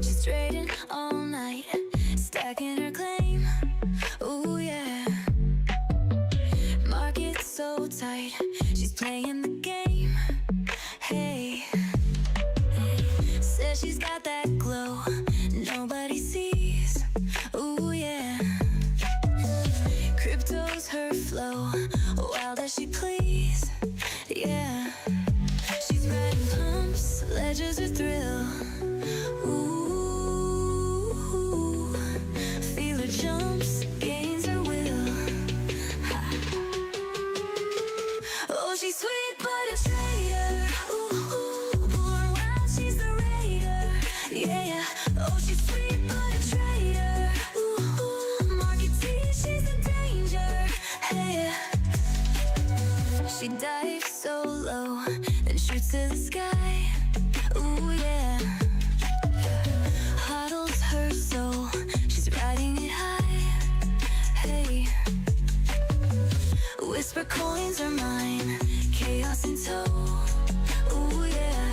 She's trading all night, stacking her claim. Ooh yeah. Market so tight, she's playing the game. Hey, says she's got that glow nobody sees. Ooh yeah. Crypto's her flow, wild as she please. Yeah. She's riding pumps, ledgers are thrill. Ooh, feel her jumps, gains her will. Ha. Oh, she's sweet but a traitor. Ooh, born wild, she's the raider. Yeah. Oh, she's sweet but a traitor. Ooh, market tease, she's the danger. Hey. She dives so low, then shoots to the sky. Ooh yeah. Hodls her soul, she's riding it high. Hey. Whisper coins are mine, chaos in tow. Ooh yeah.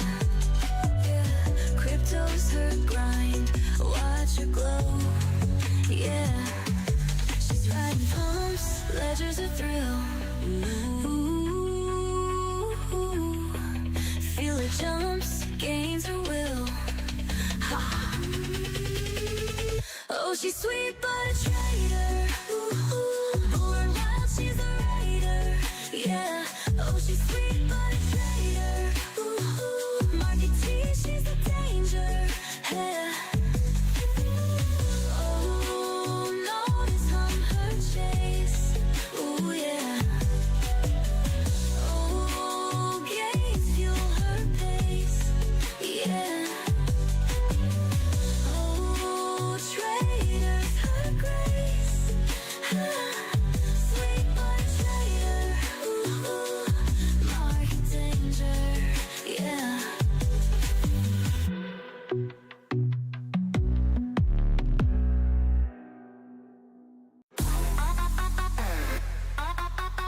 Crypto's her grind, watch her glow. Yeah. She's riding pumps, ledgers a thrill. Feel her jumps, gains her will. Ha. Oh, she's sweet but a traitor. Ooh, born wild, she's a raider. Yeah. Oh, she's sweet but a traitor. Ooh, market tease, she's a danger. Yeah. Oh, notice on her chase. Ooh yeah. Oh, gaze, fuel her pace. Yeah. Oh, traders, her grace. Sweet but a traitor. Ooh, market danger. Yeah.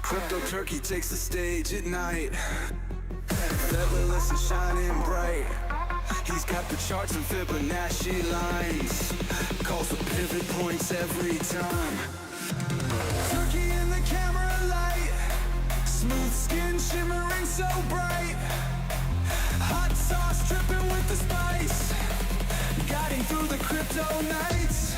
Crypto Turkey takes the stage at night. Featherless and shining bright. He's got the charts and Fibonacci lines. Calls for pivot points every time. Turkey in the camera light. Smooth skin shimmering so bright. Hot sauce dripping with the spice. Guiding through the crypto nights.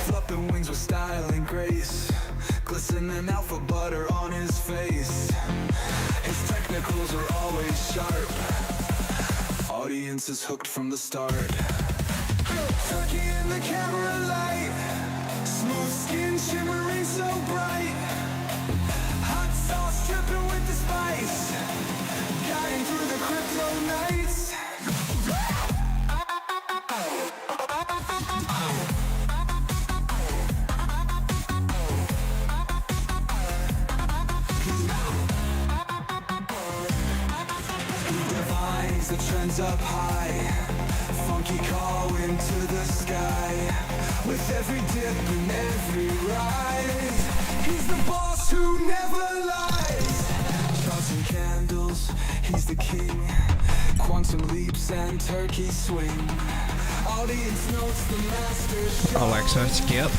Fluffing wings with style and grace. Glistening alpha butter on his face. His technicals are always sharp. Audience is hooked from the start. Turkey in the camera light. Smooth skin shimmering so bright. Hot sauce dripping with the spice. Guiding through the crypto nights. The trends up high, funky call into the sky. With every dip and every rise, he's the boss who never lies. Charts and candles, he's the king. Quantum leaps and turkey swing. Audience notes the master show. Alexa, skip.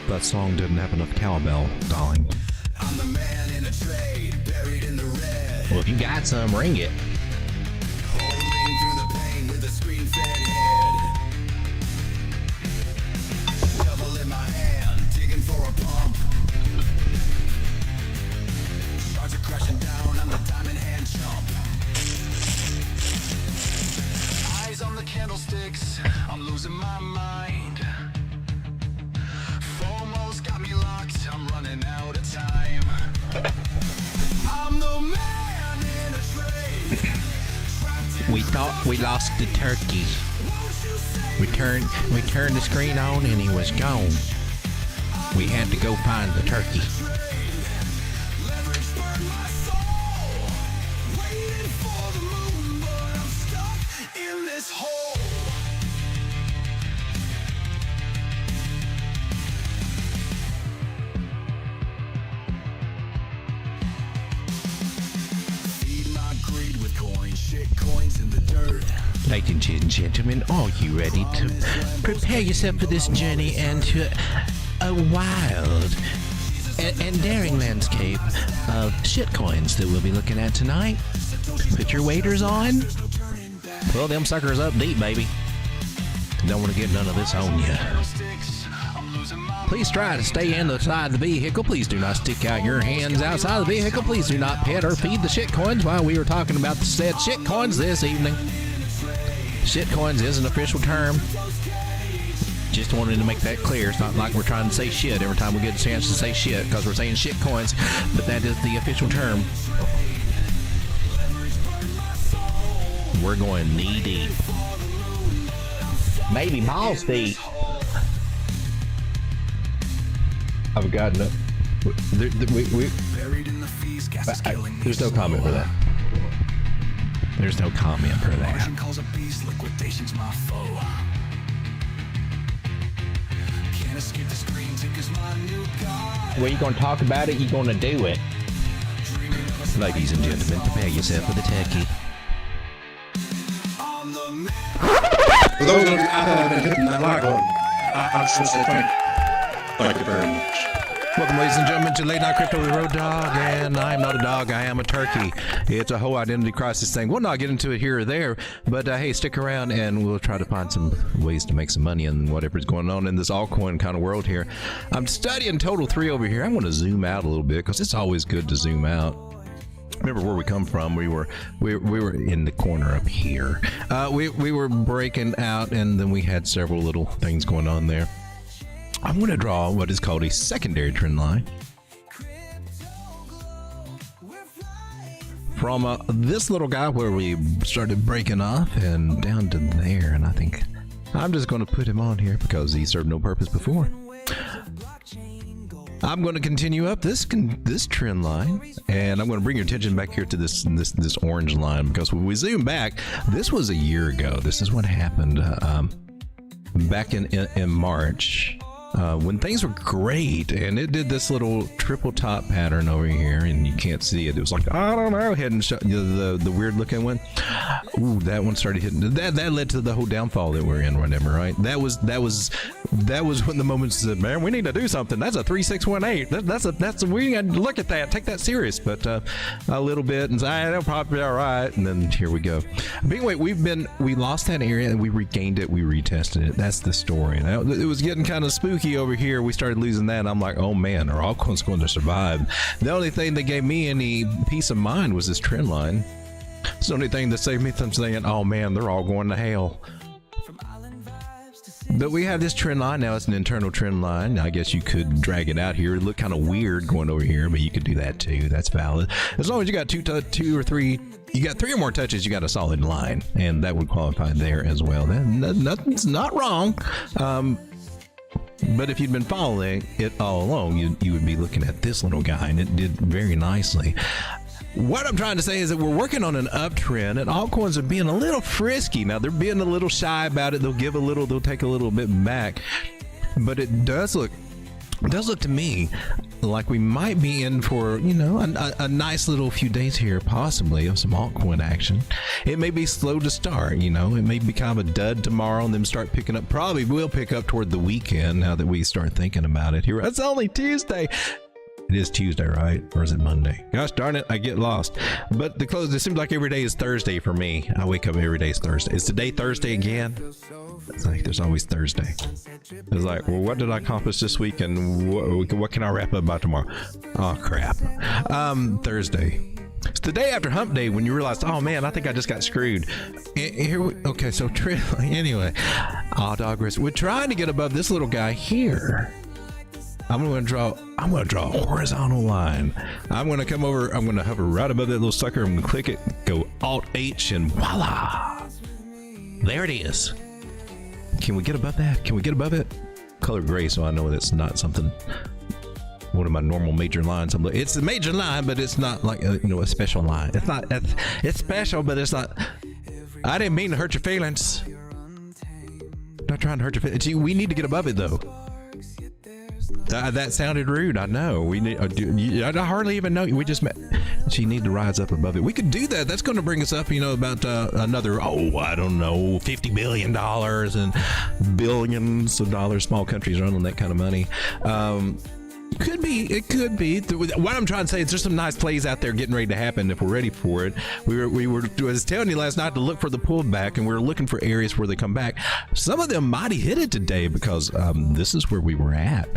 That song didn't have enough cowbell, darling. I'm the man in a trade, buried in the red. Well, if you got some, ring it. Ring through the pain with a screen-fed head. Shovel in my hand, digging for a pump. Shards are crashing down on the diamond hand chump. Eyes on the candlesticks, I'm losing my mind. FOMO's got me locked, I'm running out of time. I'm the man in a trade. We thought we lost the turkey. We turned the screen on and he was gone. we had to go find the turkey. Leverage burn my soul. Waiting for the moon, but I'm stuck in this hole. Feed my greed with coins, shit coins in the dirt. Ladies and gentlemen, are you ready to prepare yourself for this journey into a wild and daring landscape of shitcoins that we'll be looking at tonight? Put your waders on. Pull them suckers up deep, baby. Don't want to get none of this on you. Please try to stay inside the vehicle. Please do not stick out your hands outside the vehicle. Please do not pet or feed the shitcoins while we were talking about the said shitcoins this evening. Shitcoins is an official term. Just wanted to make that clear. It's not like we're trying to say shit every time we get a chance to say shit because we're saying shitcoins, but that is the official term. We're going knee deep. Maybe balls deep. I've gotten it. There's no comment for that. There's no comment for that. Well, you're going to talk about it, you're going to do it. Ladies and gentlemen, prepare yourself for the turkey. For those of you out there that have been hitting that like button, I just want to say thank you very much. Welcome, ladies and gentlemen, to Late Night Crypto with Road Dog, and I am not a dog, I am a turkey. It's a whole identity crisis thing. We'll not get into it here or there, but hey, stick around and we'll try to find some ways to make some money in whatever's going on in this altcoin kind of world here. I'm studying Total 3 over here. I want to zoom out a little bit because it's always good to zoom out. Remember where we come from. We were in the corner up here. We were breaking out, and then we had several little things going on there. I'm going to draw what is called a secondary trend line from this little guy where we started breaking off and down to there, and I think I'm just going to put him on here because he served no purpose before. I'm going to continue up this trend line, and I'm going to bring your attention back here to this orange line, because when we zoom back, this was a year ago. This is what happened back in March. When things were great, and it did this little triple top pattern over here, and you can't see it. It was like, I don't know, head and the weird looking one. Ooh, that one started hitting. That led to the whole downfall that we're in, whatever, right? That was when the moment said, man, we need to do something. That's a 3618. That's we got to look at that, take that serious. But a little bit, and say, that'll probably be all right. And then here we go. But anyway, we lost that area and we regained it. We retested it. That's the story. Now, it was getting kind of spooky over here. We started losing that, and I'm like, oh man, are altcoins going to survive? The only thing that gave me any peace of mind was this trend line. It's the only thing that saved me from saying, oh man, they're all going to hell. But we have this trend line now. It's an internal trend line. I guess you could drag it out here. It looked kind of weird going over here, but you could do that too. That's valid. As long as you got two or three, you got 3 or more touches, you got a solid line, and that would qualify there as well. Nothing's not wrong. But if you'd been following it all along, you would be looking at this little guy, and it did very nicely. What I'm trying to say is that we're working on an uptrend, and altcoins are being a little frisky. Now, they're being a little shy about it. They'll take a little bit back. But it does look to me like we might be in for, a nice little few days here, possibly, of some altcoin action. It may be slow to start, it may be kind of a dud tomorrow and then start picking up. Probably will pick up toward the weekend now that we start thinking about it here. It's only Tuesday. It is Tuesday, right? Or is it Monday? Gosh darn it, I get lost. But it seems like every day is Thursday for me. I wake up every day is Thursday. Is today Thursday again? It's like there's always Thursday. It's like, well, what did I accomplish this week, and what can I wrap up by tomorrow? Oh crap. Thursday. It's the day after hump day when you realize, oh man, I think I just got screwed. Okay, so anyway, I'll digress. We're trying to get above this little guy here. I'm going to draw a horizontal line. I'm going to come over. I'm going to hover right above that little sucker. I'm going to click it, go Alt H, and voila. There it is. Can we get above that? Can we get above it? color gray, so I know that's not something. One of my normal major lines. It's a major line, but it's not like a special line. It's not. It's special, but it's not. I didn't mean to hurt your feelings. Not trying to hurt your feelings. We need to get above it though. That sounded rude. I know. We need. I hardly even know. We just met. She need to rise up above it. We could do that. That's going to bring us up, about another. I don't know, $50 billion and billions of dollars. Small countries running that kind of money. Could be. It could be. What I'm trying to say is there's some nice plays out there getting ready to happen if we're ready for it. I was telling you last night to look for the pullback, and we were looking for areas where they come back. Some of them might hit it today because this is where we were at.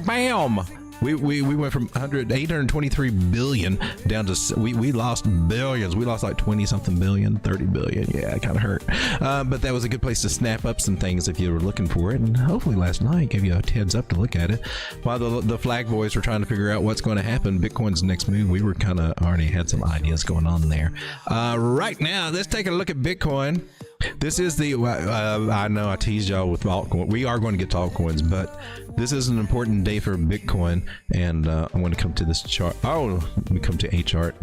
Bam! We went from 823 billion down to we lost billions. We lost like 20 something billion, 30 billion. Yeah, it kind of hurt. But that was a good place to snap up some things if you were looking for it. And hopefully last night gave you a heads up to look at it. While the flag boys were trying to figure out what's going to happen, Bitcoin's next move, we were kind of already had some ideas going on there. Right now, let's take a look at Bitcoin. This is the, I know I teased y'all with altcoin. We are going to get to altcoins, but this is an important day for Bitcoin. And I'm going to come to this chart. Oh, let me come to a chart.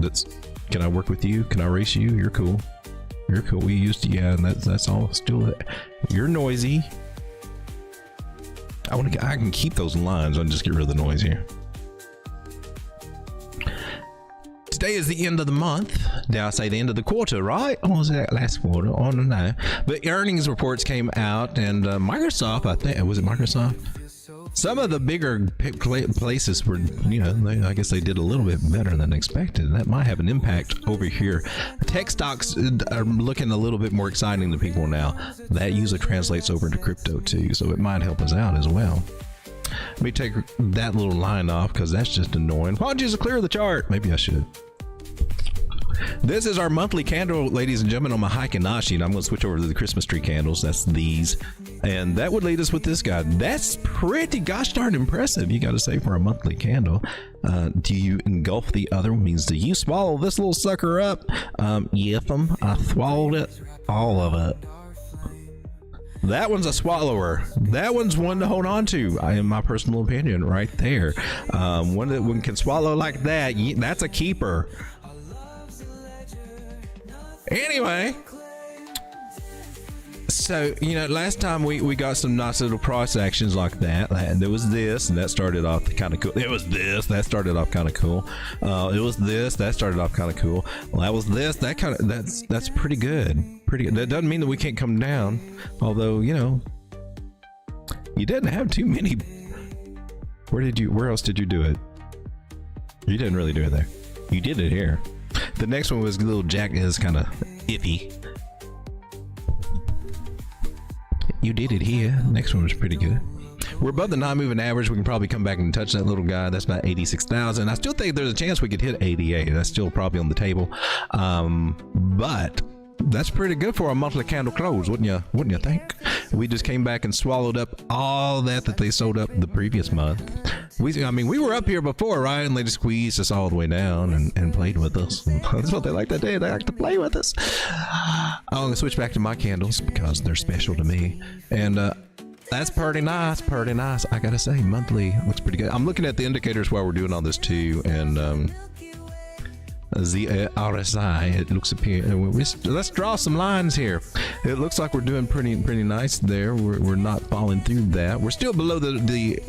Can I work with you? Can I race you? You're cool. You're cool. We used to, yeah, and that's all still, you're noisy. I can keep those lines. I'll just get rid of the noise here. Today is the end of the month. Did I say the end of the quarter, right? Or was that last quarter? Oh, no. But earnings reports came out, and Microsoft, I think, was it Microsoft? Some of the bigger places were, I guess they did a little bit better than expected. That might have an impact over here. Tech stocks are looking a little bit more exciting to people now. That usually translates over into crypto too, so it might help us out as well. Let me take that little line off because that's just annoying. Why don't you just clear the chart? Maybe I should. This is our monthly candle, ladies and gentlemen, on my Hikinashi, and I'm going to switch over to the Christmas tree candles. That's these, and that would lead us with this guy. That's pretty gosh darn impressive, you got to say, for a monthly candle. Do you engulf the other? Means do you swallow this little sucker up? Yep, I swallowed it, all of it. That one's a swallower. That one's one to hold on to, in my personal opinion, right there. One that one can swallow like that, that's a keeper. Anyway, so last time we got some nice little price actions like that. There was this, and that started off kind of cool. It was this, that started off kind of cool. It was this, that started off kind of cool. Well, that was this, that kind of that's pretty good. Pretty good. That doesn't mean that we can't come down. Although you didn't have too many. Where else did you do it? You didn't really do it there. You did it here. The next one was a little Jack is kind of iffy. You did it here. Next one was pretty good. We're above the non-moving average. We can probably come back and touch that little guy. That's about 86,000. I still think there's a chance we could hit 88. That's still probably on the table. But that's pretty good for a monthly candle close, wouldn't you think? We just came back and swallowed up all that they sold up the previous month. We were up here before, right? And they just squeezed us all the way down and played with us. That's what they like to do. They like to play with us. I'm going to switch back to my candles because they're special to me. And that's pretty nice. Pretty nice. I got to say, monthly looks pretty good. I'm looking at the indicators while we're doing all this too. And the RSI, it looks let's draw some lines here. It looks like we're doing pretty nice there. We're not falling through that. We're still below the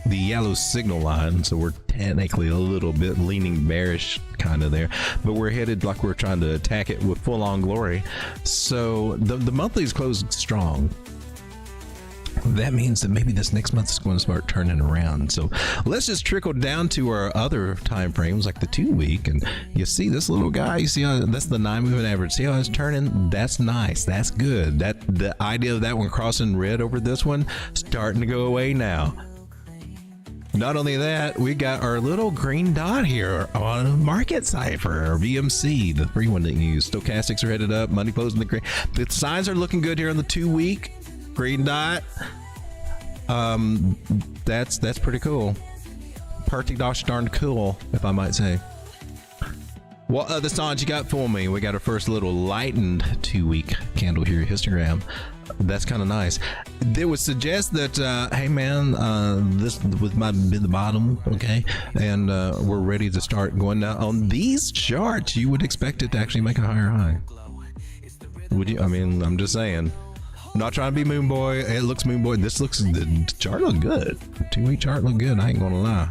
yellow signal line, so we're technically a little bit leaning bearish kind of there, but we're headed like we're trying to attack it with full-on glory. So the monthly's closed strong. That means that maybe this next month is going to start turning around. So let's just trickle down to our other time frames, like the 2 week, and you see this little guy. You see how that's the 9 moving average. See how it's turning? That's nice. That's good. The idea of that one crossing red over this one starting to go away now. Not only that, we got our little green dot here on Market Cipher, or VMC, the free one that you use. Stochastics are headed up. Money closing the green. The signs are looking good here on the 2 week. Green dot. That's pretty cool. Pretty gosh darn cool, if I might say. What other signs you got for me? We got our first little lightened 2-week candle here, histogram. That's kind of nice. They would suggest that, hey man, this might be the bottom, okay? And we're ready to start going down. On these charts, you would expect it to actually make a higher high. Would you? I mean, I'm just saying. I'm not trying to be moon boy. It looks moon boy. This looks, the chart look good. 2-week chart look good. I ain't gonna lie.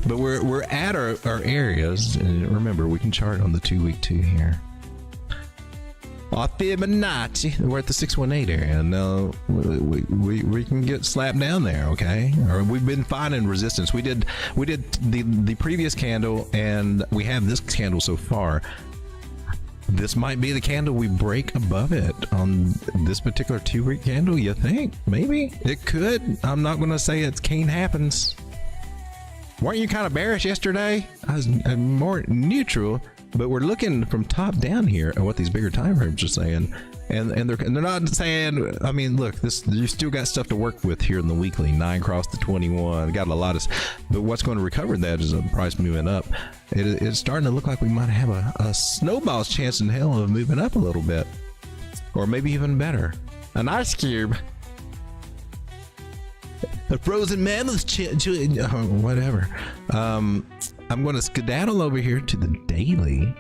But we're at our areas, and remember we can chart on the 2-week too here. Fibonacci, we're at the 618 area, and we can get slapped down there, okay? Or we've been finding resistance. We did the previous candle, and we have this candle so far. This might be the candle we break above it on this particular 2-week candle. You think? Maybe it could. I'm not going to say it can't happen. Weren't you kind of bearish yesterday? I was more neutral, but we're looking from top down here at what these bigger time frames are saying, and they're not saying. I mean, look, you still got stuff to work with here in the weekly. 9 cross the 21, got a lot of. But what's going to recover that is a price moving up. It's starting to look like we might have a snowball's chance in hell of moving up a little bit, or maybe even better. An ice cube. A frozen mammoth, whatever. I'm going to skedaddle over here to the daily,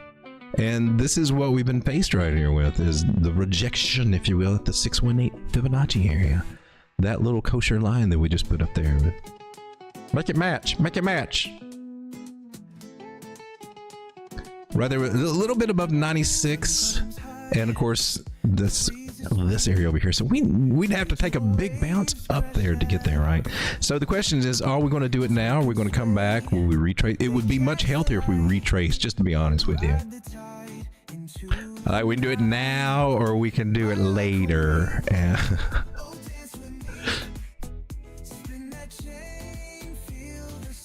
and this is what we've been faced right here with, is the rejection, if you will, at the 618 Fibonacci area. That little kosher line that we just put up there. Make it match. Make it match. Right there, a little bit above 96, and of course this area over here. So we'd have to take a big bounce up there to get there, right? So the question is, are we going to do it now? Are we going to come back? Will we retrace? It would be much healthier if we retrace, just to be honest with you. We can do it now, or we can do it later.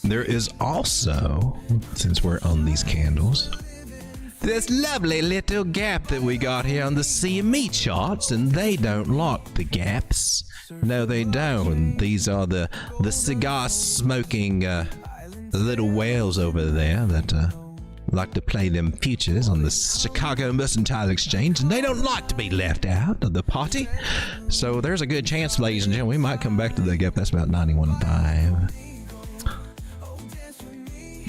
There is also, since we're on these candles, this lovely little gap that we got here on the CME charts, and they don't lock the gaps. No, they don't. These are the cigar smoking little whales over there that like to play them futures on the Chicago Mercantile Exchange, and they don't like to be left out of the party. So there's a good chance, ladies and gentlemen, we might come back to the gap. That's about 91.5.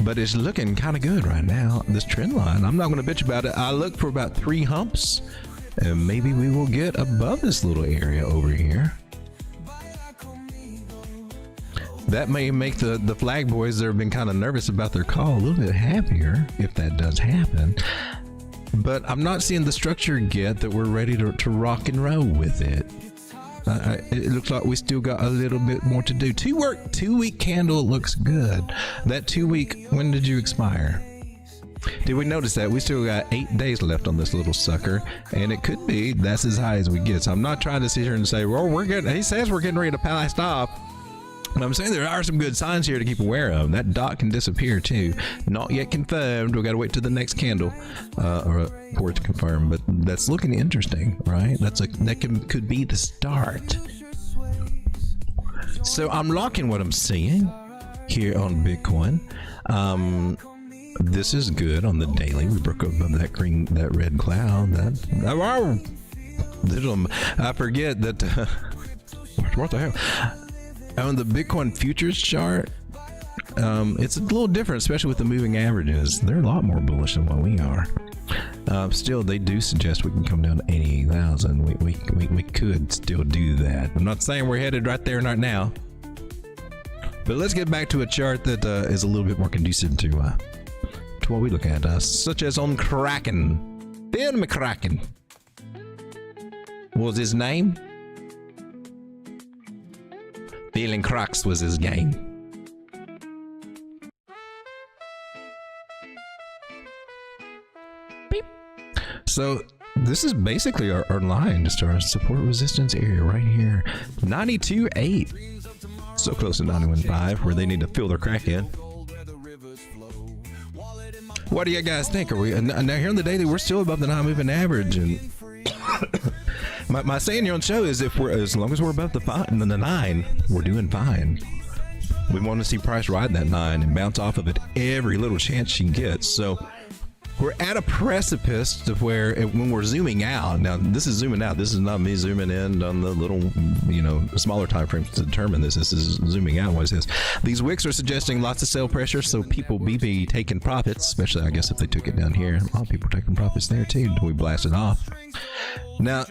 But it's looking kind of good right now, this trend line. I'm not going to bitch about it. I look for about 3 humps, and maybe we will get above this little area over here. That may make the flag boys that have been kind of nervous about their call a little bit happier, if that does happen. But I'm not seeing the structure yet that we're ready to rock and roll with it. It looks like we still got a little bit more to do. 2-week candle looks good. That 2-week, when did you expire? Did we notice that? We still got 8 days left on this little sucker, and it could be that's as high as we get. So I'm not trying to sit here and say, well, we're getting, he says we're getting ready to pass off. And I'm saying there are some good signs here to keep aware of. That dot can disappear too. Not yet confirmed. We got to wait till the next candle for it to confirm. But that's looking interesting, right? Could be the start. So I'm liking what I'm seeing here on Bitcoin. This is good on the daily. We broke above that red cloud. I forget that. What the hell? On the Bitcoin futures chart, it's a little different, especially with the moving averages. They're a lot more bullish than what we are. Still, they do suggest we can come down to 88,000. We could still do that. I'm not saying we're headed right there right now, but let's get back to a chart that is a little bit more conducive to what we look at, such as on Kraken. Bill McCracken. What was his name? Feeling Crux was his game. Beep. So this is basically our line, just our support resistance area right here. 92.8. So close to 91.5, where they need to fill their crack in. What do you guys think? Are we now here on the daily? We're still above the non-moving average, and my saying here on the show is as long as we're above the 9, we're doing fine. We want to see price ride that 9 and bounce off of it every little chance she gets. So we're at a precipice to where when we're zooming out, now this is zooming out, this is not me zooming in on the little, smaller time frames to determine this. This is zooming out. What is this? These wicks are suggesting lots of sell pressure, so people be taking profits, especially I guess if they took it down here. A lot of people taking profits there too. We blast it off. Now,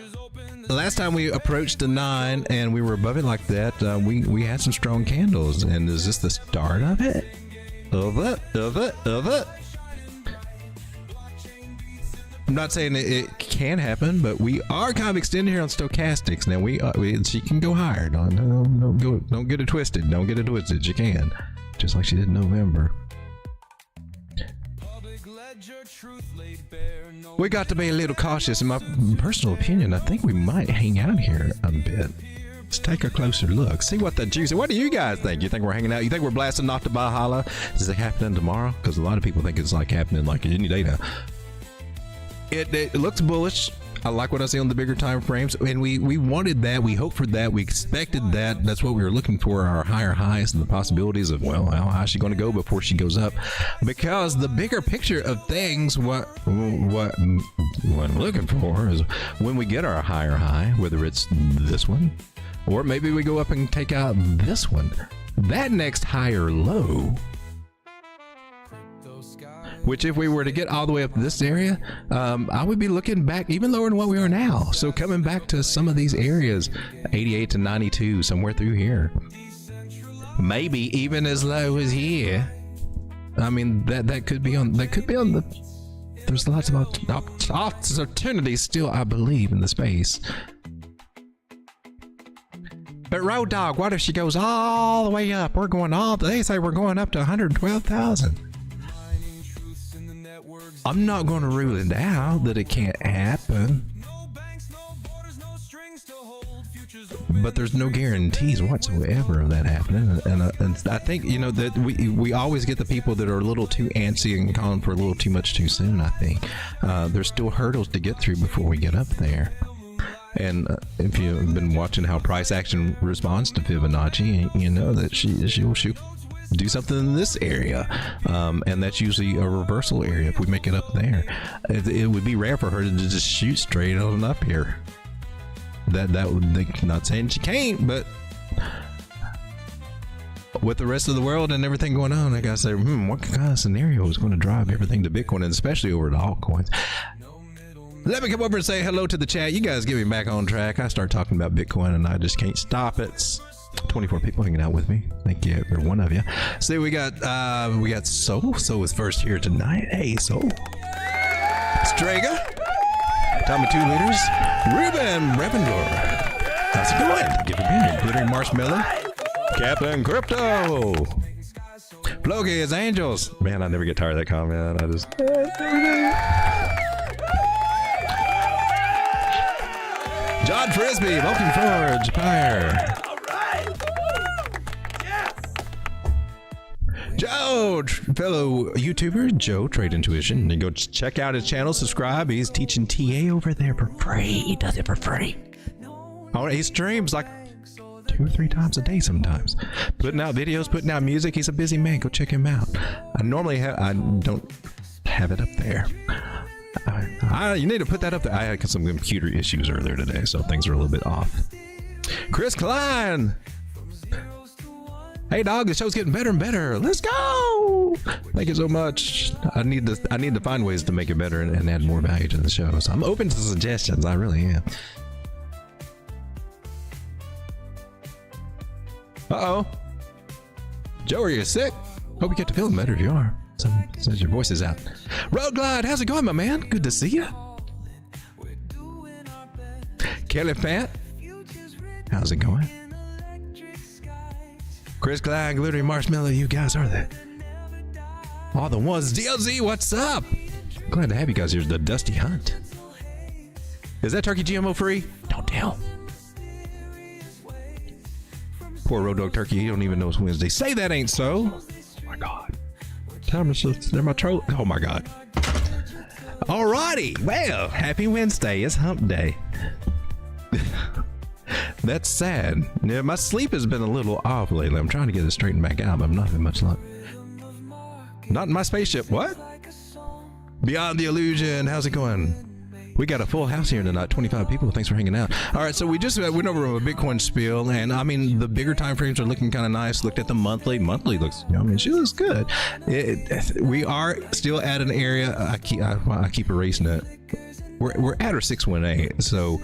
last time we approached the 9 and we were above it like that, we had some strong candles. And is this the start of it? Of it? I'm not saying it can happen, but we are kind of extending here on stochastics. Now she can go higher. Don't get it twisted. Don't get it twisted. She can, just like she did in November. We got to be a little cautious. In my personal opinion, I think we might hang out here a bit. Let's take a closer look. See what the juicy. What do you guys think? You think we're hanging out? You think we're blasting off to Valhalla? Is it happening tomorrow? Because a lot of people think it's like happening like any day now. It looks bullish. I like what I see on the bigger time frames, and we wanted that. We hoped for that. We expected that. That's what we were looking for, our higher highs and the possibilities of, well, how high is she going to go before she goes up? Because the bigger picture of things, what I'm looking for is when we get our higher high, whether it's this one, or maybe we go up and take out this one, that next higher low, which if we were to get all the way up this area, I would be looking back even lower than what we are now. So coming back to some of these areas, 88 to 92, somewhere through here. Maybe even as low as here. I mean, that could be on the, there's lots of opportunities still, I believe, in the space. But Road Dog, what if she goes all the way up? They say we're going up to 112,000. I'm not going to rule it out that it can't happen, but there's no guarantees whatsoever of that happening. And I think, that we always get the people that are a little too antsy and calling for a little too much too soon. I think there's still hurdles to get through before we get up there. And if you've been watching how price action responds to Fibonacci, you know that she'll do something in this area, and that's usually a reversal area. If we make it up there, it would be rare for her to just shoot straight on up here. That would, not saying she can't, but with the rest of the world and everything going on, I gotta say, what kind of scenario is going to drive everything to Bitcoin, and especially over to altcoins? Let me come over and say hello to the chat. You guys get me back on track. I start talking about Bitcoin and I just can't stop it. 24 people hanging out with me. Thank you, every one of you. See, we got So is first here tonight. Hey, So. Strega. Tommy 2 liters. Ruben Revendor. How's it going? Give it in. Glittering Marshmallow. Captain Crypto. Floki is Angels. Man, I never get tired of that comment. I just John Frisbee, Vulcan Forge, Pyre. Joe, fellow YouTuber, Joe Trade Intuition. And go check out his channel, subscribe. He's teaching TA over there for free. He does it for free. All right, he streams like 2 or 3 times a day sometimes. Putting out videos, putting out music. He's a busy man. Go check him out. I don't have it up there. You need to put that up there. I had some computer issues earlier today, so things are a little bit off. Chris Klein. Hey dog, the show's getting better and better. Let's go! Thank you so much. I need to find ways to make it better and add more value to the show. So I'm open to suggestions. I really am. Uh-oh. Joe, are you sick? Hope you get to feeling better if you are. Says your voice is out. Road Glide, how's it going, my man? Good to see you. Kelly Fat, how's it going? Chris Klein, Glittering Marshmallow, you guys are all the ones. DLZ, what's up? Glad to have you guys here. The Dusty Hunt. Is that turkey GMO free? Don't tell. Poor Road Dog Turkey, he don't even know it's Wednesday. Say that ain't so. Oh my God. Tell them they're my troll. Oh my God. Alrighty. Well, happy Wednesday. It's hump day. That's sad. Yeah, my sleep has been a little off lately. I'm trying to get it straightened back out, but I'm not having much luck. Not in my spaceship. What? Beyond the Illusion, how's it going? We got a full house here tonight, 25 people. Thanks for hanging out. All right, so we just went over a Bitcoin spiel, and I mean, the bigger time frames are looking kind of nice. Looked at the monthly. Monthly looks, I mean, she looks good. We are still at an area. I keep erasing it. We're at our 618, so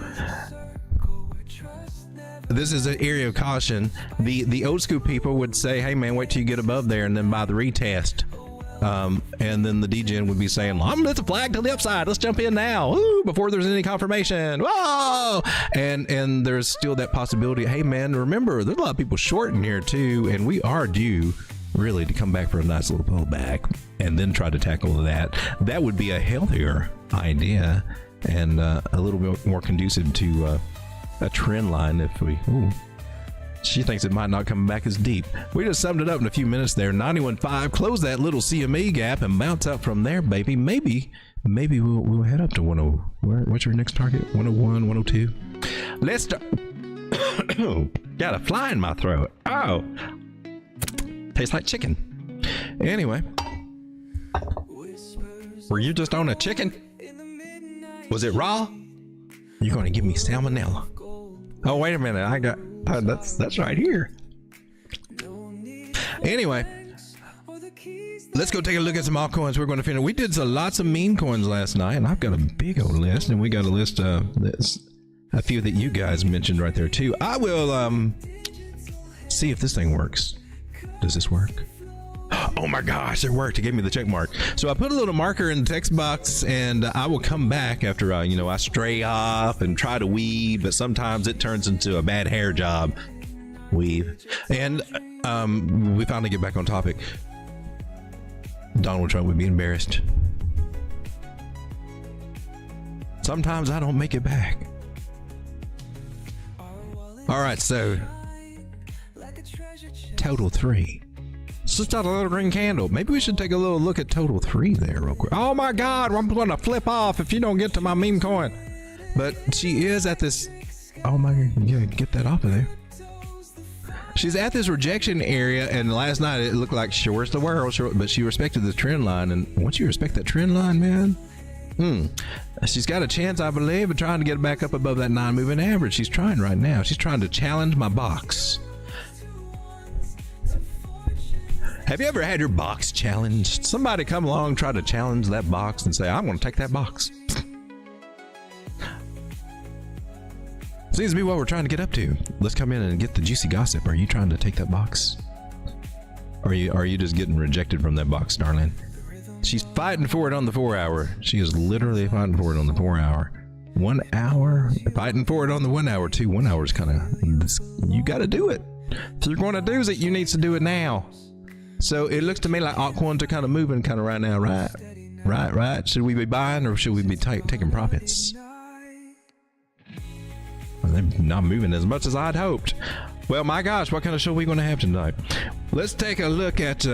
this is an area of caution. The old school people would say, "Hey man, wait till you get above there and then buy the retest." And then the DGen would be saying, "I'm gonna lift the flag to the upside. Let's jump in now, woo, before there's any confirmation." Whoa! And there's still that possibility. Hey man, remember there's a lot of people short in here too, and we are due really to come back for a nice little pullback and then try to tackle that. That would be a healthier idea and a little bit more conducive to a trend line if we. Ooh. She thinks it might not come back as deep. We just summed it up in a few minutes there. 91.5. Close that little CME gap and bounce up from there, baby. Maybe we'll head up to 10. What's your next target? 101, 102. Let's start. Got a fly in my throat. Oh, tastes like chicken. Anyway, were you just on a chicken? Was it raw? You're gonna give me salmonella. Oh, wait a minute. I got. That's right here. Anyway, let's go take a look at some altcoins. We're going to finish. We did lots of meme coins last night, and I've got a big old list, and we got a list of a few that you guys mentioned right there too. I will see if this thing works. Does this work? Oh my gosh, it worked. It gave me the check mark. So I put a little marker in the text box, and I will come back after I stray off and try to weave, but sometimes it turns into a bad hair job. Weave. And we finally get back on topic. Donald Trump would be embarrassed. Sometimes I don't make it back. All right, so total 3. So let's start a little green candle. Maybe we should take a little look at total 3 there real quick. Oh my God, I'm going to flip off if you don't get to my meme coin. But she is at this. Oh my God, yeah, get that off of there. She's at this rejection area, and last night it looked like short's the world, but she respected the trend line. And once you respect that trend line, man, she's got a chance, I believe, of trying to get back up above that 9-moving average. She's trying right now. She's trying to challenge my box. Have you ever had your box challenged? Somebody come along, try to challenge that box and say, I'm going to take that box. Seems to be what we're trying to get up to. Let's come in and get the juicy gossip. Are you trying to take that box? Or are you just getting rejected from that box, darling? She's fighting for it on the 4-hour. She is literally fighting for it on the 4-hour. 1 hour, fighting for it on the 1 hour too. 1 hour is kind of, you got to do it. If you're going to do it, you need to do it now. So it looks to me like altcoins are kind of moving kind of right now, right? Right. Should we be buying or should we be taking profits? Well, they're not moving as much as I'd hoped. Well, my gosh, what kind of show are we going to have tonight? Let's take a look at.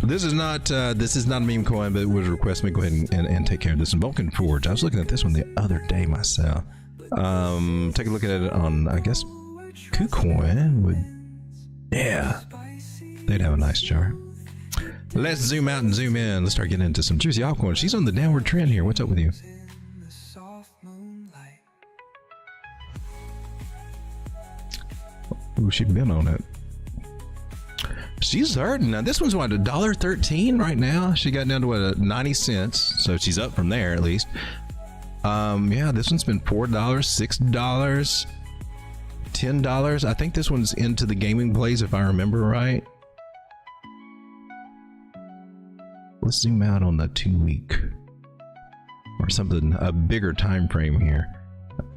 This is not a meme coin, but it was requested me go ahead and take care of this. Vulcan Forge. I was looking at this one the other day myself. Take a look at it on, I guess, KuCoin would. Yeah. They'd have a nice chart. Let's zoom out and zoom in. Let's start getting into some juicy altcoins. She's on the downward trend here. What's up with you? Ooh, she's been on it. She's hurting. Now, this one's what, $1.13 right now? She got down to what, 90 cents. So she's up from there at least. Yeah, this one's been $4, $6, $10. I think this one's into the gaming plays if I remember right. Let's zoom out on the 2-week or something, a bigger time frame here.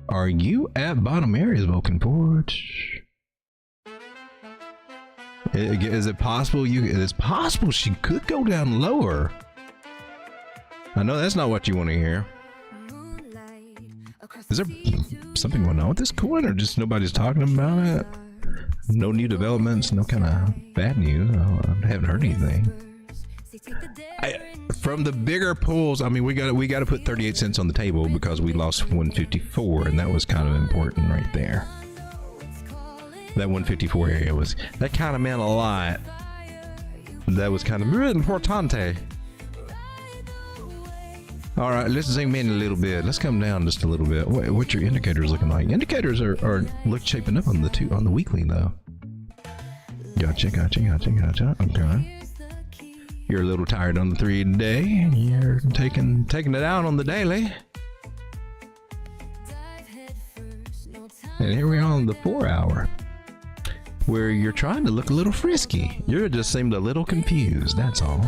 Are you at bottom areas, Vulcan Forge? Is it possible it's possible she could go down lower? I know that's not what you want to hear. Is there something going on with this coin or just nobody's talking about it? No new developments, no kind of bad news. I haven't heard anything. From the bigger pulls, I mean, we got to put 38 cents on the table because we lost 154, and that was kind of important right there. That 154 area that kind of meant a lot. That was kind of importante. All right, let's zoom in a little bit. Let's come down just a little bit. What's your indicators looking like? Indicators are shaping up on the weekly though. Gotcha. Okay. You're a little tired on the 3-day. You're taking it out on the daily. And here we are on the 4-hour, where you're trying to look a little frisky. You just seemed a little confused. That's all.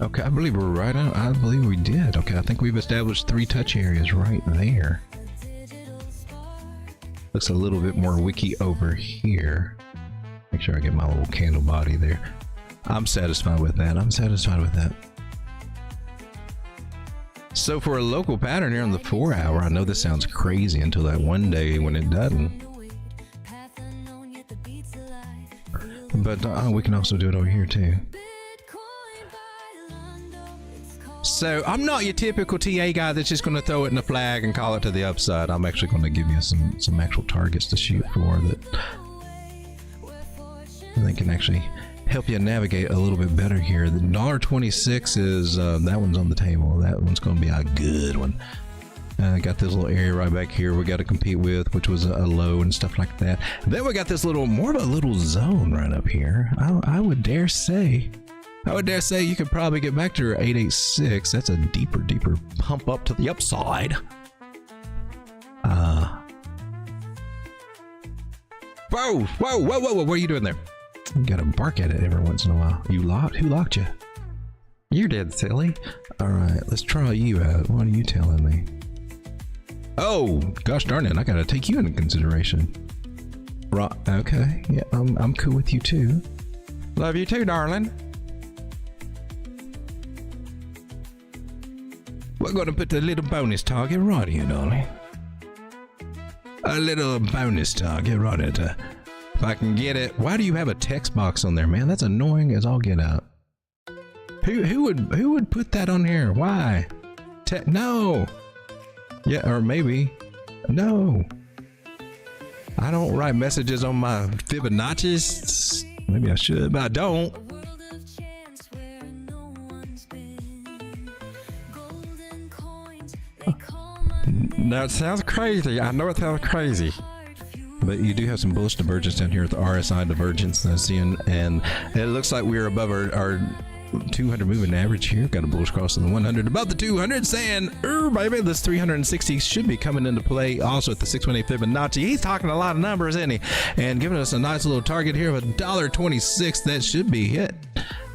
Okay, I believe we're right on. I believe we did. Okay, I think we've established 3 touch areas right there. Looks a little bit more wiki over here. Make sure I get my little candle body there. I'm satisfied with that. So for a local pattern here on the 4-hour, I know this sounds crazy until that one day when it doesn't. But we can also do it over here too. So I'm not your typical TA guy that's just going to throw it in a flag and call it to the upside. I'm actually going to give you some actual targets to shoot for that I think can actually help you navigate a little bit better here. The $1.26 is that one's on the table. That one's going to be a good one. Got this little area right back here we got to compete with, which was a low and stuff like that. Then we got this more of a little zone right up here. I would dare say you could probably get back to your 886. That's a deeper pump up to the upside. Whoa! What are you doing there? You gotta bark at it every once in a while. You locked? Who locked you? You're dead silly. All right, let's try you out. What are you telling me? Oh, gosh darn it! I gotta take you into consideration. Right? Okay. Yeah, I'm cool with you too. Love you too, darling. We're going to put a little bonus target right here, darling. A little bonus target right at if I can get it. Why do you have a text box on there, man? That's annoying as all get out. Who would put that on here? Why? No. Yeah, or maybe. No. I don't write messages on my Fibonacci's. Maybe I should, but I don't. That sounds crazy. I know it sounds crazy. But you do have some bullish divergence down here with the RSI divergence that I'm seeing, and it looks like we're above our 200 moving average here. Got a bullish cross on the 100 above the 200, saying, baby, this 360 should be coming into play also at the 618 Fibonacci. He's talking a lot of numbers, isn't he? And giving us a nice little target here of $1.26 that should be hit.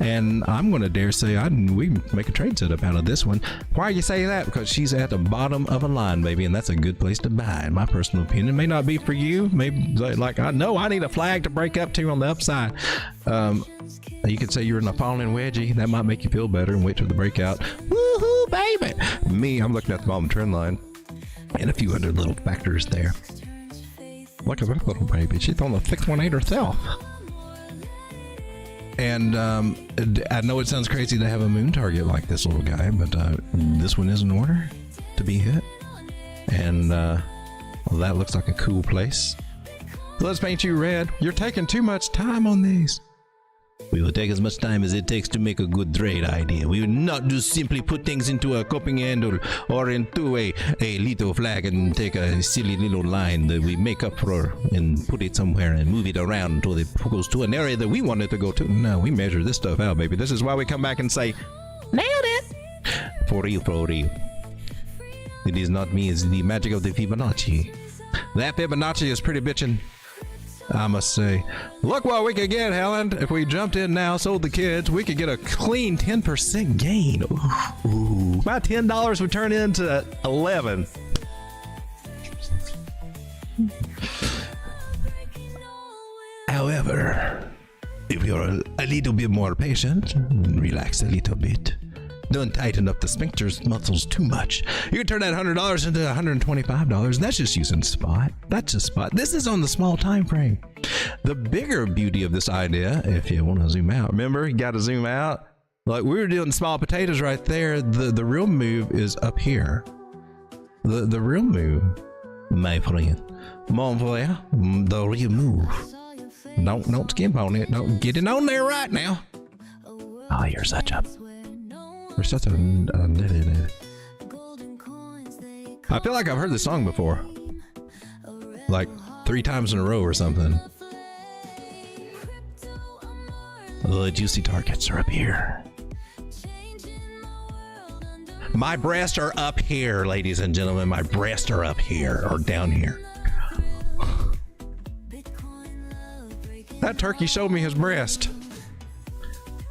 And I'm going to dare say we make a trade setup out of this one. Why you say that? Because she's at the bottom of a line, baby, and that's a good place to buy, in my personal opinion. It may not be for you. Maybe like I know I need a flag to break up to on the upside. You could say you're in a falling wedgie. That might make you feel better and wait till the breakout. Woohoo, baby! Me, I'm looking at the bottom trend line and a few other little factors there. Look at that little baby. She's on the 618 herself. And I know it sounds crazy to have a moon target like this little guy, but this one is in order to be hit. And well, that looks like a cool place. Let's paint you red. You're taking too much time on these. We will take as much time as it takes to make a good trade idea. We will not just simply put things into a cupping handle or into a little flag and take a silly little line that we make up for and put it somewhere and move it around until it goes to an area that we want it to go to. No, we measure this stuff out, baby. This is why we come back and say, nailed it! For real, for real. It is not me, it's the magic of the Fibonacci. That Fibonacci is pretty bitchin', I must say. Look what we could get, Helen. If we jumped in now, sold the kids, we could get a clean 10% gain. Ooh. My $10 would turn into 11. However, if you're a little bit more patient, relax a little bit. Don't tighten up the sphincter muscles too much. You can turn that $100 into $125, and that's just using spot. That's just spot. This is on the small time frame. The bigger beauty of this idea, if you want to zoom out, remember, you got to zoom out. Like we were doing small potatoes right there. The real move is up here. The real move, my friend, mon frère, the real move Don't skimp on it. Don't get it on there right now. Oh, you're such a. You're such a. I feel like I've heard this song before, like 3 times in a row or something. The juicy targets are up here. My breasts are up here, ladies and gentlemen. My breasts are up here or down here. That turkey showed me his breast.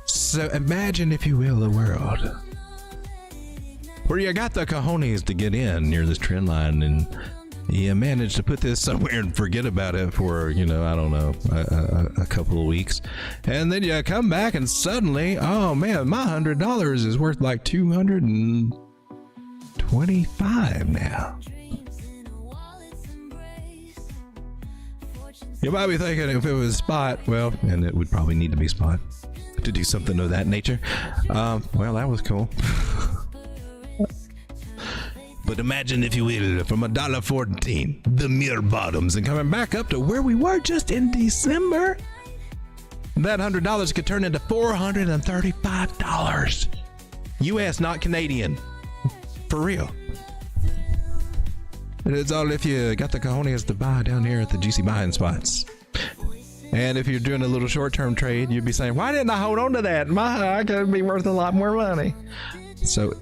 So imagine, if you will, the world where you got the cojones to get in near this trend line and you managed to put this somewhere and forget about it for, you know, I don't know, a couple of weeks. And then you come back and suddenly, oh man, my $100 is worth like $225 now. You might be thinking if it was spot, well, and it would probably need to be spot to do something of that nature. Well, that was cool. But imagine, if you will, from $1.14, the mere bottoms, and coming back up to where we were just in December, that $100 could turn into $435. US, not Canadian. For real. It's all if you got the cojones to buy down here at the juicy buying spots. And if you're doing a little short-term trade, you'd be saying, why didn't I hold on to that? I could be worth a lot more money. So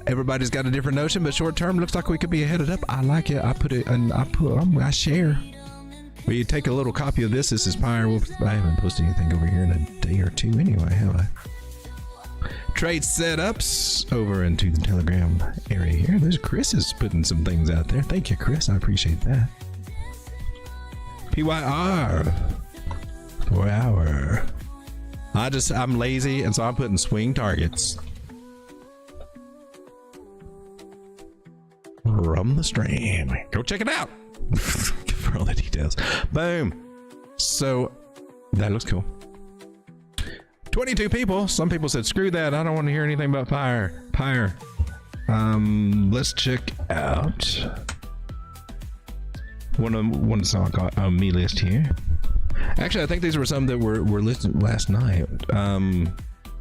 everybody's got a different notion, but short-term looks like we could be headed up. I like it. I put it, and I share. But you take a little copy of this. This is Pyre. I haven't posted anything over here in a day or two anyway, have I? Trade setups over into the Telegram area here. There's Chris is putting some things out there. Thank you, Chris. I appreciate that. PYR. 4 hour. I'm lazy, and so I'm putting swing targets from the stream. Go check it out for all the details. Boom. So that looks cool. 22 people. Some people said, screw that. I don't want to hear anything about Pyre. Let's check out one song I got on me list here. Actually, I think these were some that were listed last night.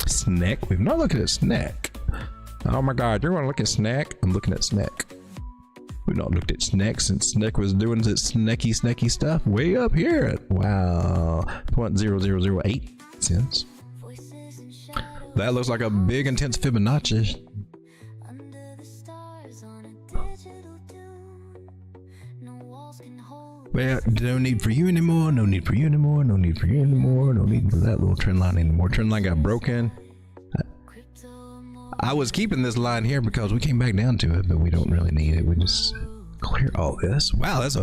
Snack. We've not looked at Snack. Oh my God, you want to look at Snack? I'm looking at Snack. We've not looked at Snack since Snack was doing its snacky stuff way up here at, wow, 0.0008 cents. That looks like a big intense Fibonacci. Well, no need for you anymore, no need for you anymore, no need for you anymore, no need for that little trend line anymore. Trend line got broken. I was keeping this line here because we came back down to it, but we don't really need it. We just clear all this. Wow, that's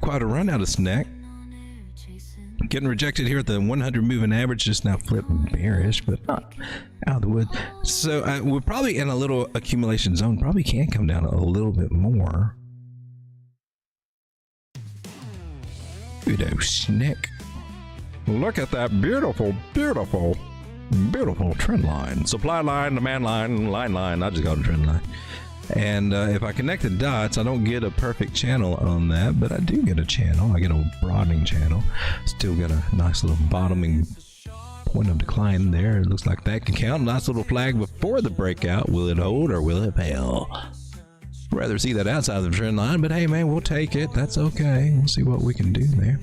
quite a run out of Snack. Getting rejected here at the 100 moving average, just now flipping bearish, but not out of the wood. So we're probably in a little accumulation zone. Probably can come down a little bit more. Kudos, Snack. Look at that beautiful, beautiful, beautiful trend line. Supply line, demand line, line. I just got a trend line. And if I connect the dots, I don't get a perfect channel on that, but I do get a channel. I get a broadening channel. Still got a nice little bottoming point of decline there. It looks like that can count. Nice little flag before the breakout. Will it hold or will it fail? Rather see that outside of the trend line, but hey man, we'll take it. That's okay. We'll see what we can do there.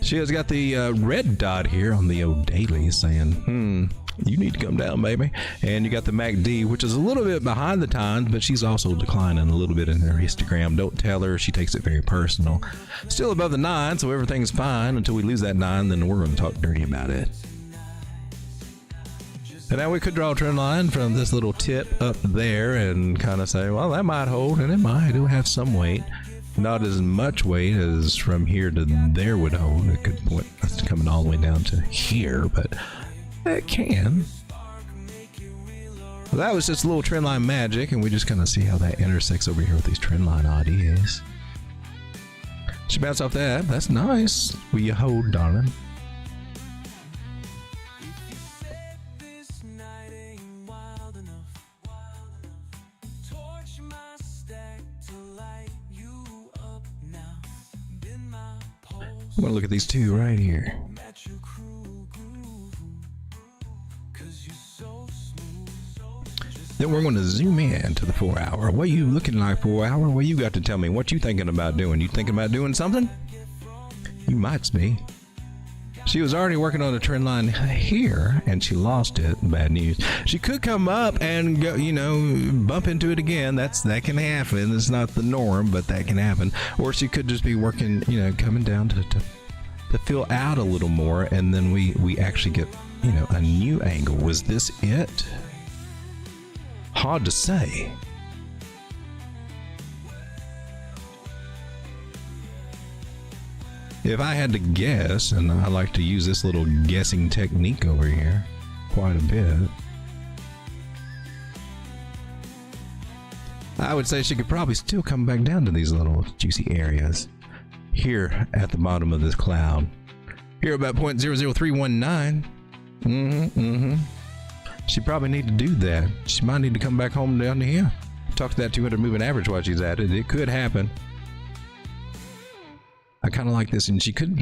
She has got the red dot here on the old daily saying, you need to come down, baby. And you got the MACD, which is a little bit behind the times, but she's also declining a little bit in her histogram. Don't tell her. She takes it very personal. Still above the 9, so everything's fine until we lose that 9. Then we're going to talk dirty about it. And now we could draw a trend line from this little tip up there and kind of say, well, that might hold, and it might. It'll have some weight. Not as much weight as from here to there would hold. It could point us coming all the way down to here, but it can. Well, that was just a little trend line magic, and we just kind of see how that intersects over here with these trend line ideas. She bounced off that. That's nice. Will you hold, darling? I'm gonna look at these two right here. Then we're going to zoom in to the 4 hour. What you looking like 4 hour? Well, you got to tell me what you thinking about doing. You thinking about doing something? You might be. She was already working on a trend line here, and she lost it. Bad news. She could come up and go, you know, bump into it again. That can happen. It's not the norm, but that can happen. Or she could just be working, you know, coming down to fill out a little more, and then we actually get, you know, a new angle. Was this it? Hard to say. If I had to guess, and I like to use this little guessing technique over here quite a bit, I would say she could probably still come back down to these little juicy areas here at the bottom of this cloud. Here about 0.00319. She probably need to do that. She might need to come back home down to here. Talk to that 200 moving average while she's at it. It could happen. I kind of like this, and she could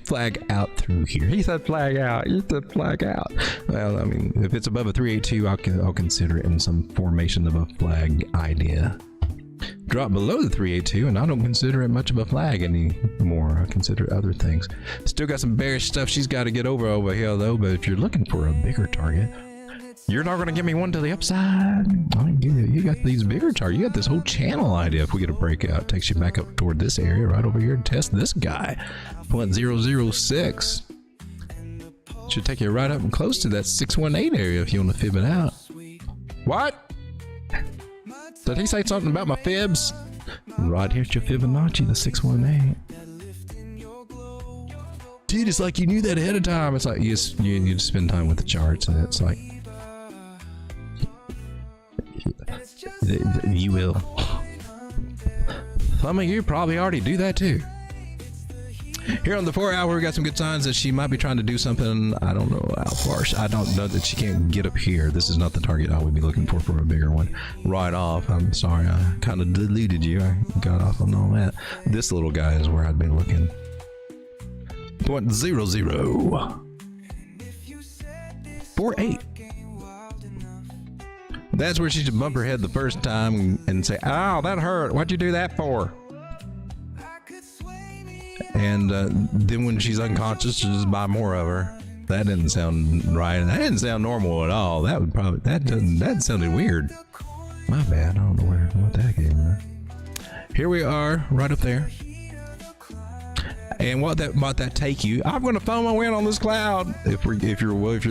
flag out through here. He said flag out. He said flag out. Well, I mean, if it's above a 382, I'll consider it in some formation of a flag idea. Drop below the 382, and I don't consider it much of a flag anymore. I consider other things. Still got some bearish stuff she's got to get over here, though. But if you're looking for a bigger target, you're not going to give me one to the upside. You got these bigger targets. You got this whole channel idea. If we get a breakout, it takes you back up toward this area right over here and test this guy. 0.006. Should take you right up and close to that 618 area if you want to fib it out. What? Did he say something about my fibs? Right here's your Fibonacci, the 618. Dude, it's like you knew that ahead of time. It's like you spend time with the charts, and it's like you will. Some of you probably already do that too. Here on the 4 hour, we got some good signs that she might be trying to do something. I don't know how far. I don't know that she can't get up here. This is not the target I would be looking for a bigger one. Right off. I'm sorry, I kind of deleted you. I got off on all that. This little guy is where I'd be looking. 0.0048. That's where she should bump her head the first time and say, "Oh, that hurt. What'd you do that for?" And then when she's unconscious, just buy more of her. That didn't sound right. That didn't sound normal at all. That sounded weird. My bad. I don't know what that came from. Here we are, right up there. And what might that take you? I'm going to phone my win on this cloud. If you're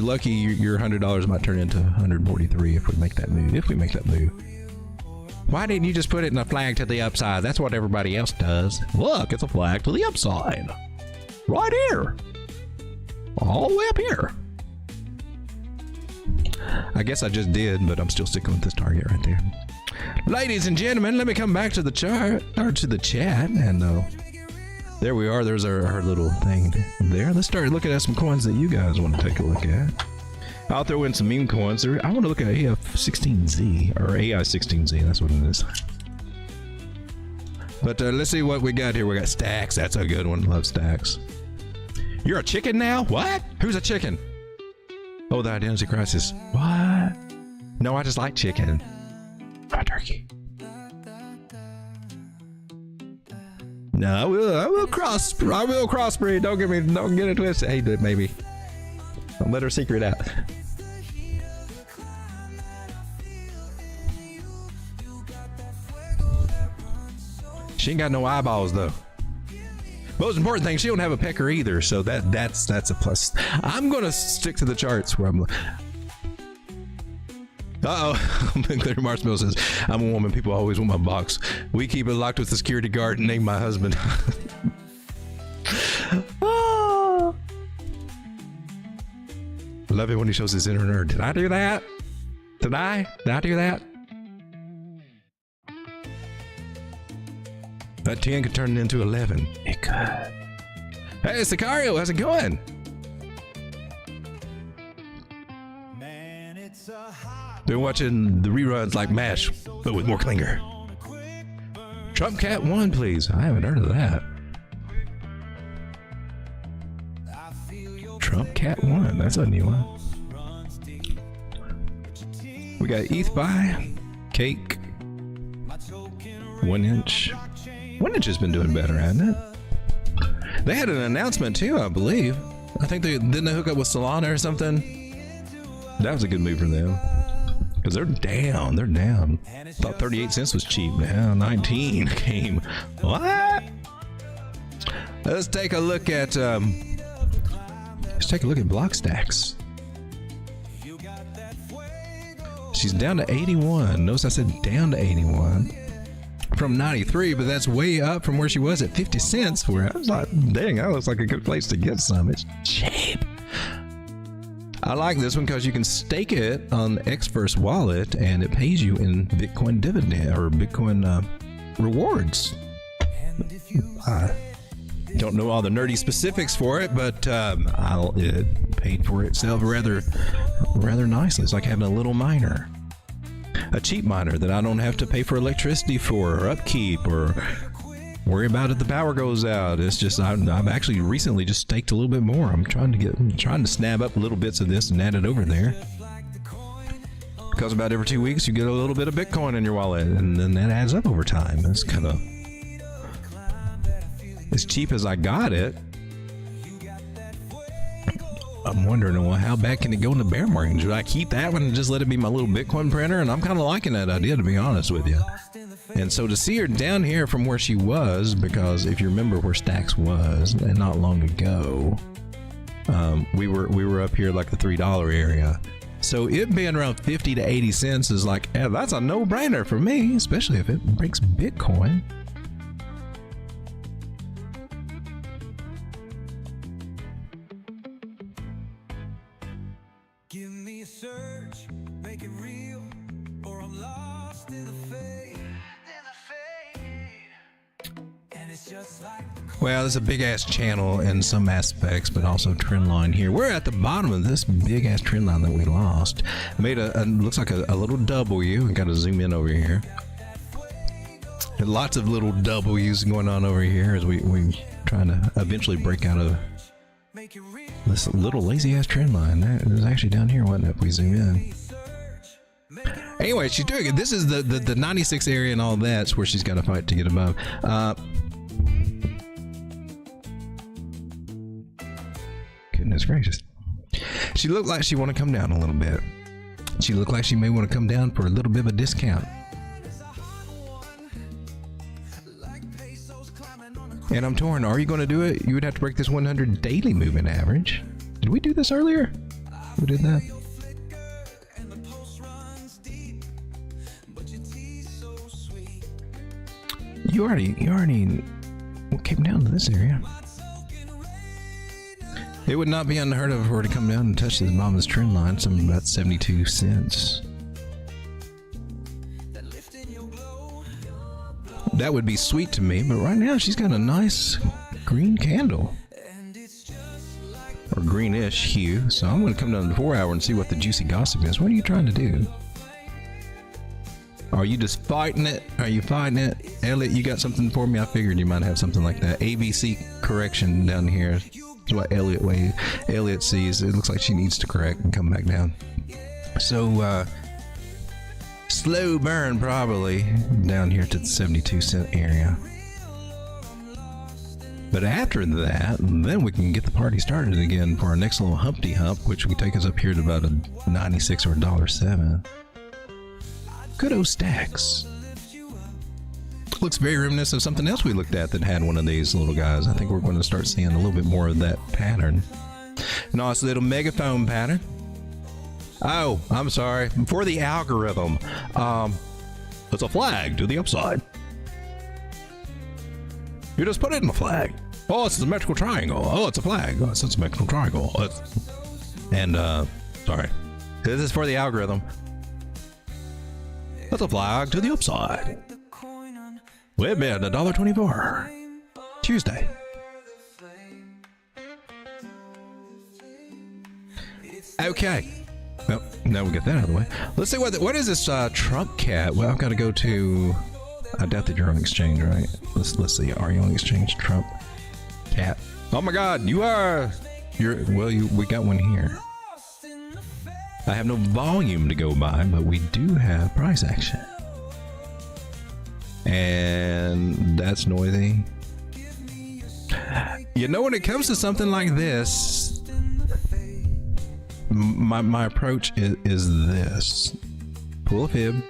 lucky, your $100 might turn into 143 if we make that move. Why didn't you just put it in a flag to the upside? That's what everybody else does. Look, it's a flag to the upside, right here, all the way up here. I guess I just did, but I'm still sticking with this target right there. Ladies and gentlemen, let me come back to the chart or to the chat, and there we are. There's our little thing there. Let's start looking at some coins that you guys want to take a look at. I'll throw in some meme coins. I want to look at AF16Z or AI16Z. That's what it is. But let's see what we got here. We got stacks. That's a good one. Love stacks. You're a chicken now? What? Who's a chicken? Oh, the identity crisis. What? No, I just like chicken. Not turkey. No, I will crossbreed. Don't get it twisted. Hey, maybe. Don't let her secret out. She ain't got no eyeballs though. Most important thing, she don't have a pecker either, so that's a plus. I'm gonna stick to the charts where I'm. Clear Marshmallow says, "I'm a woman. People always want my box. We keep it locked with the security guard named my husband." Oh. Love it when he shows his inner nerd. Did I do that? Did I do that? That 10 could turn into 11. It could. Hey, Sicario, how's it going? Been watching the reruns like MASH, but with more clinger. Trump Cat 1, please. I haven't heard of that. Trump Cat 1. That's a new one. We got ETH Buy, Cake, 1 inch. 1 inch has been doing better, hasn't it? They had an announcement too, I believe. I think didn't they hook up with Solana or something? That was a good move for them. Because they're down. They're down. Thought 38 cents was cheap. Now 19 came. What? Let's take a look at Blockstacks. She's down to 81. Notice I said down to 81 from 93, but that's way up from where she was at 50 cents. Where I was like, dang, that looks like a good place to get some. It's cheap. I like this one because you can stake it on Xverse wallet and it pays you in Bitcoin dividend or Bitcoin rewards. I don't know all the nerdy specifics for it, but it paid for itself rather nicely. It's like having a little miner, a cheap miner that I don't have to pay for electricity for or upkeep or worry about if the power goes out. It's just I've actually recently just staked a little bit more. I'm trying to snap up little bits of this and add it over there. Because about every 2 weeks you get a little bit of Bitcoin in your wallet, and then that adds up over time. It's kind of as cheap as I got it. I'm wondering, well, how bad can it go in the bear market? Should I keep that one and just let it be my little Bitcoin printer? And I'm kind of liking that idea, to be honest with you. And so to see her down here from where she was, because if you remember where Stacks was, and not long ago, we were up here like the $3 area. So it being around 50 to 80 cents is like, yeah, that's a no-brainer for me, especially if it breaks Bitcoin. Give me a search, make it real, or I'm lost in the fade. And it's just like Well, there's a big ass channel in some aspects, but also trend line here. We're at the bottom of this big ass trend line that we lost. Made looks like a little W. We got to zoom in over here. And lots of little W's going on over here as we trying to eventually break out of this little lazy ass trend line. That is actually down here, wasn't it? If we zoom in. Anyway, she's doing it. This is the 96 area and all that's where she's got to fight to get above. Goodness gracious. She looked like she want to come down a little bit. She looked like she may want to come down for a little bit of a discount. And I'm torn. Are you going to do it? You would have to break this 100 daily moving average. Did we do this earlier? Who did that? You already came down to this area. It would not be unheard of for her to come down and touch this bottom's trend line, something about 72 cents. That would be sweet to me, but right now she's got a nice green candle. Or greenish hue, so I'm going to come down to the 4 hour and see what the juicy gossip is. What are you trying to do? Are you just fighting it? Are you fighting it? Elliot, you got something for me? I figured you might have something like that. ABC correction down here. That's what Elliot sees. It looks like she needs to correct and come back down. So, slow burn probably down here to the 72 cent area. But after that, then we can get the party started again for our next little Humpty Hump, which will take us up here to about a 96 or $1.07. Good old Stacks. Looks very reminiscent of something else we looked at that had one of these little guys. I think we're going to start seeing a little bit more of that pattern. Nice little megaphone pattern. Oh, I'm sorry. For the algorithm, it's a flag to the upside. You just put it in the flag. Oh, it's a symmetrical triangle. Oh, it's a flag. Oh, it's a symmetrical triangle. Sorry. This is for the algorithm. That's a flag to the upside. We've been $1.24. Tuesday. Okay. Well, now we get that out of the way. Let's see what is this Trump cat? Well, I've got to go to. I doubt that you're on exchange, right? Let's see. Are you on exchange, Trump cat? Oh my God, you are. We got one here. I have no volume to go by, but we do have price action. And that's noisy. You know, when it comes to something like this, my approach is this. Pull a fib,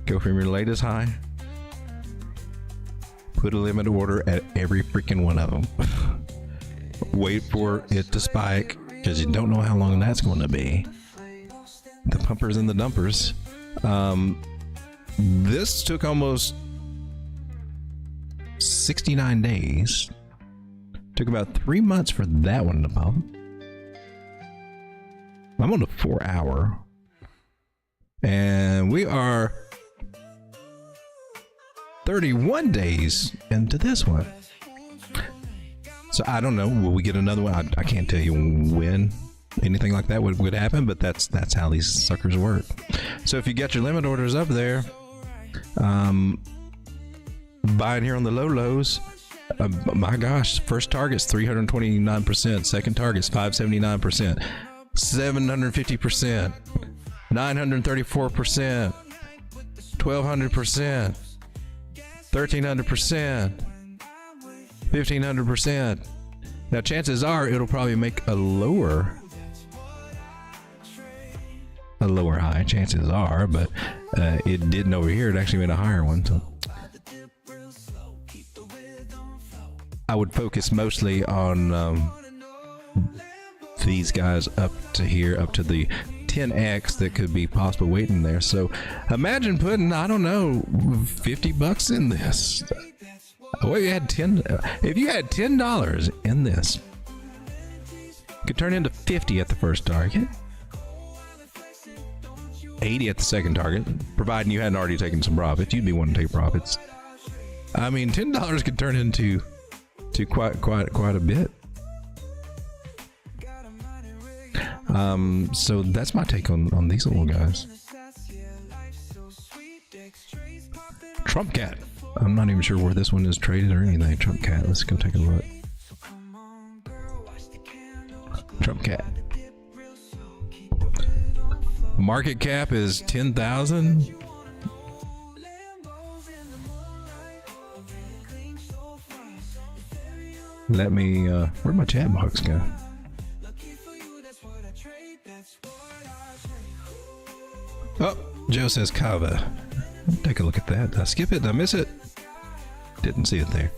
go from your latest high, put a limit order at every freaking one of them. Wait for it to spike, because you don't know how long that's going to be. The pumpers and the dumpers. This took almost 69 days. Took about 3 months for that one to pump. I'm on a 4 hour. And we are 31 days into this one. So I don't know. Will we get another one? I can't tell you when anything like that would happen, but that's how these suckers work. So if you got your limit orders up there, buying here on the low lows, my gosh, first target's 329%, second target's 579%, 750%, 934%, 1200%, 1300%, 1500%. Now chances are it'll probably make a lower high, chances are, but it didn't over here. It actually made a higher one. So I would focus mostly on these guys up to here, up to the 10x that could be possible waiting there. So imagine putting, I don't know, $50 in this. Well, you had if you had $10 in this, it could turn into 50 at the first target, 80 at the second target, providing you hadn't already taken some profits. You'd be wanting to take profits. I mean, $10 could turn into quite a bit. So that's my take on these little guys. Trump Cat. I'm not even sure where this one is traded or anything. Trump Cat. Let's go take a look. Trump Cat. Market cap is 10,000. Let me, where'd my chat box go? Oh, Joe says Kava. Take a look at that. Did I skip it? Did I miss it? Didn't see it there.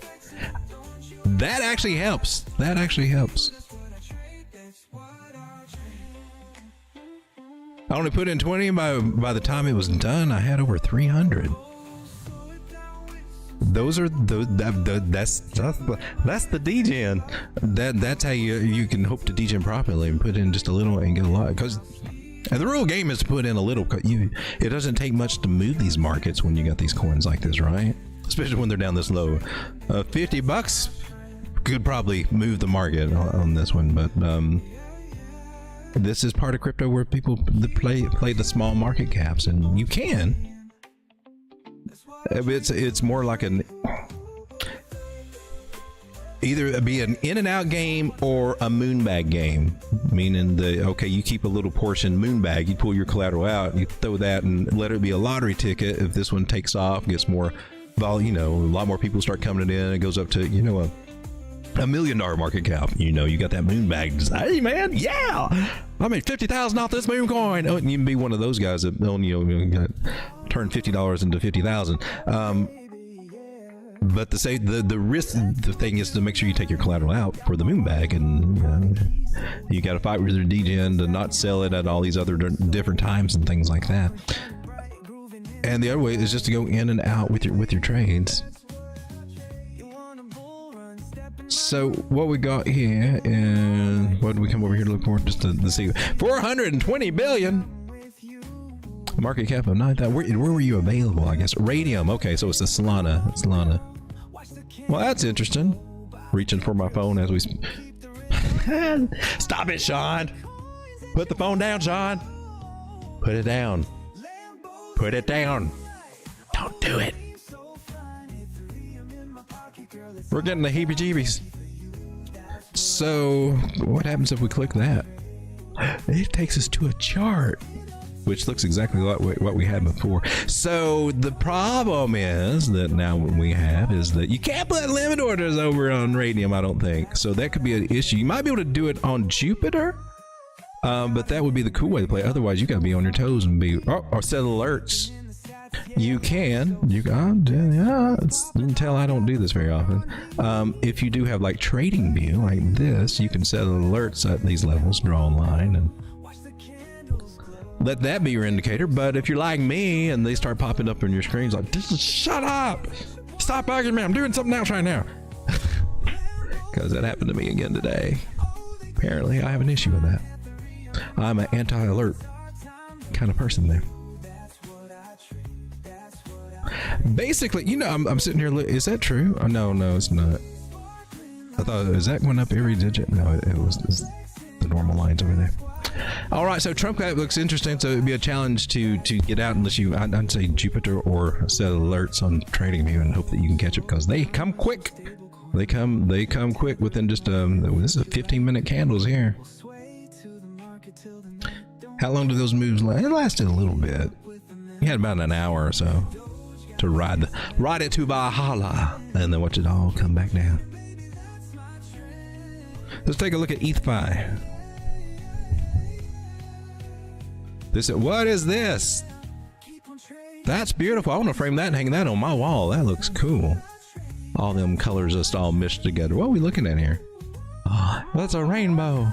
That actually helps. That actually helps. I only put in 20, and by the time it was done, I had over 300. Those are that's the degen. That's how you can hope to degen properly and put in just a little and get a lot. Because the real game is to put in a little. It doesn't take much to move these markets when you got these coins like this, right? Especially when they're down this low. $50 could probably move the market on this one, but this is part of crypto where people play the small market caps, and you can. It's more like either be an in and out game or a moonbag game, meaning you keep a little portion moonbag, you pull your collateral out, you throw that and let it be a lottery ticket. If this one takes off, gets more volume, a lot more people start coming in, it goes up to $1 million market cap. You got that moonbag. Hey man, yeah, I made 50,000 off this moon coin. Oh, you can be one of those guys that turn $50 into 50,000. But the risk, the thing is to make sure you take your collateral out for the moonbag, and you got to fight with your degen to not sell it at all these other different times and things like that. And the other way is just to go in and out with your trades. So what we got here, and what did we come over here to look for? Just to see 420 billion. Market cap of 9,000. Where were you available? I guess Radium. Okay, so it's the Solana. Well, that's interesting. Reaching for my phone as we. Stop it, Sean. Put the phone down, Sean. Put it down. Put it down. Don't do it. We're getting the heebie-jeebies. So what happens if we click that? It takes us to a chart, which looks exactly like what we had before. So the problem is that now what we have is that you can't put limit orders over on Radium, I don't think. So that could be an issue. You might be able to do it on Jupiter, but that would be the cool way to play. Otherwise, you got to be on your toes and be, or set alerts. You can tell I don't do this very often. If you do have like TradingView like this, you can set alerts at these levels, draw a line, and let that be your indicator. But if you're like me and they start popping up on your screens like, shut up, stop bugging me, I'm doing something else right now. Because that happened to me again today. Apparently I have an issue with that. I'm an anti-alert kind of person there. Basically, you know, I'm sitting here. Is that true? Oh, no, it's not. I thought, is that going up every digit? No, it was the normal lines over there. All right, so Trump Cap looks interesting. So it'd be a challenge to get out unless you, I'd say Jupiter or set alerts on TradingView and hope that you can catch it because they come quick. They come quick within just this is a 15-minute candles here. How long do those moves last? It lasted a little bit. You had about an hour or so to ride it to Valhalla, and then watch it all come back down. Let's take a look at ETH-FI. What is this? That's beautiful. I want to frame that and hang that on my wall. That looks cool. All them colors just all meshed together. What are we looking at here? Oh, that's a rainbow.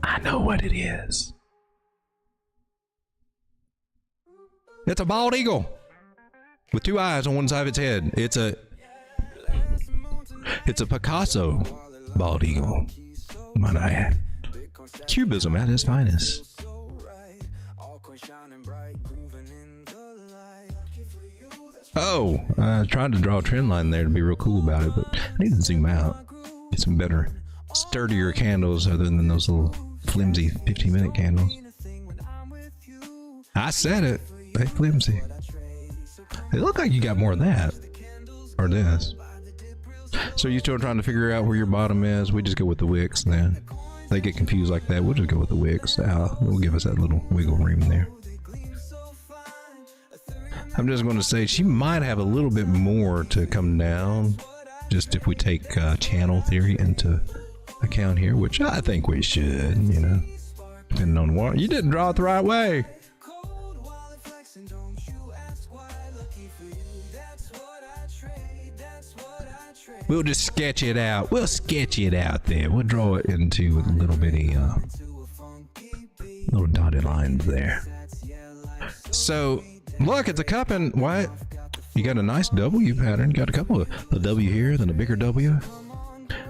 I know what it is. It's a bald eagle with two eyes on one side of its head. It's a Picasso bald eagle, might I add. Cubism at its finest. Oh, I tried to draw a trend line there to be real cool about it, but I need to zoom out. Get some better, sturdier candles other than those little flimsy 15-minute candles. I said it. They flimsy. They look like you got more of that or this. So you're still trying to figure out where your bottom is? We just go with the wicks then. They get confused like that. We'll just go with the wicks. It'll give us that little wiggle room there. I'm just going to say she might have a little bit more to come down, just if we take channel theory into account here, which I think we should, you know, depending on what. You didn't draw it the right way. We'll just sketch it out. We'll sketch it out there. We'll draw it into a little bitty, little dotted lines there. So, look, it's a cup and what? You got a nice W pattern. You got a couple of a W here, then a bigger W.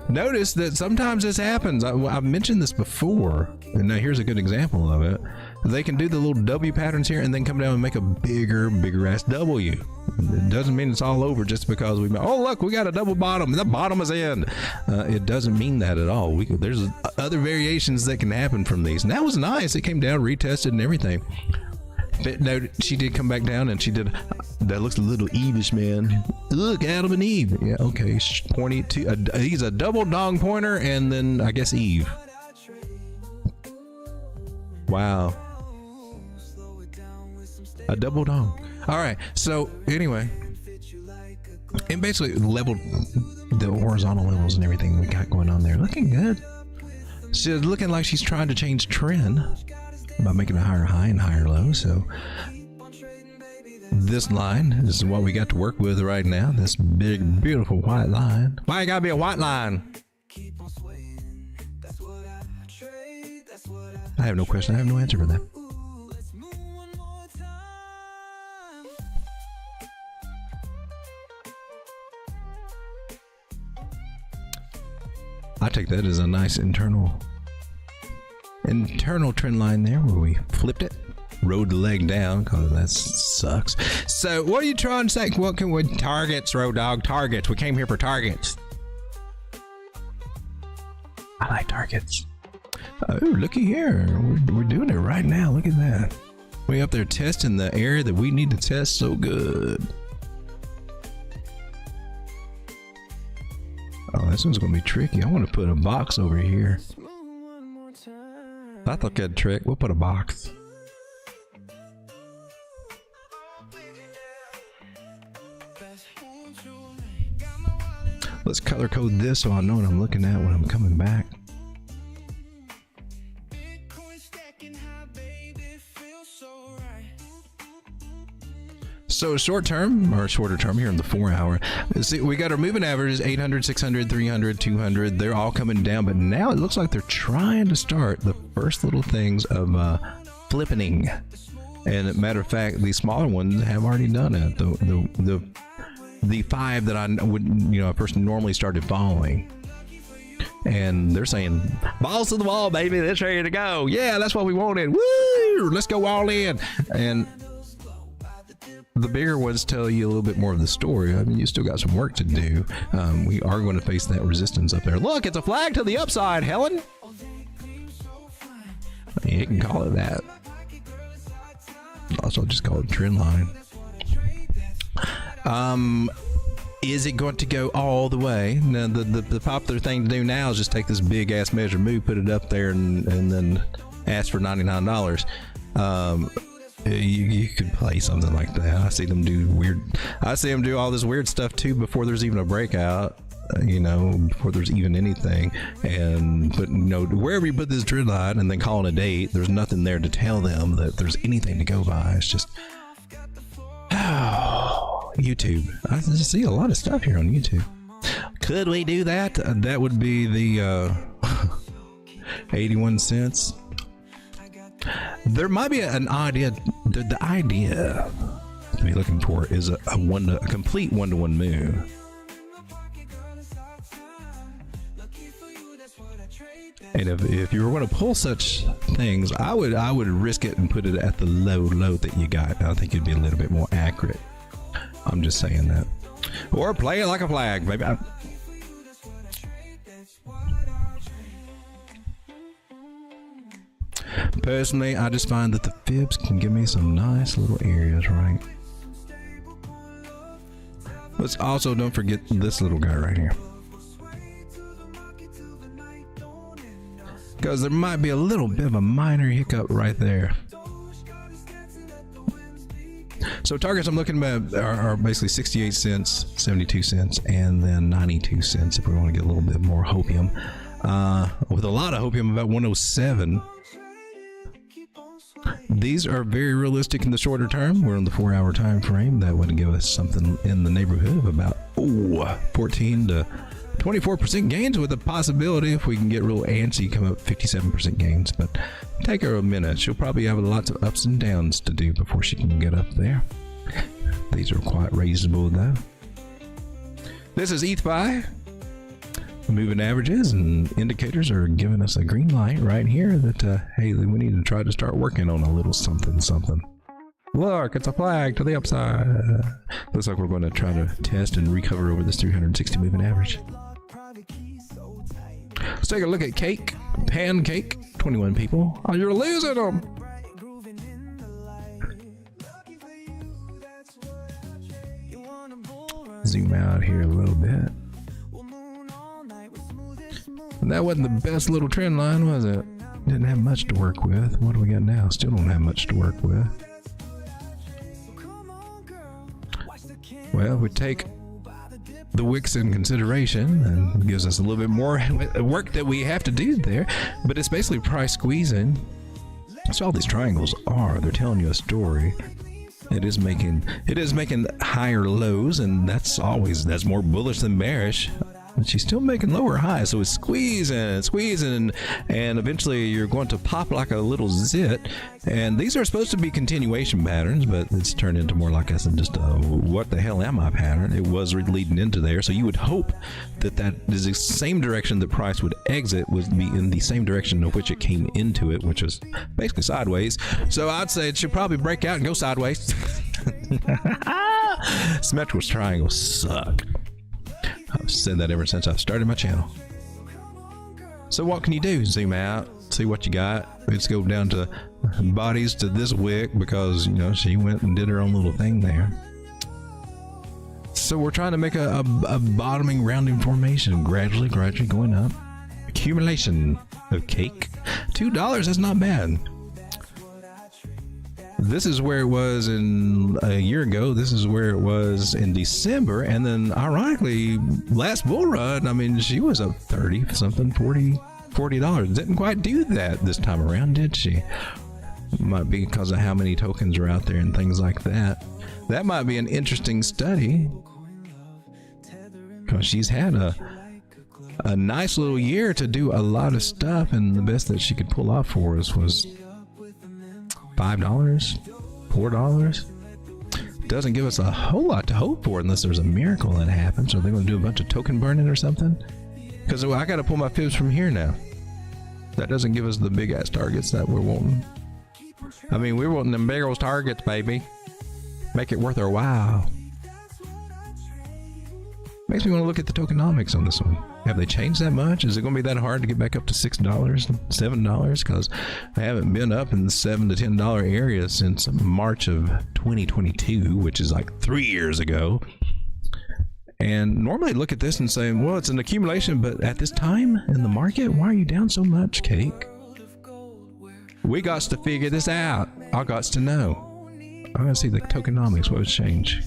Notice that sometimes this happens. I've mentioned this before, and now here's a good example of it. They can do the little W patterns here and then come down and make a bigger ass W. It doesn't mean it's all over just because oh look, we got a double bottom. The bottom is in. It doesn't mean that at all. There's other variations that can happen from these. And that was nice. It came down, retested, and everything. But no, she did come back down, and she did. That looks a little Eve-ish, man. Look, Adam and Eve. Yeah, okay. Pointy to he's a double dong pointer, and then I guess Eve. Wow. A double dong. All right. So anyway, and basically leveled the horizontal levels and everything we got going on there. Looking good. She's looking like she's trying to change trend by making a higher high and higher low. So this line is what we got to work with right now. This big, beautiful white line. Why it gotta be a white line? I have no question. I have no answer for that. I take that as a nice internal trend line there where we flipped it, rode the leg down because that sucks. So what are you trying to say? What can we targets, road dog? Targets. We came here for targets. I like targets. Oh, looky here. We're doing it right now. Look at that. We up there testing the area that we need to test so good. Oh, this one's gonna be tricky. I want to put a box over here. I thought that trick. We'll put a box. Let's color code this so I know what I'm looking at when I'm coming back. So short term, or shorter term here in the 4 hour, see, we got our moving averages 800, 600, 300, 200. They're all coming down, but now it looks like they're trying to start the first little things of flipping. And matter of fact, the smaller ones have already done it. The 5 that I would, a person normally started following. And they're saying, balls to the wall, baby, it's ready to go. Yeah, that's what we wanted. Woo! Let's go all in. And the bigger ones tell you a little bit more of the story. I mean, you still got some work to do. We are going to face that resistance up there. Look, it's a flag to the upside, Helen. You can call it that. Also, just call it a trend line. Is it going to go all the way? Now, the popular thing to do now is just take this big ass measure move, put it up there, and then ask for $99. You could play something like that. I see them do weird. I see them do all this weird stuff too before there's even a breakout. Before there's even anything, but wherever you put this trend line and then call it a date, there's nothing there to tell them that there's anything to go by. It's just YouTube. I just see a lot of stuff here on YouTube. Could we do that? That would be the 81 cents. There might be an idea. The idea to be looking for is a complete one-to-one move. And if you were going to pull such things, I would risk it and put it at the low that you got. I think it'd be a little bit more accurate. I'm just saying that. Or play it like a flag, maybe. Personally, I just find that the fibs can give me some nice little areas, right? Let's also don't forget this little guy right here, because there might be a little bit of a minor hiccup right there. So targets I'm looking at are basically 68 cents, 72 cents, and then 92 cents if we want to get a little bit more hopium. With a lot of hopium, about 107. These are very realistic in the shorter term. We're on the 4 hour time frame. That would give us something in the neighborhood of about 14 to 24% gains, with a possibility, if we can get real antsy, come up 57% gains. But take her a minute. She'll probably have lots of ups and downs to do before she can get up there. These are quite reasonable though. This is ETHFI. Moving averages and indicators are giving us a green light right here that hey, we need to try to start working on a little something. Look, it's a flag to the upside. Looks like we're going to try to test and recover over this 360 moving average. Let's take a look at pancake. 21 people. Oh, you're losing them. Zoom out here a little bit. And that wasn't the best little trend line, was it? Didn't have much to work with. What do we got now? Still don't have much to work with. Well, we take the wicks in consideration, and it gives us a little bit more work that we have to do there, but it's basically price squeezing. That's all these triangles are. They're telling you a story. It is making higher lows, and that's more bullish than bearish. But she's still making lower highs, so it's squeezing, and eventually you're going to pop like a little zit. And these are supposed to be continuation patterns, but it's turned into more like just a what the hell am I pattern. It was leading into there, so you would hope that is the same direction that price would exit, would be in the same direction of which it came into it, which was basically sideways. So I'd say it should probably break out and go sideways. Symmetrical triangles suck. I've said that ever since I've started my channel. So what can you do? Zoom out, see what you got. Let's go down to bodies to this wick because, you know, she went and did her own little thing there. So we're trying to make a bottoming rounding formation, gradually going up. Accumulation of cake. $2, that's not bad. This is where it was in a year ago. This is where it was in December. And then ironically, last bull run, I mean, she was up 30 something, $40. Didn't quite do that this time around, did she? Might be because of how many tokens are out there and things like that. That might be an interesting study, because she's had a nice little year to do a lot of stuff, and the best that she could pull off for us was $5, $4. Doesn't give us a whole lot to hope for unless there's a miracle that happens. Are they going to do a bunch of token burning or something? Because I got to pull my fibs from here now. That doesn't give us the big ass targets that we're wanting. I mean, we're wanting them big old targets, baby. Make it worth our while. Makes me want to look at the tokenomics on this one. Have they changed that much? Is it going to be that hard to get back up to $6, $7? Because I haven't been up in the $7 to $10 area since March of 2022, which is like 3 years ago. And normally I'd look at this and say, well, it's an accumulation, but at this time in the market, why are you down so much, Cake? We got to figure this out. I got to know. I want to see the tokenomics. What has changed?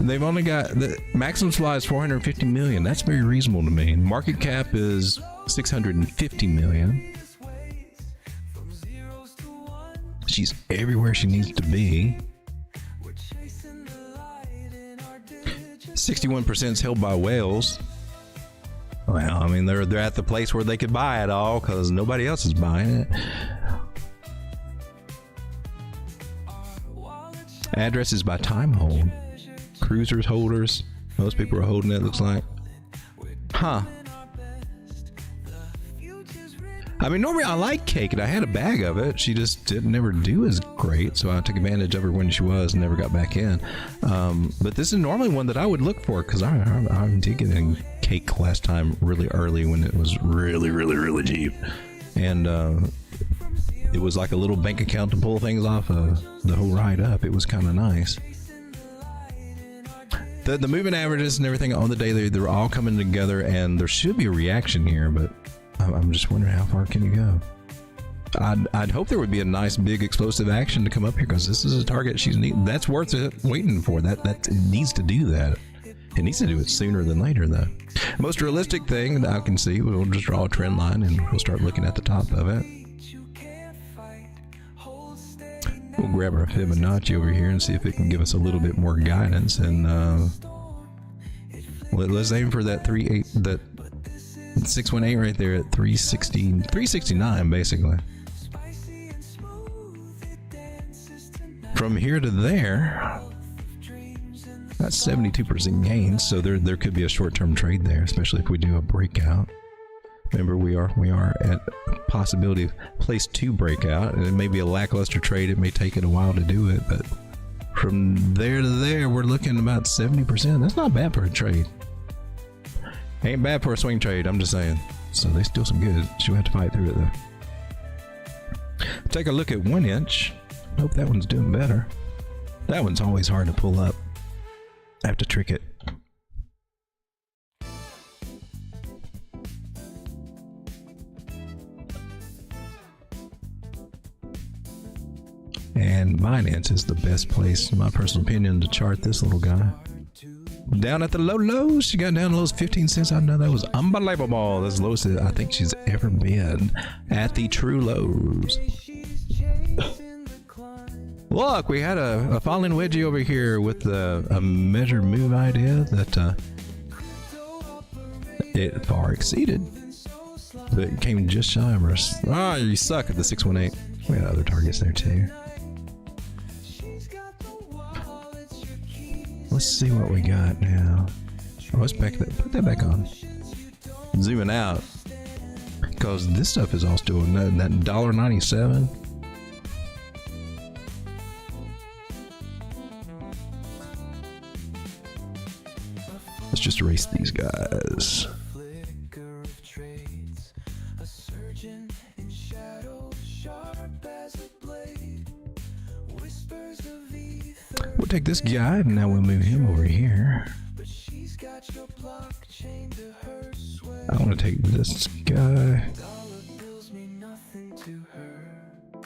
They've only got the maximum supply is 450 million. That's very reasonable to me. Market cap is 650 million. She's everywhere she needs to be. 61% is held by whales. Well, I mean, they're at the place where they could buy it all because nobody else is buying it. Addresses by time hold. Cruisers, holders. Most people are holding it, looks like. Huh. I mean, normally I like Cake, and I had a bag of it. She just didn't never do as great, so I took advantage of her when she was and never got back in. But this is normally one that I would look for because I did get in Cake last time really early when it was really cheap. And it was like a little bank account to pull things off of the whole ride up. It was kind of nice. The moving averages and everything on the day, they're all coming together, and there should be a reaction here, but I'm just wondering how far can you go. I'd hope there would be a nice big explosive action to come up here because this is a target she's that's worth it waiting for. That it needs to do that. It needs to do it sooner than later, though. Most realistic thing that I can see, we'll just draw a trend line and we'll start looking at the top of it. We'll grab our Fibonacci over here and see if it can give us a little bit more guidance, and let's aim for that 618 right there at 369 basically. From here to there, that's 72% gains, so there could be a short-term trade there, especially if we do a breakout. Remember, we are at possibility of place 2 breakout, and it may be a lackluster trade. It may take it a while to do it, but from there to there, we're looking about 70%. That's not bad for a trade. Ain't bad for a swing trade, I'm just saying. So they still some good. She'll have to fight through it though. Take a look at 1 inch. Hope that one's doing better. That one's always hard to pull up. I have to trick it. And Binance is the best place, in my personal opinion, to chart this little guy. Down at the low lows, she got down to those 15 cents. I know that was unbelievable. That's the lowest I think she's ever been at the true lows. Look, we had a falling wedgie over here with a measured move idea that it far exceeded. But it came just shy of us. Ah, you suck at the 618. We had other targets there too. Let's see what we got now. Oh, let's put that back on. Zooming out, because this stuff is all still in that $1.97. Let's just erase these guys. Flicker of trades, a surgeon in shadow, sharp as a blade. Whispers of ether, We'll take this guy and now we'll move him over here. but she's got your blockchain to her sway. I want to take this guy. Dollar bills mean nothing to her.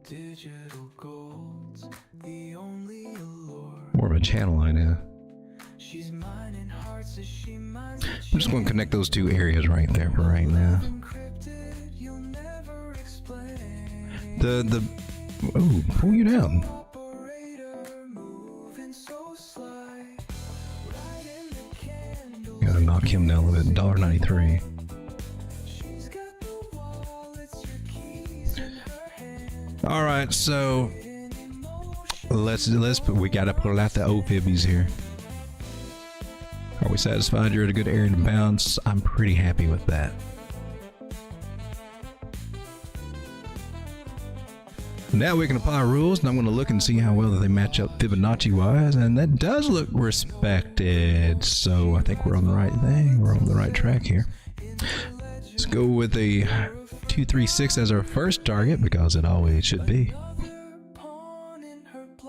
Digital gold's the only allure. More of a channel idea. She's mining hearts as she mines I'm just going to connect those two areas right there for right now. encrypted. You'll never explain. Oh, pull you down. Operator moving so sly. Right in the candle. Gotta knock him down a little bit. $1.93. She's got the wallets, your keys in her hand. All right, so we gotta pull out the old fibbies here. Are we satisfied you're at a good area to bounce? I'm pretty happy with that. Now we can apply rules, and I'm going to look and see how well they match up Fibonacci-wise, and that does look respected. So I think we're on the right thing. We're on the right track here. Let's go with a 236 as our first target, because it always should be.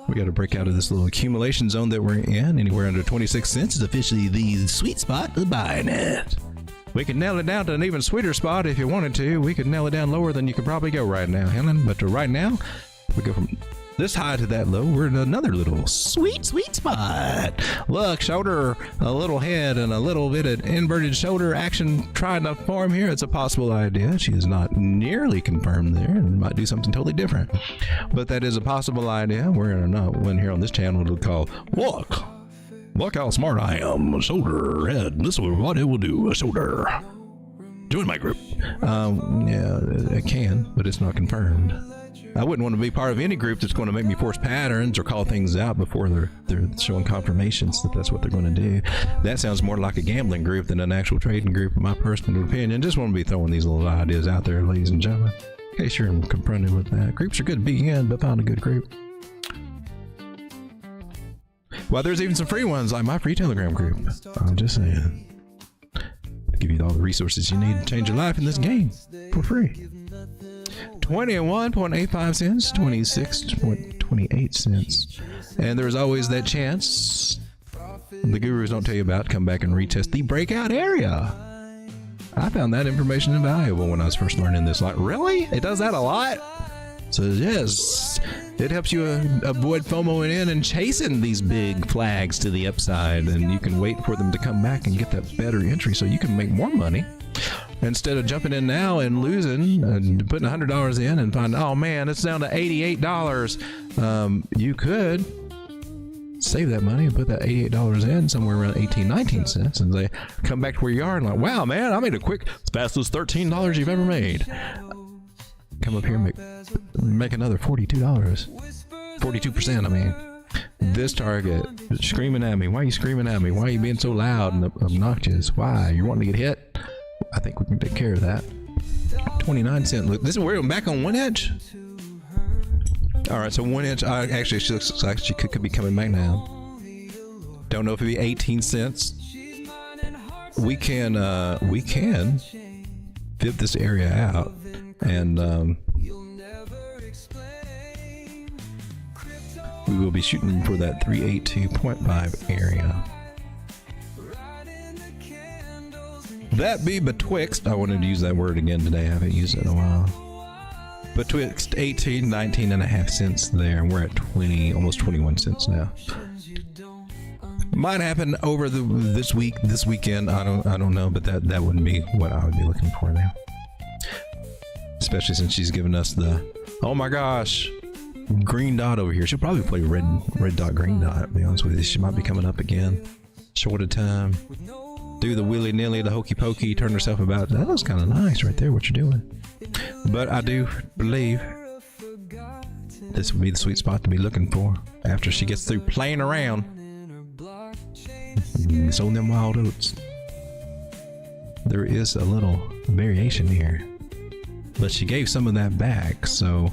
We got to break out of this little accumulation zone that we're in. Anywhere under 26 cents is officially the sweet spot of buying it. We could nail it down to an even sweeter spot if you wanted to. We could nail it down lower than you could probably go right now, Helen. But right now, we go from this high to that low. We're in another little sweet spot. Look, shoulder, a little head, and a little bit of inverted shoulder action trying to form here. It's a possible idea. She is not nearly confirmed there and might do something totally different. But that is a possible idea. We're in one here on this channel to call Look how smart I am. Shoulder, head. This is what it will do. A shoulder. Join my group. Yeah, it can, but it's not confirmed. I wouldn't want to be part of any group that's going to make me force patterns or call things out before they're showing confirmations that that's what they're going to do. That sounds more like a gambling group than an actual trading group, in my personal opinion. Just want to be throwing these little ideas out there, ladies and gentlemen, in case you're confronted with that. Groups are good to be in, but find a good group. Well, there's even some free ones like my free Telegram group. I'm just saying. Give you all the resources you need to change your life in this game for free. 21.85 cents, 26.28 cents. And there's always that chance the gurus don't tell you about. Come back and retest the breakout area. I found that information invaluable when I was first learning this. Like, really? It does that a lot? So yes, it helps you avoid FOMOing in and chasing these big flags to the upside, and you can wait for them to come back and get that better entry so you can make more money instead of jumping in now and losing and putting $100 in and find, oh man, it's down to $88. You could save that money and put that $88 in somewhere around 18-19 cents, and they come back to where you are and like, wow man, I made a quick, as fast as $13 you've ever made. Come up here and make another $42. 42%, I mean. This target screaming at me. Why are you screaming at me? Why are you being so loud and obnoxious? Why? You wanting to get hit? I think we can take care of that. 29 cent. Look, this is we're back on 1 inch. All right, so 1 inch. Actually, she looks like she could be coming back now. Don't know if it'd be 18 cents. We can fib this area out. And we will be shooting for that 382.5 area. That be betwixt, I wanted to use that word again today, I haven't used it in a while. Betwixt 18, 19 and a half cents there, and we're at 20, almost 21 cents now. Might happen over this weekend, I don't know, but that wouldn't be what I would be looking for there. Especially since she's given us the, oh my gosh, green dot over here. She'll probably play red dot, green dot, to be honest with you. She might be coming up again. Short of time. Do the willy-nilly, the hokey pokey, turn herself about. That was kind of nice right there, what you're doing. But I do believe this would be the sweet spot to be looking for after she gets through playing around. Sowing them wild oats. There is a little variation here. But she gave some of that back, so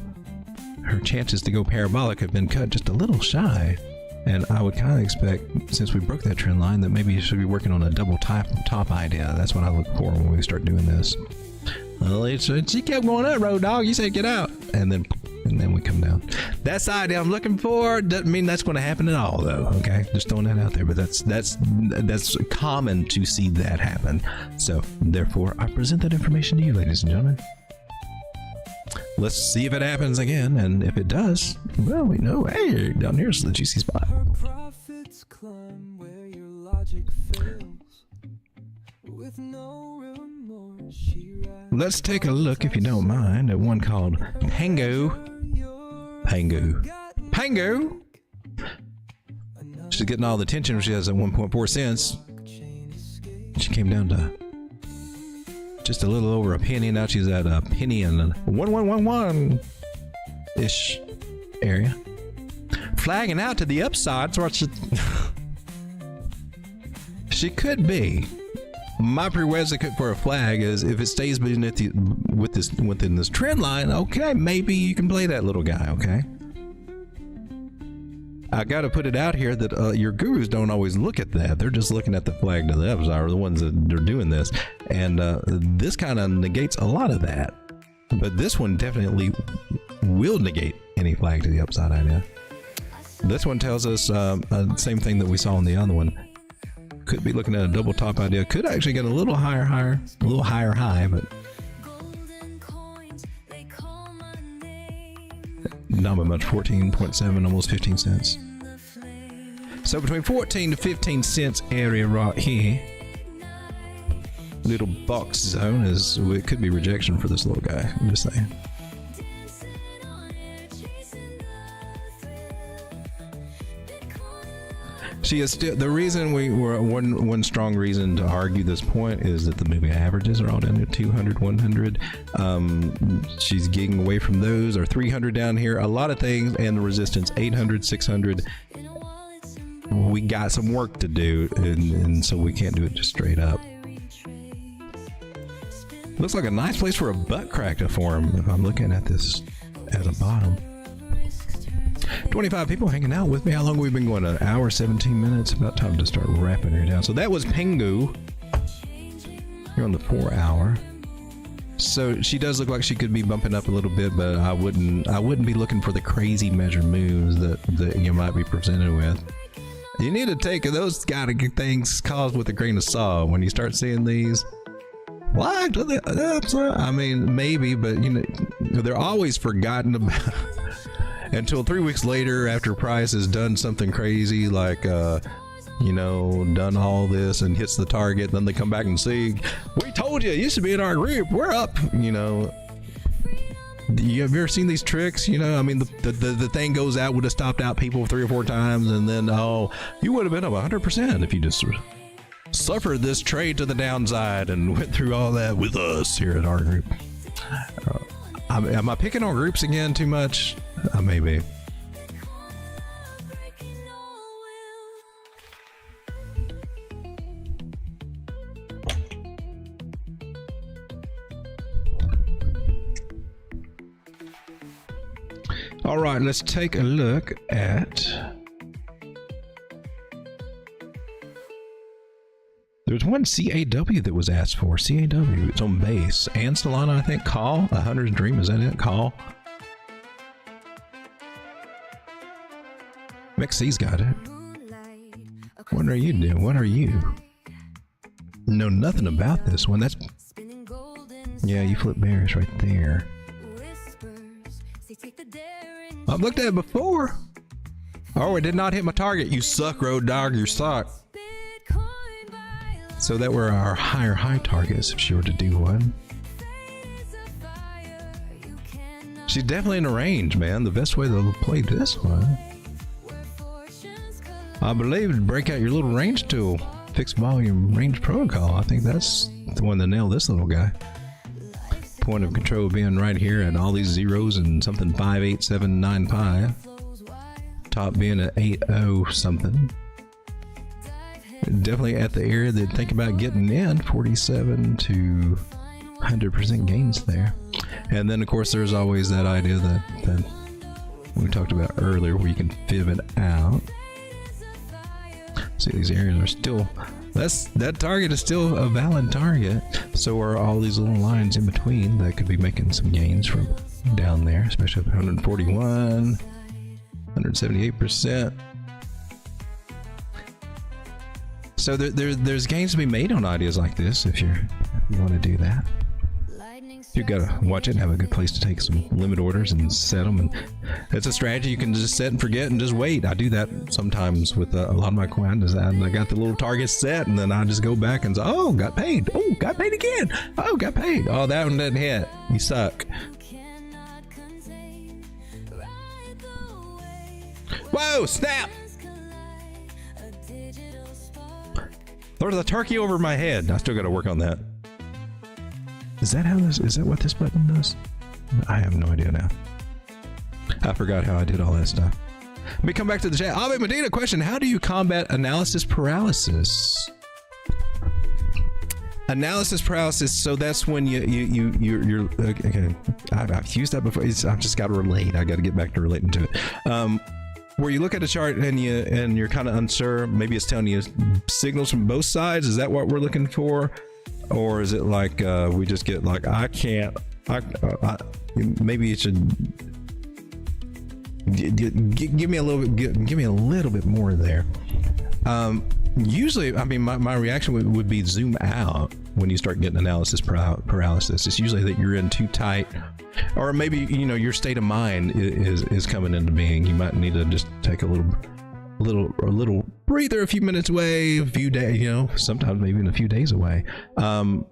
her chances to go parabolic have been cut just a little shy. And I would kind of expect, since we broke that trend line, that maybe you should be working on a double top idea. That's what I look for when we start doing this. Well, she kept going up, road dog. You said get out, and then we come down. That's the idea I'm looking for. Doesn't mean that's going to happen at all, though. Okay, just throwing that out there. But that's common to see that happen. So therefore, I present that information to you, ladies and gentlemen. Let's see if it happens again, and if it does, well, we know, hey, down here's the juicy spot. Profits climb where your logic fails. With no remorse, she rides. Let's take a look, if you don't mind, at one called Pango. She's getting all the attention. She has at 1.4 cents. She came down to just a little over a penny. Now she's at a penny and 1111 ish area, flagging out to the upside. So she could be. My prerequisite for a flag is if it stays within this trend line. Okay, maybe you can play that little guy. Okay, I got to put it out here that your gurus don't always look at that. They're just looking at the flag to the upside, or the ones that are doing this. And this kind of negates a lot of that. But this one definitely will negate any flag to the upside idea. This one tells us same thing that we saw in the other one. Could be looking at a double top idea. Could actually get a little higher high, but not by much. 14.7, almost 15 cents. So between 14 to 15 cents area right here. Little box zone is, it could be rejection for this little guy. I'm just saying. She is still, the reason we were one strong reason to argue this point is that the moving averages are all down to 200, 100. She's getting away from those, or 300 down here. A lot of things, and the resistance 800, 600. We got some work to do, and so we can't do it just straight up. Looks like a nice place for a butt crack to form if I'm looking at this as a bottom. 25 people hanging out with me. How long have we been going? An hour, 17 minutes. About time to start wrapping her down. So that was Pengu. You're on the 4 hour. So she does look like she could be bumping up a little bit, but I wouldn't be looking for the crazy measure moves that you might be presented with. You need to take those kind of things caused with a grain of salt when you start seeing these. What? I mean, maybe, but you know, they're always forgotten about until 3 weeks later after price has done something crazy, like you know, done all this and hits the target. Then they come back and see, we told you, you should be in our group, we're up. You know, you have you ever seen these tricks? You know, I mean, the thing goes out, would have stopped out people 3 or 4 times, and then, oh, you would have been up 100% if you just suffered this trade to the downside and went through all that with us here at our group. Am I picking on groups again too much? Maybe. All right, let's take a look at. There's one CAW that was asked for. CAW, it's on base. And Solana, I think. Call. 100's Dream, is that it? Call. MXC's got it. What are you doing? What are you? Know nothing about this one. That's. Yeah, you flip bearish right there. I've looked at it before. Oh, it did not hit my target. You suck, road dog. You suck. So that were our higher high targets if she were to do one. She's definitely in the range, man. The best way to play this one, I believe, is break out your little range tool. Fixed volume range protocol. I think that's the one that nailed this little guy. Point of control being right here at all these zeros and something 5879 pi. Top being at 80 something. Definitely at the area that think about getting in. 47 to 100% gains there. And then of course there's always that idea that we talked about earlier where you can fib it out. See, these areas are still, that target is still a valid target. So are all these little lines in between that could be making some gains from down there, especially at 141, 178%. So there's gains to be made on ideas like this if you want to do that. You've got to watch it and have a good place to take some limit orders and set them. And it's a strategy you can just set and forget and just wait. I do that sometimes with a lot of my coins. I got the little targets set, and then I just go back and say, oh, got paid. Oh, got paid again. Oh, got paid. Oh, that one didn't hit. You suck. Whoa, snap. There's a turkey over my head. I still got to work on that. Is that what this button does? I have no idea now. I forgot how I did all that stuff. Let me come back to the chat. Ave Medina question: how do you combat analysis paralysis? Analysis paralysis. So that's when you're okay. I've used that before. I've just got to relate. I got to get back to relating to it. Where you look at a chart and you're kind of unsure. Maybe it's telling you signals from both sides. Is that what we're looking for? Or is it like we just get like, maybe it should give me a little bit more there. Usually, I mean, my reaction would be zoom out when you start getting analysis paralysis. It's usually that you're in too tight, or maybe, your state of mind is coming into being. You might need to just take a little breather, a few minutes away, a few days, sometimes maybe even a few days away. But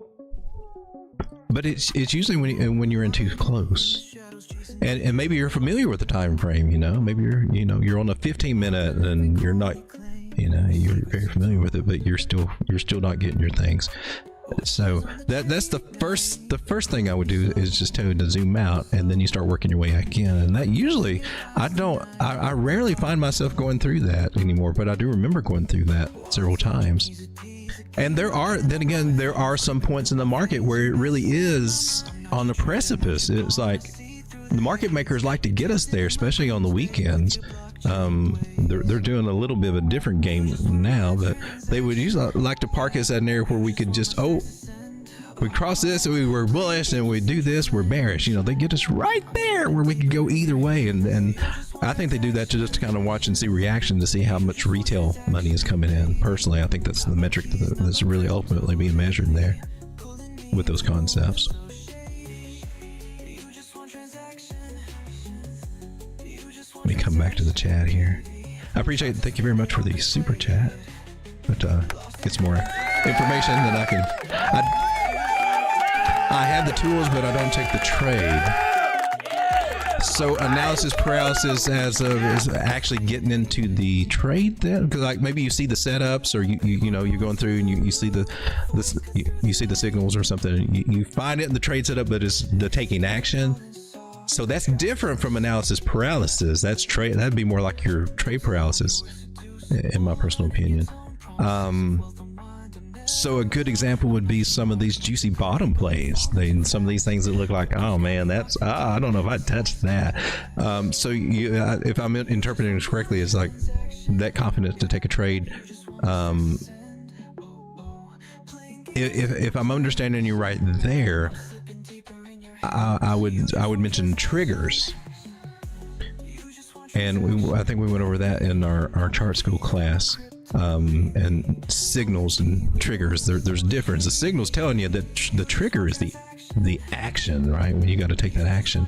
it's usually when you're in too close, and maybe you're familiar with the time frame. Maybe you're on a 15-minute and you're not, you're very familiar with it, but you're still not getting your things. So that's the first thing I would do is just tell you to zoom out, and then you start working your way back in. And that usually I rarely find myself going through that anymore, but I do remember going through that several times. And there are some points in the market where it really is on the precipice. It's like the market makers like to get us there, especially on the weekends. They're doing a little bit of a different game now, but they would usually like to park us at an area where we could just, we cross this and we were bullish, and we do this, we're bearish. They get us right there where we could go either way. And I think they do that to just kind of watch and see reaction, to see how much retail money is coming in. Personally, I think that's the metric that's really ultimately being measured there with those concepts. Let me come back to the chat here. I appreciate it. Thank you very much for the super chat. But get some more information that I can. I have the tools, but I don't take the trade. So analysis paralysis is actually getting into the trade then, because like maybe you see the setups, or you're going through and you see you see the signals or something, and you find it in the trade setup, but it's the taking action. So that's different from analysis paralysis. That's trade. That'd be more like your trade paralysis, in my personal opinion. So a good example would be some of these juicy bottom plays. Some of these things that look like, oh man, I don't know if I'd touch that. So if I'm interpreting this correctly, it's like that confidence to take a trade. If I'm understanding you right there, I would mention triggers, and I think we went over that in our chart school class. And signals and triggers, there's difference. The signal's telling you that the trigger is the action, right? When you got to take that action.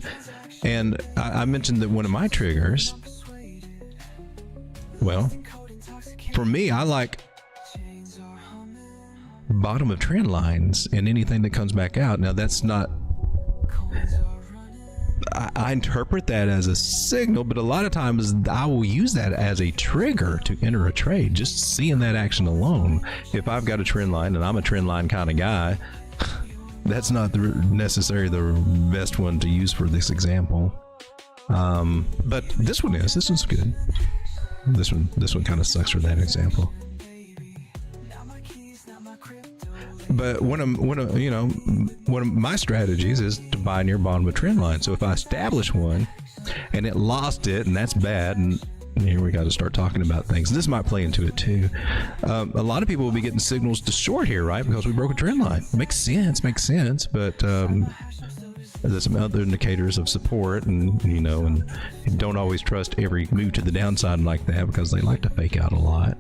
And I mentioned that one of my triggers, well, for me, I like bottom of trend lines and anything that comes back out. Now that's not, I interpret that as a signal, but a lot of times I will use that as a trigger to enter a trade, just seeing that action alone. If I've got a trend line and I'm a trend line kind of guy, that's not necessarily the best one to use for this example. But this one's good. This one kind of sucks for that example. But one of my strategies is to buy near bottom of trend line. So if I establish one and it lost it, and that's bad, and Here we got to start talking about things. This might play into it too. A lot of people will be getting signals to short here, right? Because we broke a trend line. Makes sense. But there's some other indicators of support, and you don't always trust every move to the downside like that because they like to fake out a lot.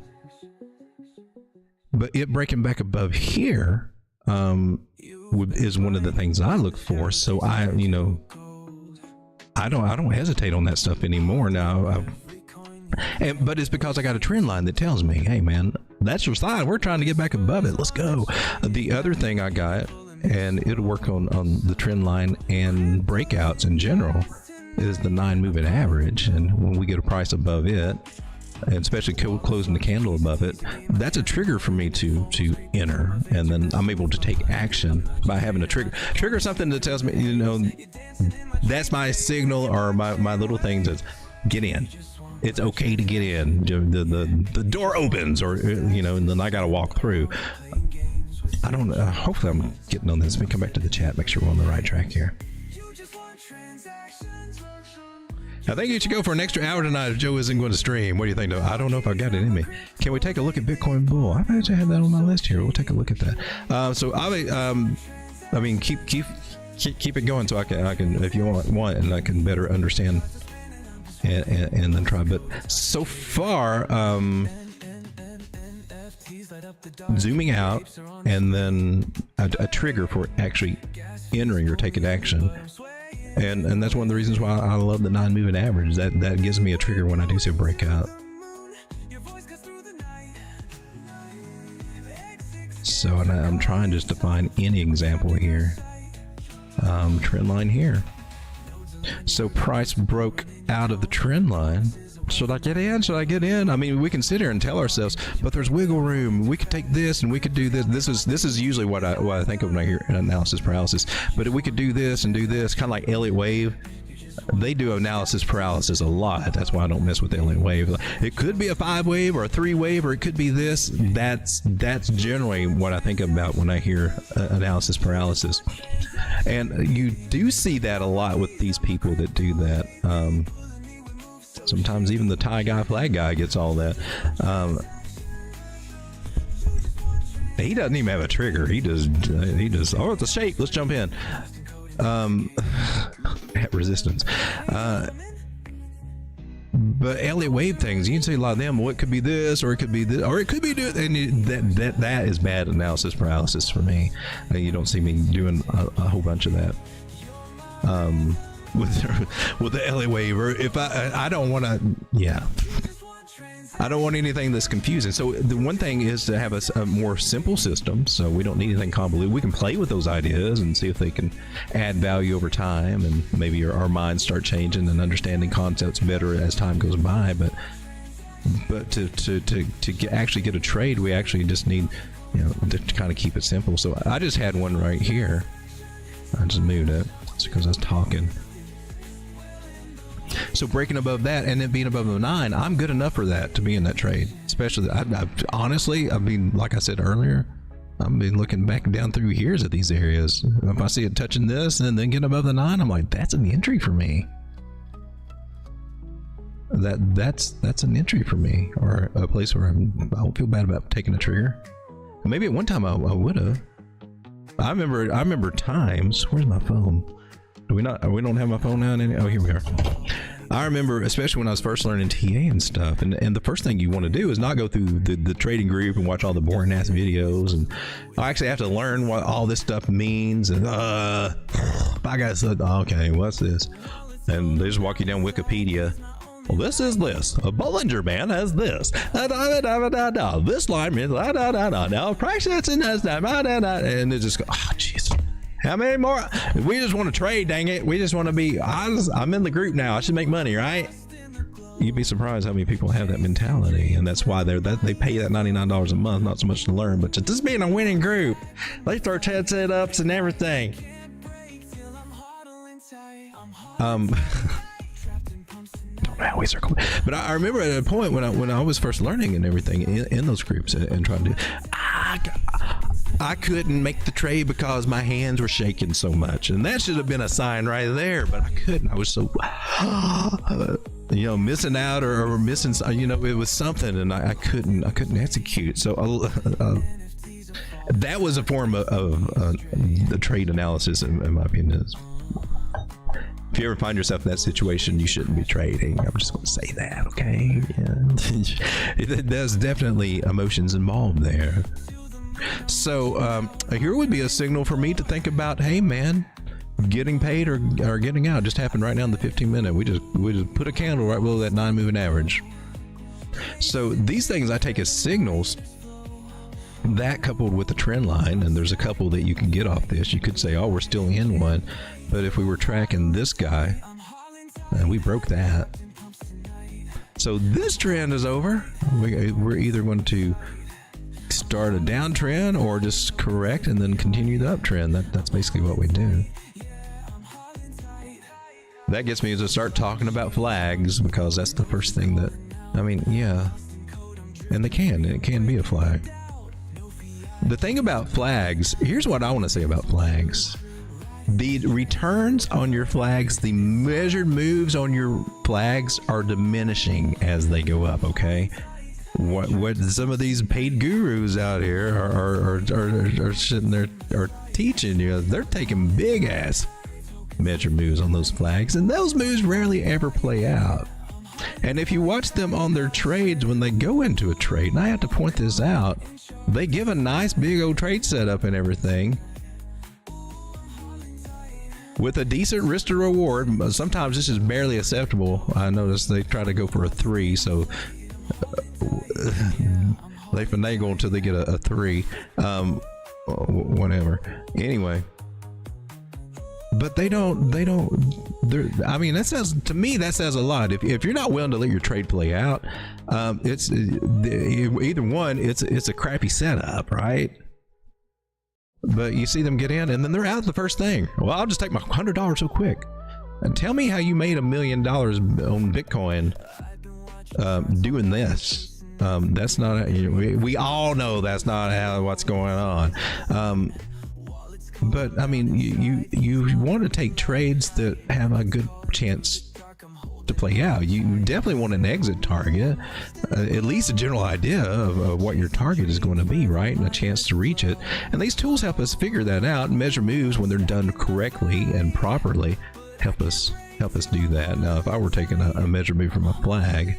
But it breaking back above here is one of the things I look for. So I don't hesitate on that stuff anymore now. But it's because I got a trend line that tells me, hey man, that's your sign. We're trying to get back above it. Let's go. The other thing I got, and it'll work on the trend line and breakouts in general, is the 9 moving average. And when we get a price above it, and especially closing the candle above it, that's a trigger for me to enter, and then I'm able to take action by having a trigger something that tells me, that's my signal, or my little thing says, get in. It's okay to get in. The door opens, or and then I got to walk through. I don't. Hopefully, I'm getting on this. Let me come back to the chat. Make sure we're on the right track here. I think you should go for an extra hour tonight if Joe isn't going to stream. What do you think, though? I don't know if I've got it in me. Can we take a look at Bitcoin Bull? I've actually had that on my list here. We'll take a look at that. So I mean, keep it going so I can if you want, and I can better understand and then try. But so far, zooming out and then a trigger for actually entering or taking action. And that's one of the reasons why I love the 9 moving average. That gives me a trigger when I do see a breakout. So I'm trying just to find any example here. Trend line here. So price broke out of the trend line. Should I get in? Should I get in? I mean, we can sit here and tell ourselves, but there's wiggle room. We could take this and we could do this. This is usually what I think of when I hear analysis paralysis. But if we could do this and do this, kind of like Elliott Wave. They do analysis paralysis a lot. That's why I don't mess with Elliott Wave. It could be a 5 wave or a 3 wave, or it could be this. That's generally what I think about when I hear analysis paralysis. And you do see that a lot with these people that do that. Sometimes even the tie guy, flag guy gets all that. He doesn't even have a trigger. He just, oh, it's a shape. Let's jump in. At resistance. But Elliott Wave things, you can see a lot of them. Well, it could be this, or it could be this, or it could be this. And that is bad analysis paralysis for me. You don't see me doing a whole bunch of that. With the Elliott Wave, or if I don't want to, I don't want anything that's confusing. So the one thing is to have a more simple system, so we don't need anything convoluted. We can play with those ideas and see if they can add value over time, and maybe our minds start changing and understanding concepts better as time goes by. But to actually get a trade, we actually just need to kind of keep it simple. So I just had one right here. I just moved it. It's because I was talking. So breaking above that and then being above the 9, I'm good enough for that, to be in that trade. Especially, honestly, I've been, like I said earlier, I've been looking back down through years at these areas. If I see it touching this and then getting above the 9, I'm like, that's an entry for me. That's an entry for me, or a place where I won't feel bad about taking a trigger. Maybe at one time I would have. I remember times. Where's my phone? We don't have my phone now. Oh, here we are. I remember, especially when I was first learning TA and stuff, and the first thing you want to do is not go through the trading group and watch all the boring ass videos, and I actually have to learn what all this stuff means. And I got said, okay, what's this? And they just walk you down Wikipedia. Well, this is this. A Bollinger Band has this. This line means now price it's in this, and it just go, oh jeez. How many more? We just want to trade, dang it. We just want to be, I'm in the group now. I should make money, right? You'd be surprised how many people have that mentality. And that's why they pay that $99 a month, not so much to learn, but to just be in a winning group. They throw chat setups and everything. Don't know how we circle. But I remember at a point when I was first learning and everything in those groups and trying to, I couldn't make the trade because my hands were shaking so much, and that should have been a sign right there, but I couldn't. I was so missing out or missing, it was something, and I couldn't execute. So that was a form of the trade analysis, in my opinion. If you ever find yourself in that situation, you shouldn't be trading. I'm just going to say that, okay? Yeah. There's definitely emotions involved there. So here would be a signal for me to think about, hey man, getting paid or getting out just happened right now in the 15-minute. We just put a candle right below that 9 moving average. So these things I take as signals. That coupled with the trend line, and there's a couple that you can get off this. You could say, oh, we're still in one, but if we were tracking this guy, and we broke that. So this trend is over. We're either going to start a downtrend or just correct and then continue the uptrend. That's basically what we do. That gets me to start talking about flags, because that's the first thing that, yeah, and it can be a flag. The thing about flags, here's what I want to say about flags. The returns on your flags, the measured moves on your flags are diminishing as they go up, okay? What some of these paid gurus out here are sitting there are teaching you, they're taking big ass measured moves on those flags, and those moves rarely ever play out. And if you watch them on their trades when they go into a trade, and I have to point this out, they give a nice big old trade setup and everything with a decent risk to reward. Sometimes this is barely acceptable. I noticed they try to go for a 3, so they finagle until they get a 3, whatever. Anyway, but that says, to me, that says a lot. If you're not willing to let your trade play out, it's either one, it's a crappy setup, right? But you see them get in and then they're out the first thing. Well, I'll just take my $100 so quick. And tell me how you made $1 million on Bitcoin doing this. That's not, we all know that's not what's going on. But you want to take trades that have a good chance to play out. You definitely want an exit target, at least a general idea of what your target is going to be, right? And a chance to reach it. And these tools help us figure that out and measure moves when they're done correctly and properly. Help us do that. Now, if I were taking a measure move from a flag,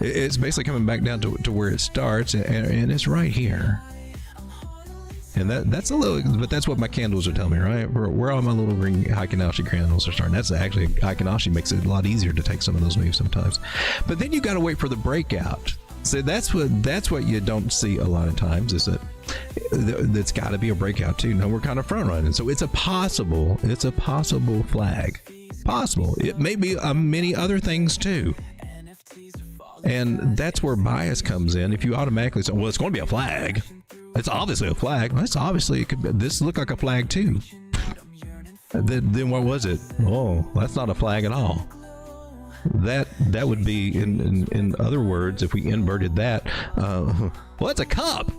it's basically coming back down to where it starts, and it's right here. And that's a little, but that's what my candles are telling me, right? Where all my little green Heikinashi candles are starting. That's actually, Heikinashi makes it a lot easier to take some of those moves sometimes. But then you got to wait for the breakout. So that's what you don't see a lot of times, is that it's got to be a breakout too. Now we're kind of front running, so it's a possible flag. Possible. It may be many other things too. And that's where bias comes in. If you automatically say, well, it's going to be a flag. It's obviously a flag. That's obviously, this looked like a flag too. Then what was it? Oh, that's not a flag at all. That would be, in other words, if we inverted that, well, it's a cup.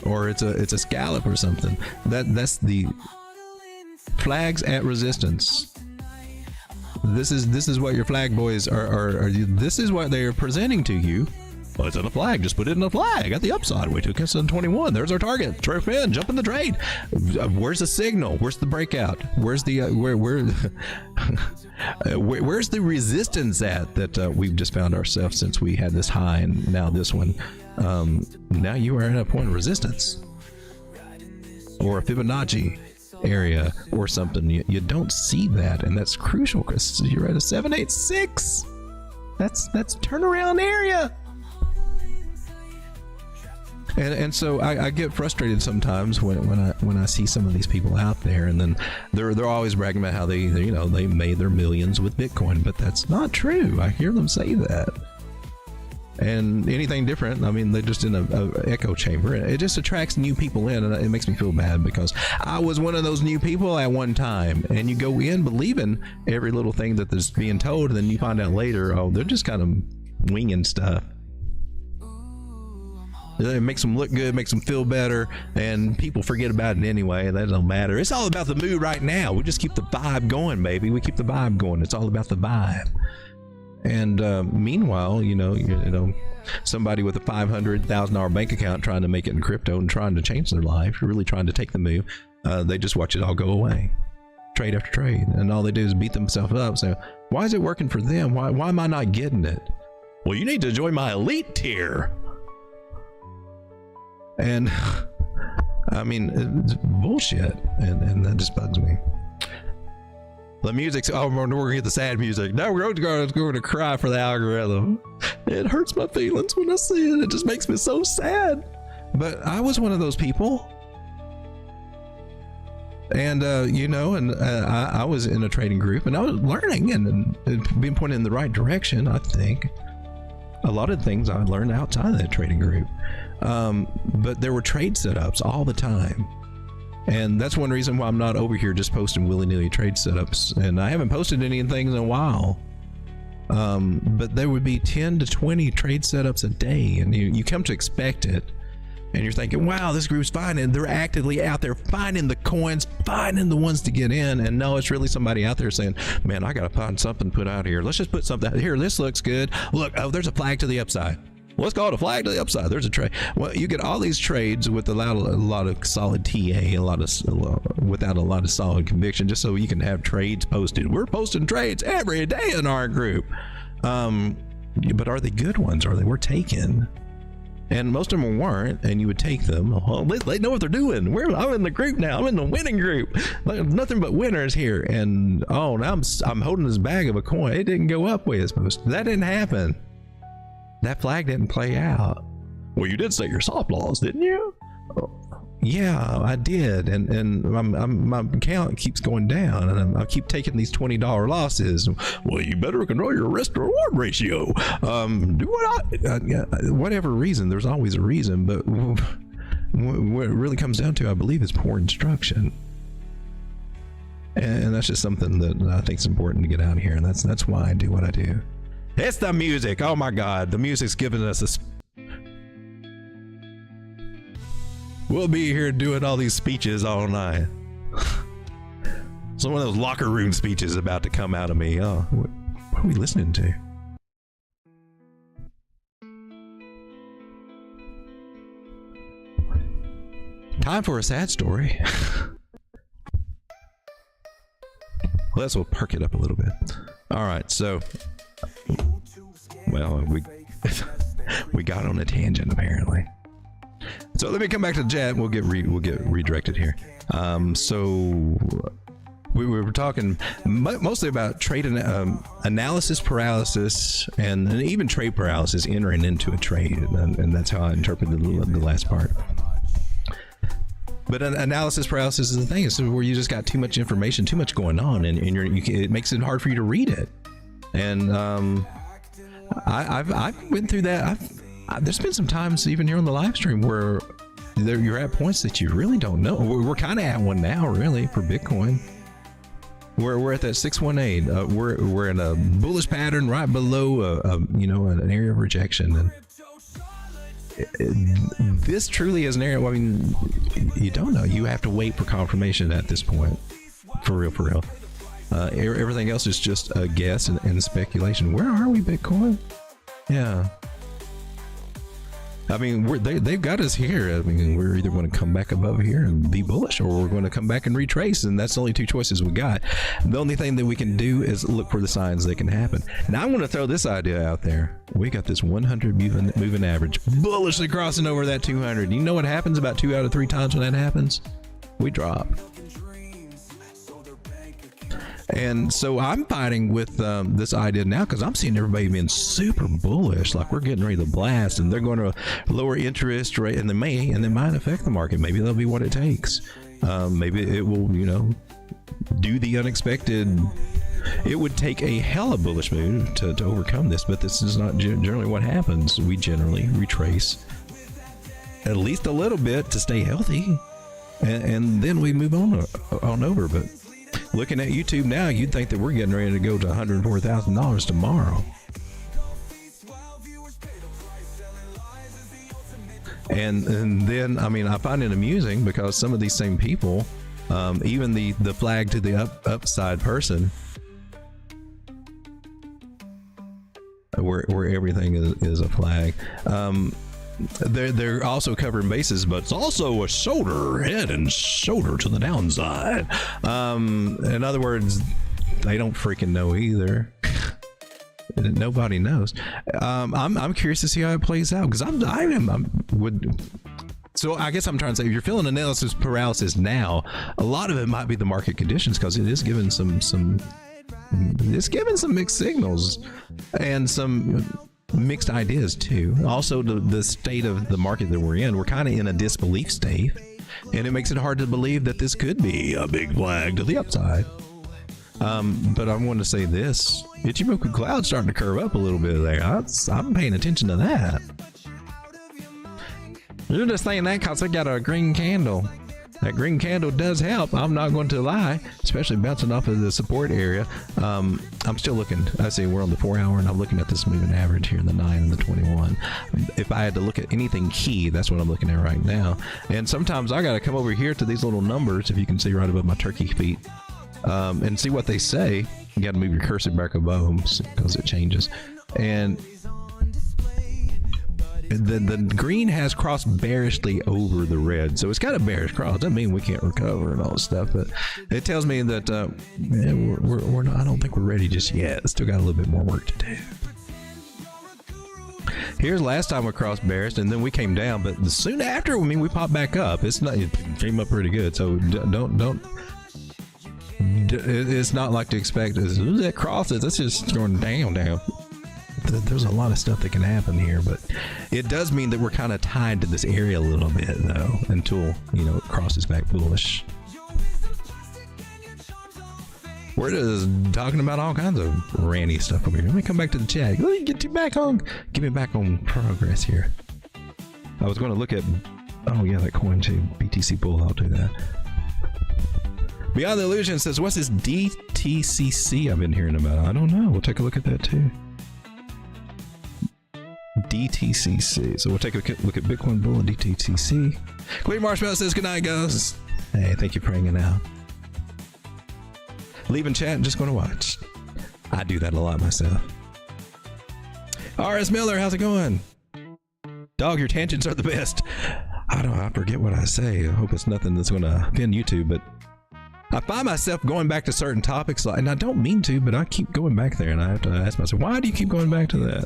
Or it's a scallop or something. That's the flags at resistance. This is what your flag boys are this is what they are presenting to you. Well, it's in a flag. Just put it in a flag at the upside. We took us on 21. There's our target. Trip in. Jump in the trade. Where's the signal? Where's the breakout? Where's the where's the resistance at that we've just found ourselves since we had this high and now this one? Now you are at a point of resistance or a Fibonacci area or something. You don't see that, and that's crucial because you're at a 786. That's turnaround area. And so I get frustrated sometimes when I see some of these people out there, and then they're always bragging about how they made their millions with Bitcoin, but that's not true. I hear them say that, and anything different, I mean, they're just in a echo chamber. It just attracts new people in, and it makes me feel bad because I was one of those new people at one time. And you go in believing every little thing that is being told, and then you find out later, oh, they're just kind of winging stuff. It makes them look good, makes them feel better, and people forget about it anyway. That don't matter. It's all about the mood right now. We just keep the vibe going, baby. We keep the vibe going. It's all about the vibe. And meanwhile, you know, somebody with a $500,000 bank account trying to make it in crypto and trying to change their life, really trying to take the move, they just watch it all go away, trade after trade, and all they do is beat themselves up. So why is it working for them? Why am I not getting it? Well, you need to join my elite tier. And I mean, it's bullshit, and that just bugs me. The music's, oh, we're gonna get the sad music. Now we're going to cry for the algorithm. It hurts my feelings when I see it. It just makes me so sad. But I was one of those people, and you know, and I was in a trading group, and I was learning and being pointed in the right direction. I think a lot of things I learned outside of that trading group. But there were trade setups all the time, and that's one reason why I'm not over here just posting willy-nilly trade setups, and I haven't posted anything in a while. But there would be 10 to 20 trade setups a day, and you come to expect it, and you're thinking, wow, this group's fine, and they're actively out there finding the coins, finding the ones to get in. And no, it's really somebody out there saying, man, I gotta find something to put out here. Let's just put something out here. This looks good. Look, oh, there's a flag to the upside. Let's call it a flag to the upside. There's a trade. Well, you get all these trades with a lot of solid TA, without a lot of solid conviction, just so you can have trades posted. We're posting trades every day in our group. But are they good ones? Are they worth taking? And most of them weren't, and you would take them. Oh, they know what they're doing. I'm in the group now. I'm in the winning group. Nothing but winners here. And oh, now I'm holding this bag of a coin. It didn't go up way it's supposed to. That didn't happen. That flag didn't play out. Well, you did set your stop loss, didn't you? Oh, yeah, I did, and my account keeps going down, and I keep taking these $20 losses. Well, you better control your risk to reward ratio. Do whatever reason. There's always a reason, but what it really comes down to, I believe, is poor instruction. And that's just something that I think is important to get out of here, and that's why I do what I do. It's the music. Oh my God, the music's giving us a. We'll be here doing all these speeches all night. Some of those locker room speeches about to come out of me. Oh, what are we listening to? Time for a sad story. Well, this will perk it up a little bit. All right, so. Well, we got on a tangent apparently. So let me come back to the chat. We'll get redirected here. So we were talking mostly about trade analysis paralysis and even trade paralysis entering into a trade, and that's how I interpreted the last part. But analysis paralysis is the thing. It's where you just got too much information, too much going on, and it makes it hard for you to read it. And I've been through that. There's been some times even here on the live stream where you're at points that you really don't know. We're kind of at one now, really, for Bitcoin. We're at that 618. We're in a bullish pattern right below an area of rejection, and this truly is an area. I mean, you don't know. You have to wait for confirmation at this point. For real. Everything else is just a guess and speculation. Where are we, Bitcoin? Yeah. I mean, they've got us here. I mean, we're either going to come back above here and be bullish, or we're going to come back and retrace, and that's the only two choices we got. The only thing that we can do is look for the signs that can happen. Now, I'm going to throw this idea out there. We got this 100 moving average bullishly crossing over that 200. You know what happens about 2 out of 3 times when that happens? We drop. And so I'm fighting with this idea now because I'm seeing everybody being super bullish, like we're getting ready to blast, and they're going to lower interest rate, and they might affect the market. Maybe that'll be what it takes. Maybe it will, do the unexpected It would take a hella bullish move to overcome this, but this is not generally what happens. We generally retrace at least a little bit to stay healthy, and then we move on over. But looking at YouTube now, you'd think that we're getting ready to go to $104,000 tomorrow. And then, I mean, I find it amusing because some of these same people, even the flag to the upside person, where everything is a flag, they're also covering bases, but it's also a shoulder, head and shoulder to the downside. In other words, they don't freaking know either. Nobody knows. I'm curious to see how it plays out, because so I guess I'm trying to say, if you're feeling analysis paralysis now, a lot of it might be the market conditions, because it is giving some mixed signals and some mixed ideas too. Also, the state of the market that we're in, we're kind of in a disbelief state, and it makes it hard to believe that this could be a big flag to the upside. But I want to say this: Ichimoku Cloud's starting to curve up a little bit there. I'm paying attention to that. You're just saying that because I got a green candle. That green candle does help. I'm not going to lie, especially bouncing off of the support area. I'm still looking. I see we're on the 4 hour, and I'm looking at this moving average here in the 9 and the 21. If I had to look at anything key, that's what I'm looking at right now. And sometimes I got to come over here to these little numbers, if you can see right above my turkey feet, and see what they say. You got to move your cursor back above them because it changes. And the green has crossed bearishly over the red, so it's got a bearish cross. Doesn't mean we can't recover and all this stuff, but it tells me that we're not. I don't think we're ready just yet. Still got a little bit more work to do. Here's last time we crossed bearish, and then we came down, but soon after, I mean, we popped back up. It came up pretty good, so don't. It's not like to expect that crosses. That's just going down. There's a lot of stuff that can happen here, but it does mean that we're kind of tied to this area a little bit, though, until it crosses back bullish. We're just talking about all kinds of ranty stuff over here. Let me come back to the chat. Let me get me back on progress here. I was going to look at that coin too, BTC bull. I'll do that. Beyond the Illusion says, what's this DTCC I've been hearing about? I don't know. We'll take a look at that too. DTCC. So we'll take a look at Bitcoin Bull and DTCC. Clean Marshmallow says, good night, guys. Hey, thank you for hanging out. Leaving chat and just going to watch. I do that a lot myself. RS Miller, how's it going? Dog, your tangents are the best. I forget what I say. I hope it's nothing that's going to offend YouTube, but I find myself going back to certain topics, and I don't mean to, but I keep going back there, and I have to ask myself, why do you keep going back to that?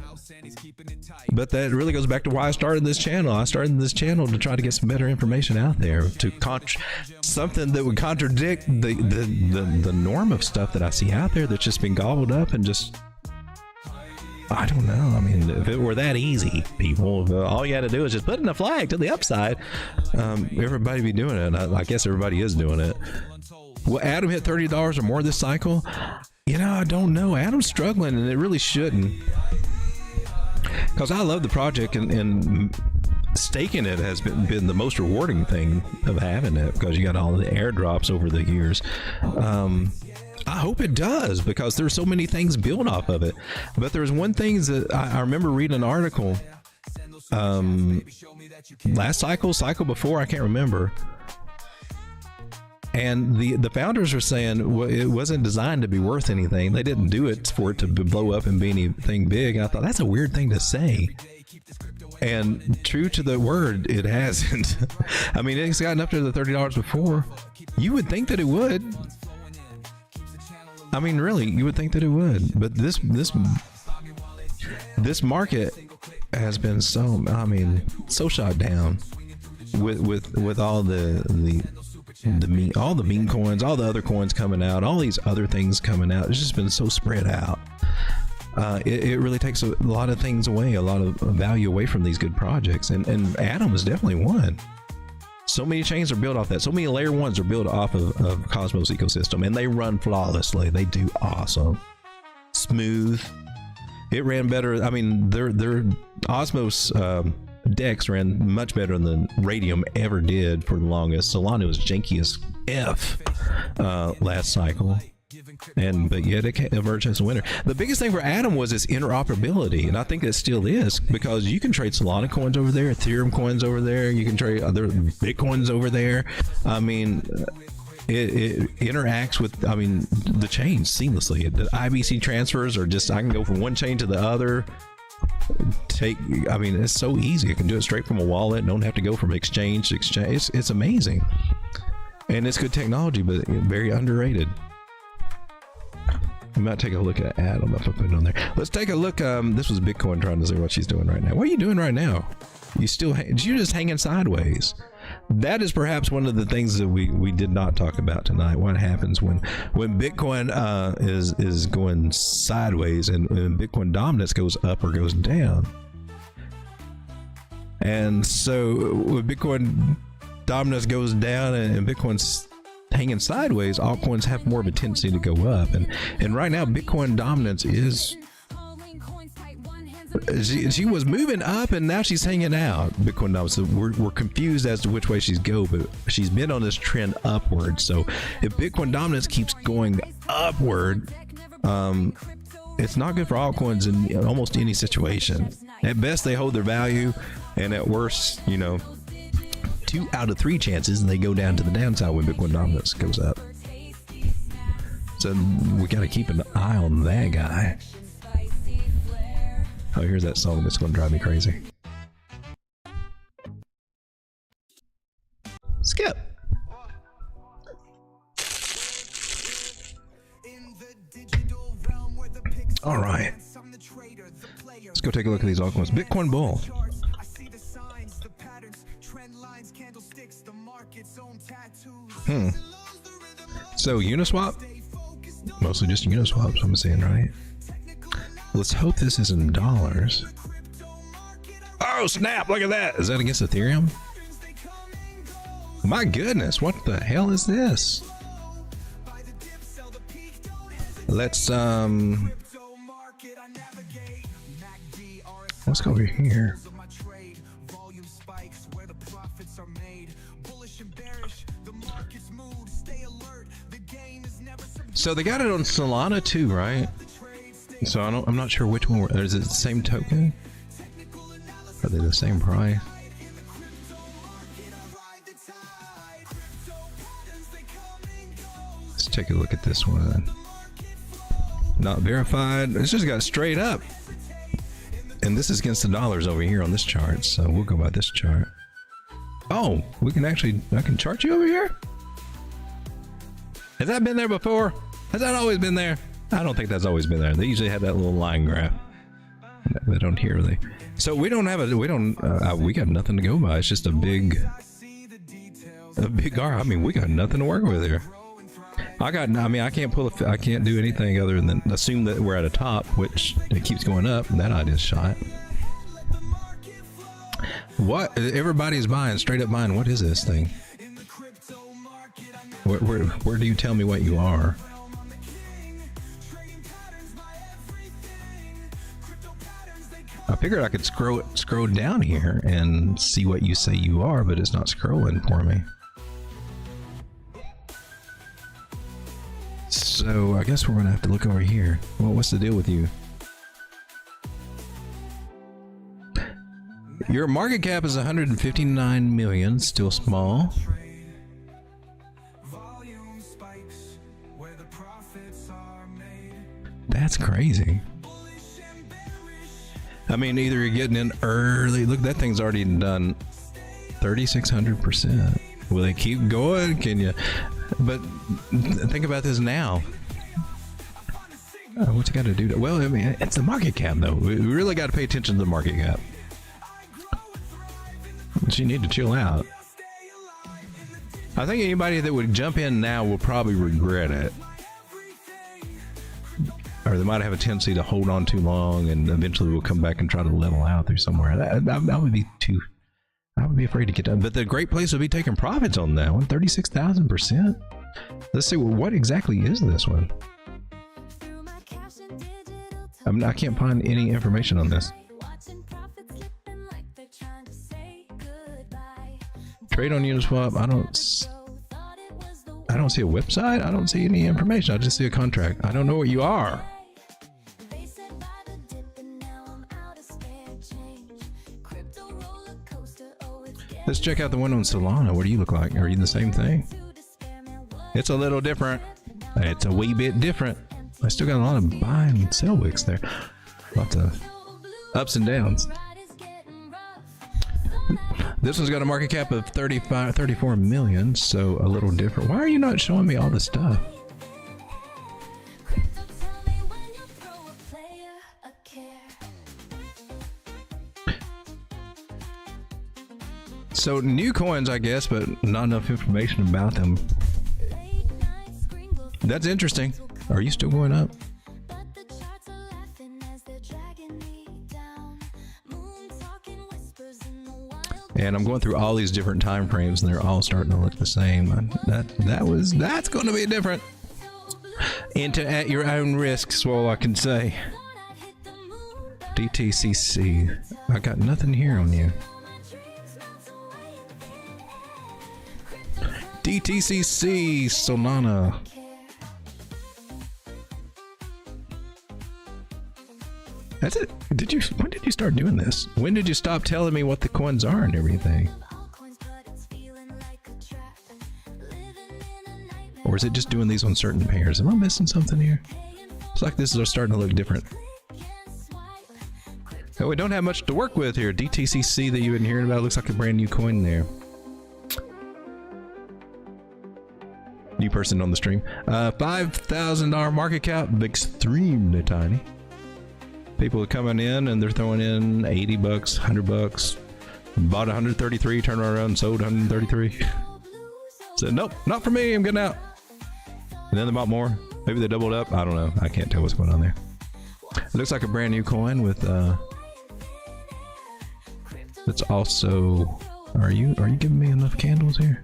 But that really goes back to why I started this channel. I started this channel to try to get some better information out there, to something that would contradict the norm of stuff that I see out there that's just been gobbled up and just, I don't know. I mean, if it were that easy, people, if all you had to do is just put in a flag to the upside, everybody be doing it. I guess everybody is doing it. Will Adam hit $30 or more this cycle? I don't know. Adam's struggling, and it really shouldn't. Because I love the project, and staking it has been the most rewarding thing of having it, because you got all the airdrops over the years. I hope it does, because there's so many things built off of it. But there's one thing that I remember reading an article last cycle before, I can't remember. And the founders were saying it wasn't designed to be worth anything. They didn't do it for it to blow up and be anything big. And I thought, that's a weird thing to say. And true to the word, it hasn't. I mean, it's gotten up to the $30 before. You would think that it would. I mean, really, you would think that it would. But this market has been so shot down with all all the meme coins, all the other coins coming out, all these other things coming out. It's just been so spread out. It really takes a lot of things away, a lot of value away from these good projects, and Atom is definitely one. So many chains are built off that. So many layer ones are built off of Cosmos ecosystem, and they run flawlessly. They do awesome, smooth. It ran better. I mean, their Osmos DEX ran much better than Radium ever did for the longest. Solana was janky as F last cycle. But yet it emerged as a winner. The biggest thing for Atom was its interoperability, and I think it still is, because you can trade Solana coins over there, Ethereum coins over there, you can trade other Bitcoins over there. I mean, it interacts with, I mean, the chains seamlessly. The IBC transfers are just, I can go from one chain to the other. I mean, it's so easy. I can do it straight from a wallet. Don't have to go from exchange to exchange. It's amazing, and it's good technology, but very underrated. I might take a look at Atom if I put it on there. Let's take a look. This was Bitcoin trying to see what she's doing right now. What are you doing right now? You're just hanging sideways. That is perhaps one of the things that we did not talk about tonight. What happens when Bitcoin is going sideways and Bitcoin dominance goes up or goes down. And so when Bitcoin dominance goes down and Bitcoin's hanging sideways, altcoins have more of a tendency to go up, and right now Bitcoin dominance is, she was moving up and now she's hanging out. Bitcoin dominance, so we're confused as to which way she's go, but she's been on this trend upward. So if Bitcoin dominance keeps going upward, it's not good for altcoins in almost any situation. At best they hold their value, and at worst, you know, 2 out of 3 chances and they go down to the downside when Bitcoin dominance goes up. So we got to keep an eye on that guy. Oh, here's that song that's going to drive me crazy. Skip. All right. Let's go take a look at these altcoins. Bitcoin Bull. So Uniswap, mostly just Uniswaps I'm seeing, right? Let's hope this is in dollars. Oh snap, look at that. Is that against Ethereum? My goodness, what the hell is this? Let's go over here. So they got it on Solana too, right? So I'm not sure which one. Is it the same token? Are they the same price? Let's take a look at this one. Not verified. It's just got straight up. And this is against the dollars over here on this chart. So we'll go by this chart. Oh, we can actually, I can chart you over here? Has that been there before? Has that always been there? I don't think that's always been there. They usually have that little line graph. They don't hear they. So we don't have a, we got nothing to go by. It's just a big R. I mean, we got nothing to work with here. I can't I can't do anything other than assume that we're at a top, which it keeps going up, and that idea's shot. What? Everybody's buying, straight up buying. What is this thing? Where do you tell me what you are? I figured I could scroll down here and see what you say you are, but it's not scrolling for me. So I guess we're gonna have to look over here. Well, what's the deal with you? Your market cap is 159 million, still small. That's crazy. I mean, either you're getting in early. Look, that thing's already done 3,600%. Will they keep going? Can you? But think about this now. What's it got to do? Well, I mean, it's the market cap, though. We really got to pay attention to the market cap. But you need to chill out. I think anybody that would jump in now will probably regret it. Or they might have a tendency to hold on too long, and eventually we'll come back and try to level out through somewhere. That would be be afraid to get done. But the great place would be taking profits on that one, 36,000%. Let's see, what exactly is this one? I can't find any information on this. Trade on Uniswap. I don't see a website. I don't see any information. I just see a contract. I don't know what you are. Let's check out the one on Solana. What do you look like? Are you the same thing? It's a little different. It's a wee bit different. I still got a lot of buy and sell wicks there. Lots of ups and downs. This one's got a market cap of 34 million, so a little different. Why are you not showing me all the stuff? So new coins, I guess, but not enough information about them. That's interesting. Are you still going up? And I'm going through all these different time frames, and they're all starting to look the same. That's going to be different. Enter at your own risk, is all I can say. DTCC. I got nothing here on you. DTCC Solana. That's it. When did you start doing this? When did you stop telling me what the coins are and everything? Or is it just doing these on certain pairs? Am I missing something here? It's like this is starting to look different. Oh, we don't have much to work with here. DTCC that you've been hearing about looks like a brand new coin there. New person on the stream. $5,000 market cap, extremely tiny. People are coming in and they're throwing in 80 bucks, 100 bucks. Bought 133, turned around and sold 133. Said, nope, not for me, I'm getting out. And then they bought more. Maybe they doubled up. I don't know. I can't tell what's going on there. It looks like a brand new coin with it's also, are you giving me enough candles here?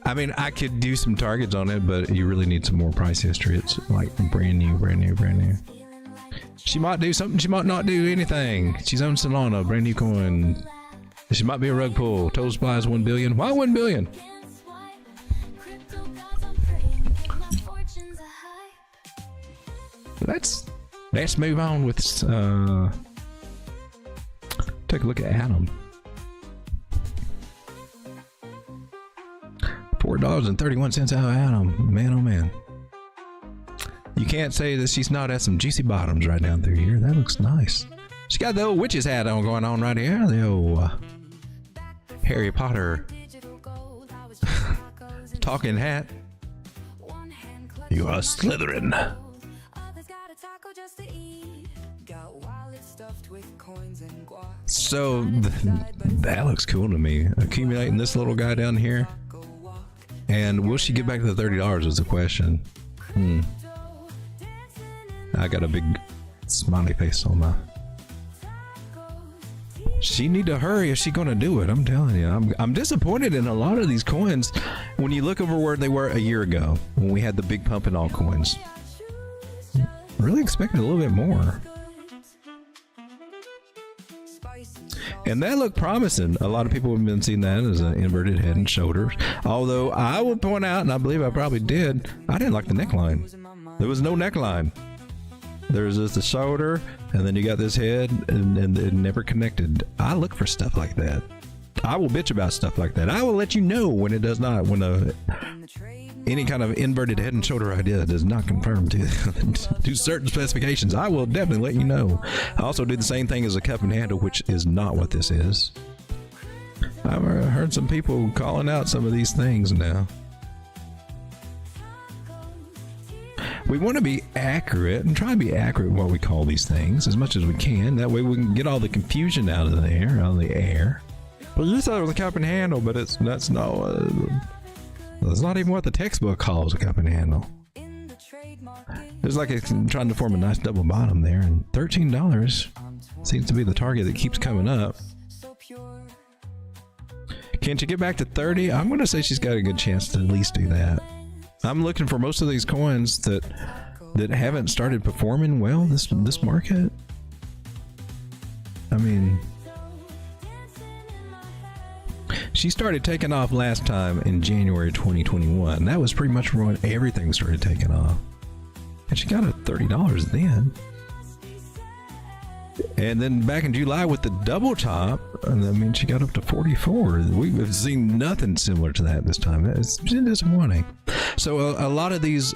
I mean, I could do some targets on it, but you really need some more price history. It's like brand new, brand new, brand new. She might do something, she might not do anything. She's on Solana, brand new coin. She might be a rug pull. Total supply is 1 billion. Why 1 billion? Let's move on with take a look at Atom. $4.31 out of Atom. Man, oh man. You can't say that she's not at some juicy bottoms right down through here. That looks nice. She got the old witch's hat on going on right here. The old Harry Potter talking hat. You are Slytherin. So that looks cool to me. Accumulating this little guy down here. And will she get back to the $30 is the question. I got a big smiley face on my. She need to hurry if she's gonna do it. I'm telling you, I'm disappointed in a lot of these coins. When you look over where they were a year ago, when we had the big pump in altcoins, really expected a little bit more. And that looked promising. A lot of people have been seeing that as an inverted head and shoulders. Although I will point out, and I believe I probably did, I didn't like the neckline. There was no neckline. There's just the shoulder, and then you got this head, and it never connected. I look for stuff like that. I will bitch about stuff like that. I will let you know when it does not, when any kind of inverted head and shoulder idea does not confirm to certain specifications. I will definitely let you know. I also do the same thing as a cup and handle, which is not what this is. I've heard some people calling out some of these things now. We want to be accurate and try to be accurate in what we call these things as much as we can. That way we can get all the confusion out of the air. But you said it was a cup and handle, but that's not even what the textbook calls a cup and handle. It's like it's trying to form a nice double bottom there, and $13 seems to be the target that keeps coming up. Can she get back to 30? I'm going to say she's got a good chance to at least do that. I'm looking for most of these coins that haven't started performing well this market. I mean, she started taking off last time in January 2021. That was pretty much when everything started taking off. And she got it $30 then. And then back in July with the double top, and I mean, she got up to 44. We've seen nothing similar to that this time. It's been disappointing. So a lot of these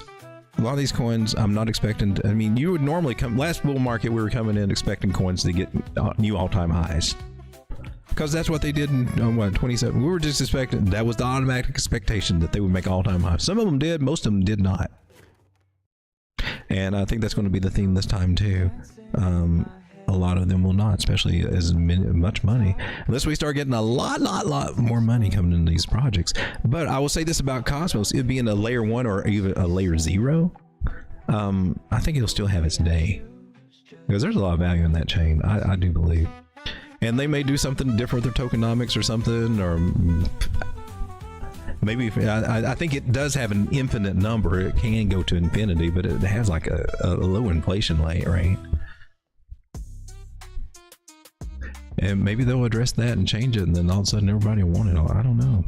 coins, I'm not expecting. I mean, you would normally come last bull market. We were coming in expecting coins to get new all-time highs, because that's what they did in 27. We were just expecting, that was the automatic expectation that they would make all-time highs. Some of them did, most of them did not. And I think that's going to be the theme this time too. A lot of them will not, especially as much money, unless we start getting a lot more money coming into these projects. But I will say this about Cosmos: it being a layer 1 or even a layer 0, I think it'll still have its day, because there's a lot of value in that chain. I do believe, and they may do something different with their tokenomics or something, or maybe I think it does have an infinite number. It can go to infinity, but it has like a low inflation rate. And maybe they'll address that and change it, and then all of a sudden everybody will want it all. I don't know.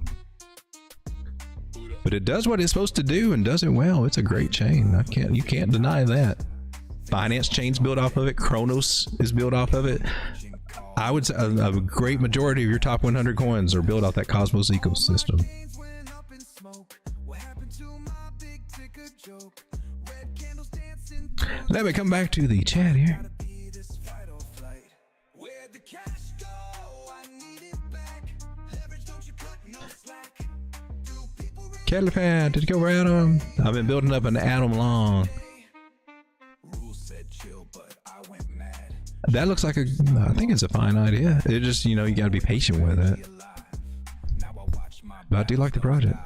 But it does what it's supposed to do and does it well. It's a great chain. You can't deny that. Binance chain's built off of it. Kronos is built off of it. I would say a great majority of your top 100 coins are built off that Cosmos ecosystem. Let me come back to the chat here. Calipan, did you go Adam? I've been building up an Adam long. That looks like I think it's a fine idea. It just, you gotta be patient with it. But I do like the project.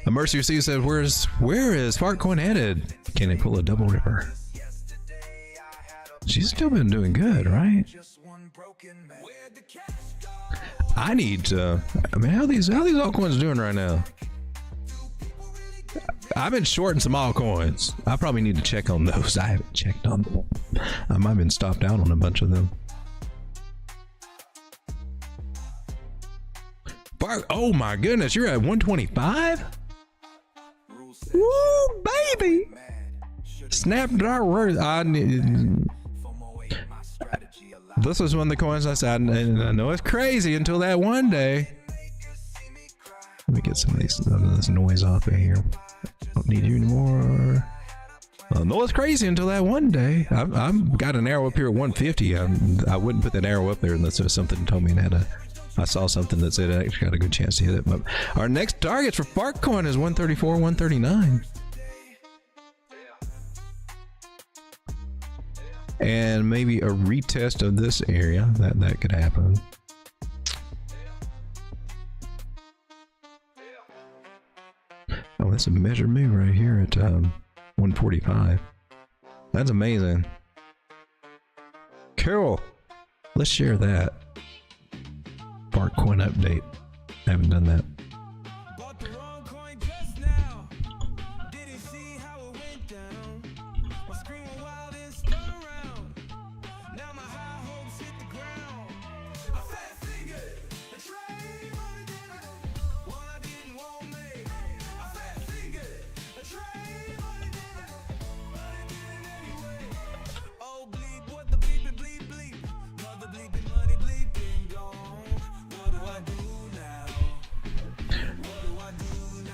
A Mercy C said, where is Fartcoin headed? Can they pull a double ripper? She's still been doing good, right? I need to. I mean, how these altcoins doing right now? I've been shorting some altcoins. I probably need to check on those. I haven't checked on them. I might have been stopped out on a bunch of them. Oh my goodness, you're at 125? Woo, baby! Snapdrop worth. This was one of the coins I said, and I know it's crazy until that one day. Let me get some of this noise off of here. Don't need you anymore. I know it's crazy until that one day. I've got an arrow up here at 150. I wouldn't put that arrow up there unless there was something that told me that I saw something that said I actually got a good chance to hit it. But our next targets for Fartcoin is 134, 139. And maybe a retest of this area. That could happen. Oh, that's a measured move right here at 145. That's amazing. Cool. Let's share that. Fartcoin update. I haven't done that.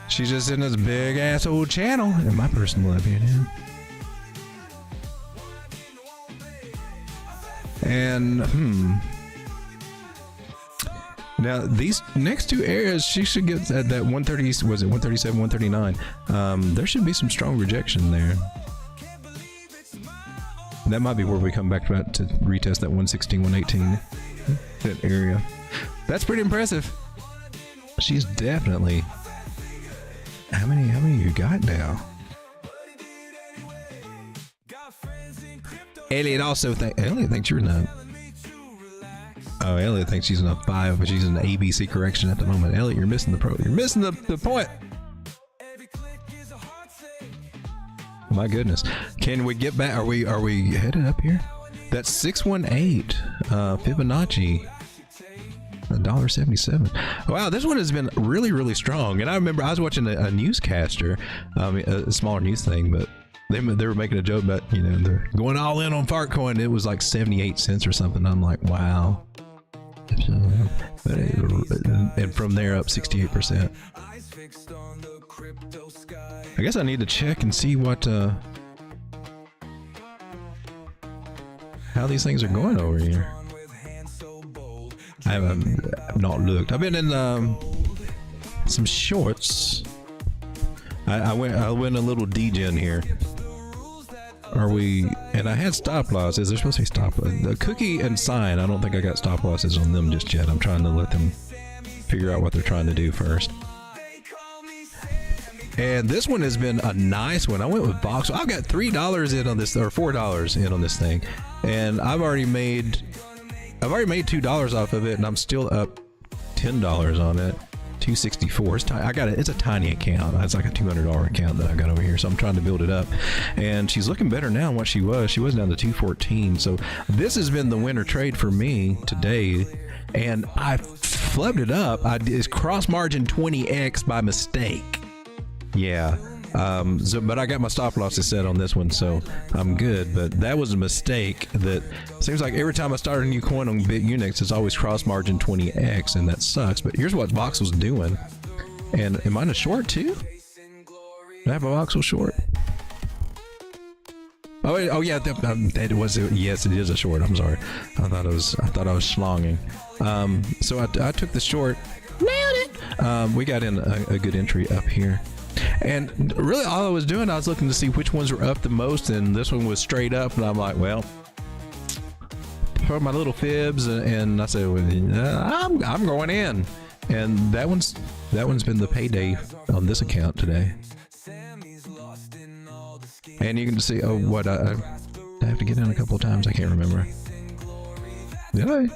She's just in this big ass old channel, in my personal opinion. And now these next two areas, she should get at that 130. Was it 137, 139? There should be some strong rejection there. That might be where we come back to retest that 116, 118 that area. That's pretty impressive. She's definitely. How many you got now? Elliot also Elliot thinks you're in a. Oh, Elliot thinks she's in a 5, but she's in an ABC correction at the moment. Elliot, you're missing You're missing the point. My goodness. Can we get back? Are we headed up here? That's 618 Fibonacci. $1.77. Wow, this one has been really, really strong. And I remember I was watching a newscaster, a smaller news thing, but they were making a joke about, you know, they're going all in on Fartcoin. It was like 78 cents or something. I'm like, wow. And from there up 68%. I guess I need to check and see what how these things are going over here. I have not looked. I've been in some shorts. I went a little degen here. Are we? And I had stop losses. There's supposed to be stop loss. The cookie and sign. I don't think I got stop losses on them just yet. I'm trying to let them figure out what they're trying to do first. And this one has been a nice one. I went with Voxel. I've got $3 in on this, or $4 in on this thing, and I've already made $2 off of it, and I'm still up $10 on it. $264. I got it. It's a tiny account. It's like a $200 account that I got over here, so I'm trying to build it up. And she's looking better now than what she was. She was down to 214. So this has been the winner trade for me today, and I flubbed it up. It's cross margin 20x by mistake. Yeah. But I got my stop losses set on this one, so I'm good. But that was a mistake. That seems like every time I start a new coin on BitUnix, it's always cross margin 20x, and that sucks. But here's what Voxel's doing. And am I in a short too? Do I have a Voxel short? Oh yeah, that was it. Yes, it is a short. I'm sorry. I thought I was schlonging. So I took the short. Nailed it. We got in a good entry up here. And really all I was doing, I was looking to see which ones were up the most, and this one was straight up, and I'm like, well, for my little fibs, and I said, well, I'm going in. And that one's been the payday on this account today. And you can see, oh, what I have to get in a couple of times. I can't remember. Did I?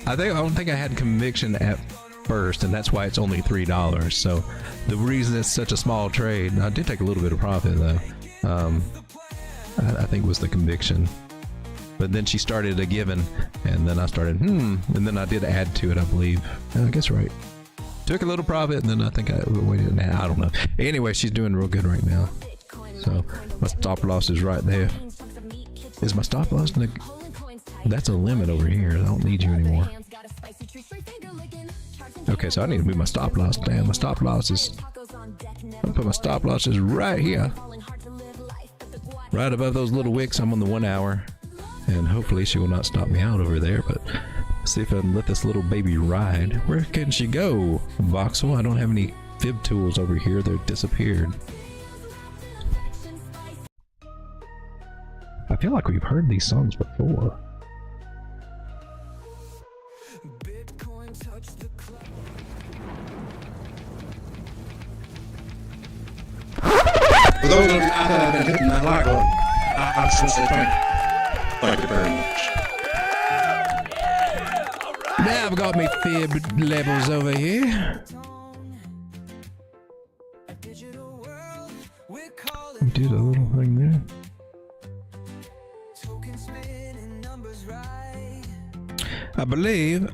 I don't think I had conviction at first, and that's why it's only $3. So the reason it's such a small trade, I did take a little bit of profit though. I think it was the conviction. But then she started a given, and then I started and then I did add to it, I believe. I guess right. Took a little profit, and then I think I waited. I don't know. Anyway, she's doing real good right now. So my stop loss is right there. Is my stop loss? That's a limit over here. I don't need you anymore. Okay, so I need to move my stop loss down. My stop loss is, I'll put my stop losses right here. Right above those little wicks. I'm on the 1 hour. And hopefully she will not stop me out over there, but see if I can let this little baby ride. Where can she go, Voxel? I don't have any fib tools over here. They're disappeared. I feel like we've heard these songs before. For those of you out there that have been hitting that like button, I just want to say thank you. Thank you very much. Now I've got me fib levels over here. We did a little thing there. I believe,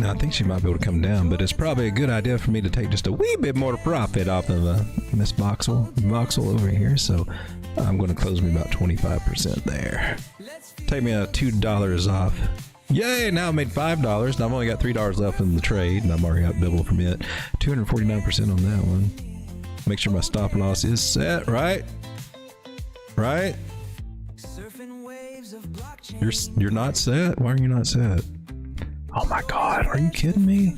I think she might be able to come down, but it's probably a good idea for me to take just a wee bit more profit off of Miss Voxel over here. So I'm going to close me about 25% there. Take me $2 off. Yay! Now I made $5. Now I've only got $3 left in the trade, and I'm already out billable from it. 249% on that one. Make sure my stop loss is set, right? Right? You're not set? Why are you not set? Oh my God, are you kidding me?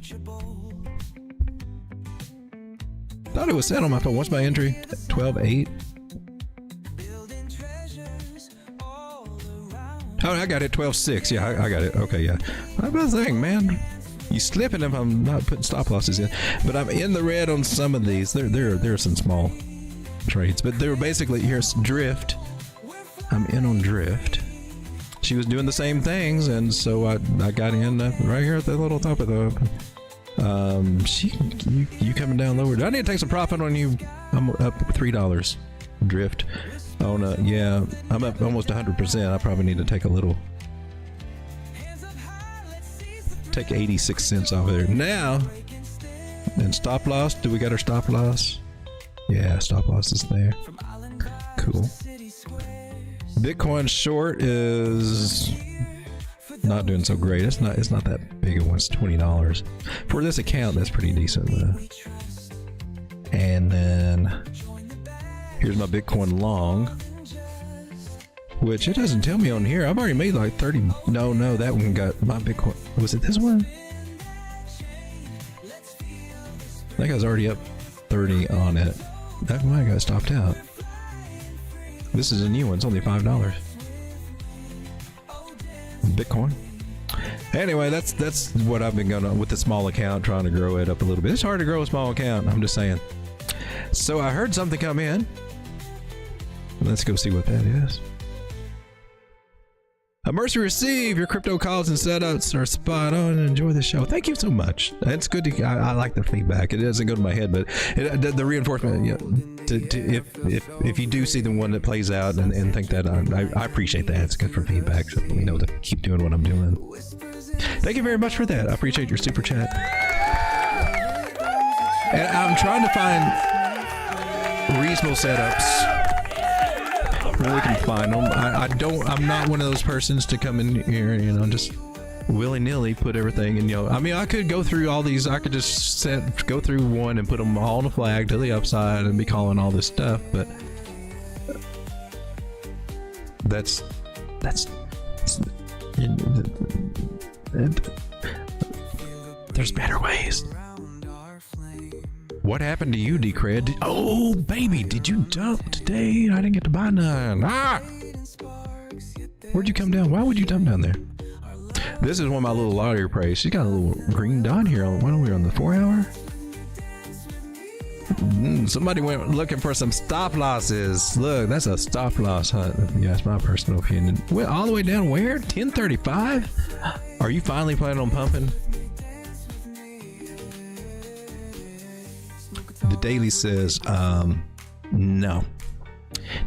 Thought it was set on my phone. What's my entry? 12.8. Oh, I got it. 12.6. Yeah, I got it. Okay, yeah. I'm not saying, man. You slipping if I'm not putting stop losses in. But I'm in the red on some of these. There are some small trades, but they were basically, here's drift. I'm in on Drift. She was doing the same things, and so I got in right here at the little top of the. You coming down lower? Do I need to take some profit on you? I'm up $3. Drift. Oh no, yeah, I'm up almost 100%. I probably need to take a little. Take 86 cents off of there now. And stop loss. Do we got our stop loss? Yeah, stop loss is there. Cool. Bitcoin short is not doing so great. It's not that big of one. It's $20 for this account. That's pretty decent though. And then here's my Bitcoin long, which it doesn't tell me on here. I've already made like 30. No, that one got my Bitcoin. Was it this one? I think I was already up 30 on it. That one got stopped out. This is a new one. It's only $5. Bitcoin. Anyway, that's what I've been going on with the small account, trying to grow it up a little bit. It's hard to grow a small account. I'm just saying. So I heard something come in. Let's go see what that is. A mercy receive. Your crypto calls and setups are spot on. Enjoy the show. Thank you so much. It's good to. I like the feedback. It doesn't go to my head, but the reinforcement. You know, if you do see the one that plays out and think that I appreciate that. It's good for feedback. So, you know, to keep doing what I'm doing. Thank you very much for that. I appreciate your super chat. And I'm trying to find reasonable setups. We can find them. I'm not one of those persons to come in here, you know, just willy-nilly put everything in, you know. I mean, I could go through all these. I could just go through one and put them all on a flag to the upside and be calling all this stuff, but that's you know, there's better ways. What happened to you, Decred? Oh, baby, did you dump today? I didn't get to buy none. Ah! Where'd you come down? Why would you dump down there? This is one of my little lottery praise. She's got a little green dot here. Why don't we on the 4 hour? Somebody went looking for some stop losses. Look, that's a stop loss hunt. Yeah, that's my personal opinion. Well, all the way down where? 1035? Are you finally planning on pumping? The daily says, no,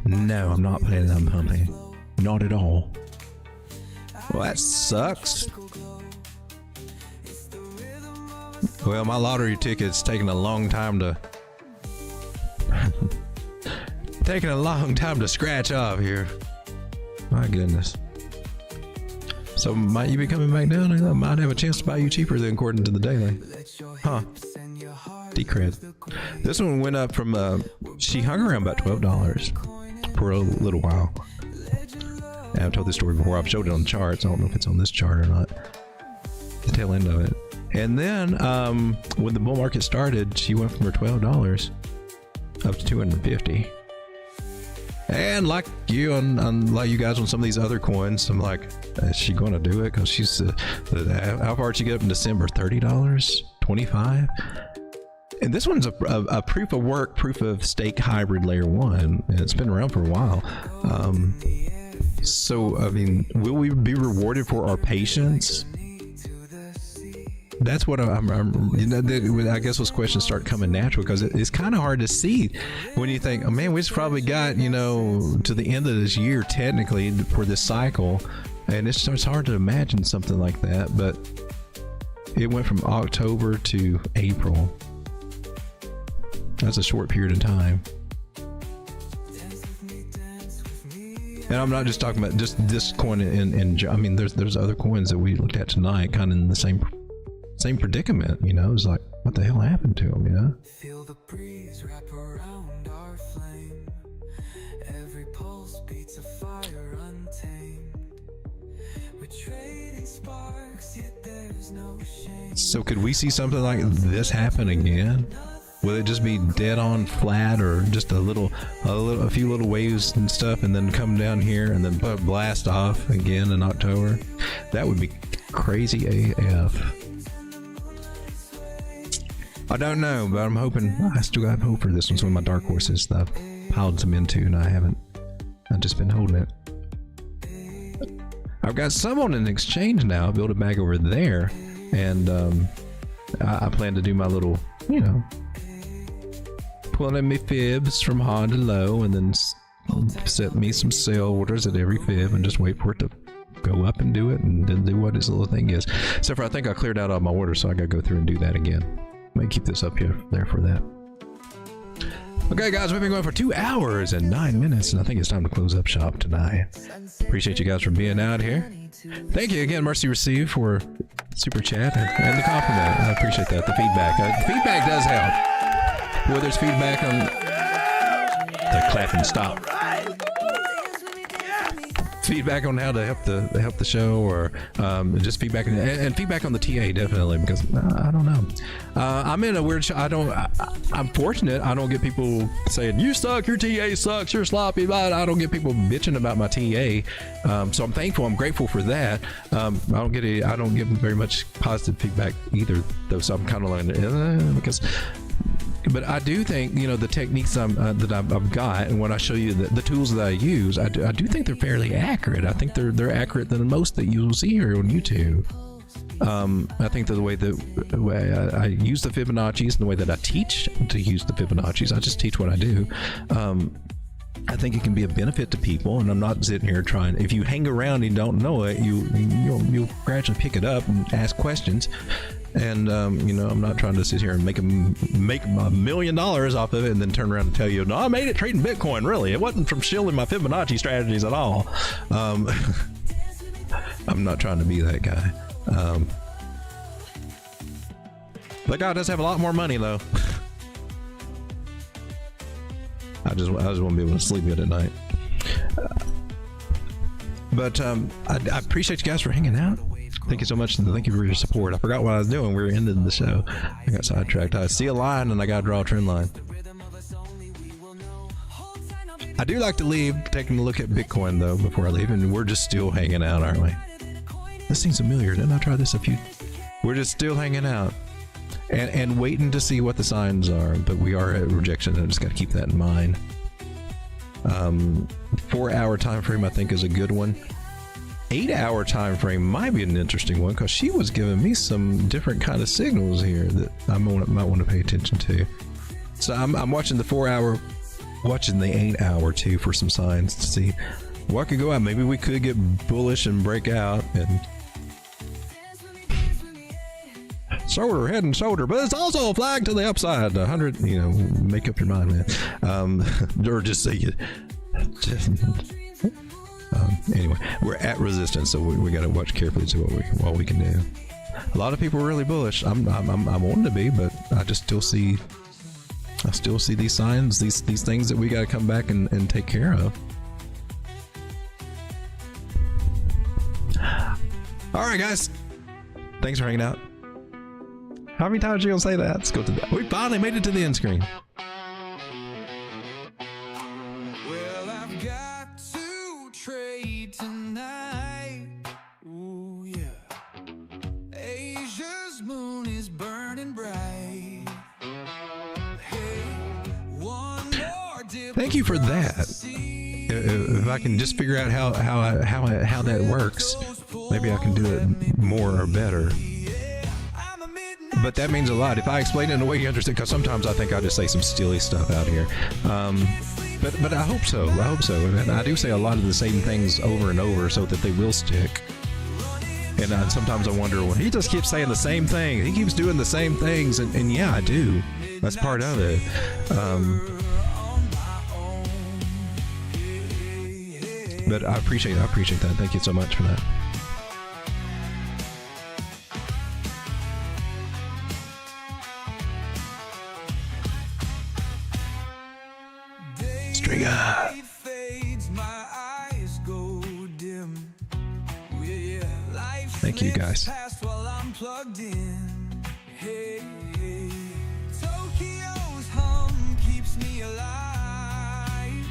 I'm not planning on pumping. Not at all. Well, that sucks. Well, my lottery ticket's taking a long time to scratch off here. My goodness. So might you be coming back down? I might have a chance to buy you cheaper than according to the daily. Huh. Decred. This one went up from she hung around about $12 for a little while. And I've told this story before. I've showed it on the charts. I don't know if it's on this chart or not. The tail end of it. And then when the bull market started, she went from her $12 up to $250. And like you like you guys on some of these other coins, I'm like, is she going to do it? Because she's how far did she get up in December? $30, $25. And this one's a proof of work, proof of stake hybrid layer 1, and it's been around for a while. So I mean, will we be rewarded for our patience? That's what I'm you know, I guess those questions start coming natural, because it's kind of hard to see when you think, oh man, we just probably got, you know, to the end of this year technically for this cycle, and it's hard to imagine something like that. But it went from October to April. That's a short period of time. And I'm not just talking about just this coin in I mean, there's other coins that we looked at tonight kind of in the same predicament, you know. It's like, what the hell happened to them, you know? Feel the breeze wrap around our flame. Every pulse beats a fire untamed. We're trading sparks, yet there's no shame. So could we see something like this happen again? Will it just be dead on flat, or just a few little waves and stuff, and then come down here and then blast off again in October? That would be crazy AF. I don't know, but I'm hoping. I still got hope for this one. It's one of my dark horses that I've piled some into, and I've just been holding it. I've got some on an exchange now. I built a bag over there, and I plan to do my little, you know, pulling in me fibs from high to low, and then set me some sell orders at every fib, and just wait for it to go up and do it, and then do what his little thing is. Except for I think I cleared out all my orders, so I gotta go through and do that again. Might keep this up here there for that. Okay, guys, we've been going for 2 hours and 9 minutes, and I think it's time to close up shop tonight. Appreciate you guys for being out here. Thank you again, Mercy Receive, for super chat and the compliment. I appreciate that. The feedback. The feedback does help. Whether it's feedback on the clap and stop, feedback on how to help the show, or just feedback and feedback on the TA, definitely, because I don't know. I'm in a weird I'm fortunate I don't get people saying you suck, your TA sucks, you're sloppy, but I don't get people bitching about my TA. So I'm thankful, I'm grateful for that. I don't get very much positive feedback either, though, so I'm kind of like because. But I do think, you know, the techniques that I've got, and when I show you the tools that I use, I do think they're fairly accurate. I think they're accurate than most that you will see here on YouTube. I think that the way I use the Fibonacci's and the way that I teach to use the Fibonacci's, I just teach what I do. I think it can be a benefit to people, and I'm not sitting here trying. If you hang around and you don't know it, you'll gradually pick it up and ask questions. And you know, I'm not trying to sit here and make $1 million off of it and then turn around and tell you, no, I made it trading Bitcoin. Really, it wasn't from shilling my Fibonacci strategies at all. I'm not trying to be that guy. That guy does have a lot more money, though. I just want to be able to sleep good at night. But I appreciate you guys for hanging out. Thank you so much, and thank you for your support. I forgot what I was doing. We were ending the show. I got sidetracked. I see a line, and I got to draw a trend line. I do like to leave, taking a look at Bitcoin, though, before I leave, and we're just still hanging out, aren't we? This seems familiar. Didn't I try this a few? We're just still hanging out and waiting to see what the signs are, but we are at rejection, and I just got to keep that in mind. 4-hour time frame, I think, is a good one. 8-hour time frame might be an interesting one, because she was giving me some different kind of signals here that I might want to pay attention to. So I'm watching the 4-hour, watching the 8-hour too, for some signs to see what could go out. Maybe we could get bullish and break out and shoulder, head and shoulder, but it's also a flag to the upside. 100, you know, make up your mind, man. Or just say you. Anyway, we're at resistance, so we got to watch carefully to what we can do. A lot of people are really bullish. I'm wanting to be, but I still see these signs, these things that we got to come back and take care of. All right, guys, thanks for hanging out. How many times are you gonna say that? Let's go to that. We finally made it to the end screen. Well, I've got to trade tonight. Ooh, yeah. Asia's moon is burning bright. Hey, one more dip. Thank you for that. If I can just figure out how that works, maybe I can do it more or better. But that means a lot. If I explain it in a way you understand, because sometimes I think I just say some silly stuff out here. But I hope so. I hope so. And I do say a lot of the same things over and over so that they will stick. And sometimes I wonder, well, he just keeps saying the same thing. He keeps doing the same things. And yeah, I do. That's part of it. But I appreciate that. Thank you so much for that. Stringer. Thank you, guys. Tokyo's hum keeps me alive.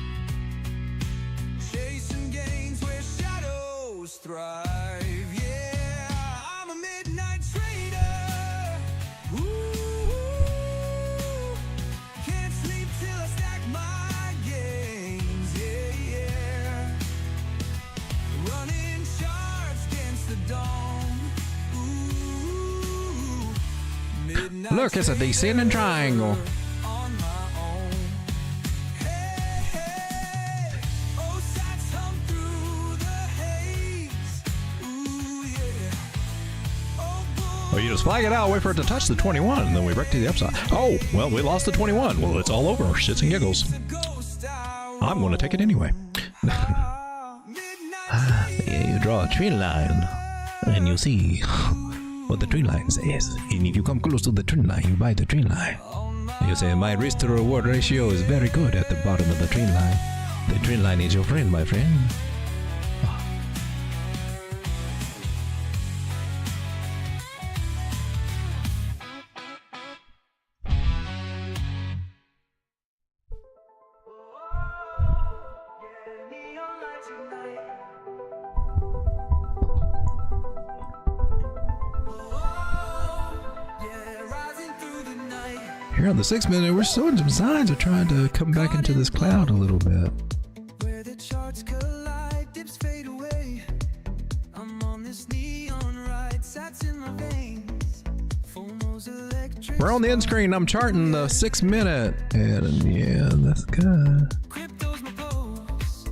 Chasing gains where shadows thrive. Yeah, I'm a midnight trader. Ooh, can't sleep till I stack my gains. Yeah, yeah. Running charts Look, it's a descending triangle. Well, you just flag it out, wait for it to touch the 21, and then we break to the upside. Oh, well, we lost the 21. Well, it's all over. Shits and giggles. I'm going to take it anyway. Yeah, you draw a trend line, and you see what the trend line says. And if you come close to the trend line, you buy the trend line. You say, my risk to reward ratio is very good at the bottom of the trend line. The trend line is your friend, my friend. Here on the 6 minute, we're showing some signs of trying to come back into this cloud a little bit. Where the charts collide, dips fade away. I'm on this neon ride, sats in my veins. FOMO's electric. We're on the end screen. I'm charting the 6 minute, and yeah, that's good. Crypto's my pulse.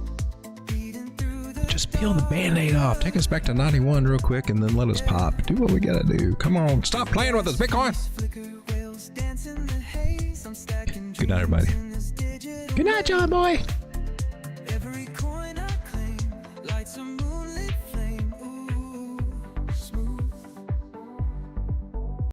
Beating through the Just peel the band-aid off. Take us back to 91 real quick, and then let us pop. Do what we gotta do. Come on, stop playing with us, Bitcoin. flicker whales dance in the haze. I'm stacking Good night, everybody. in this digital Good night, John boy.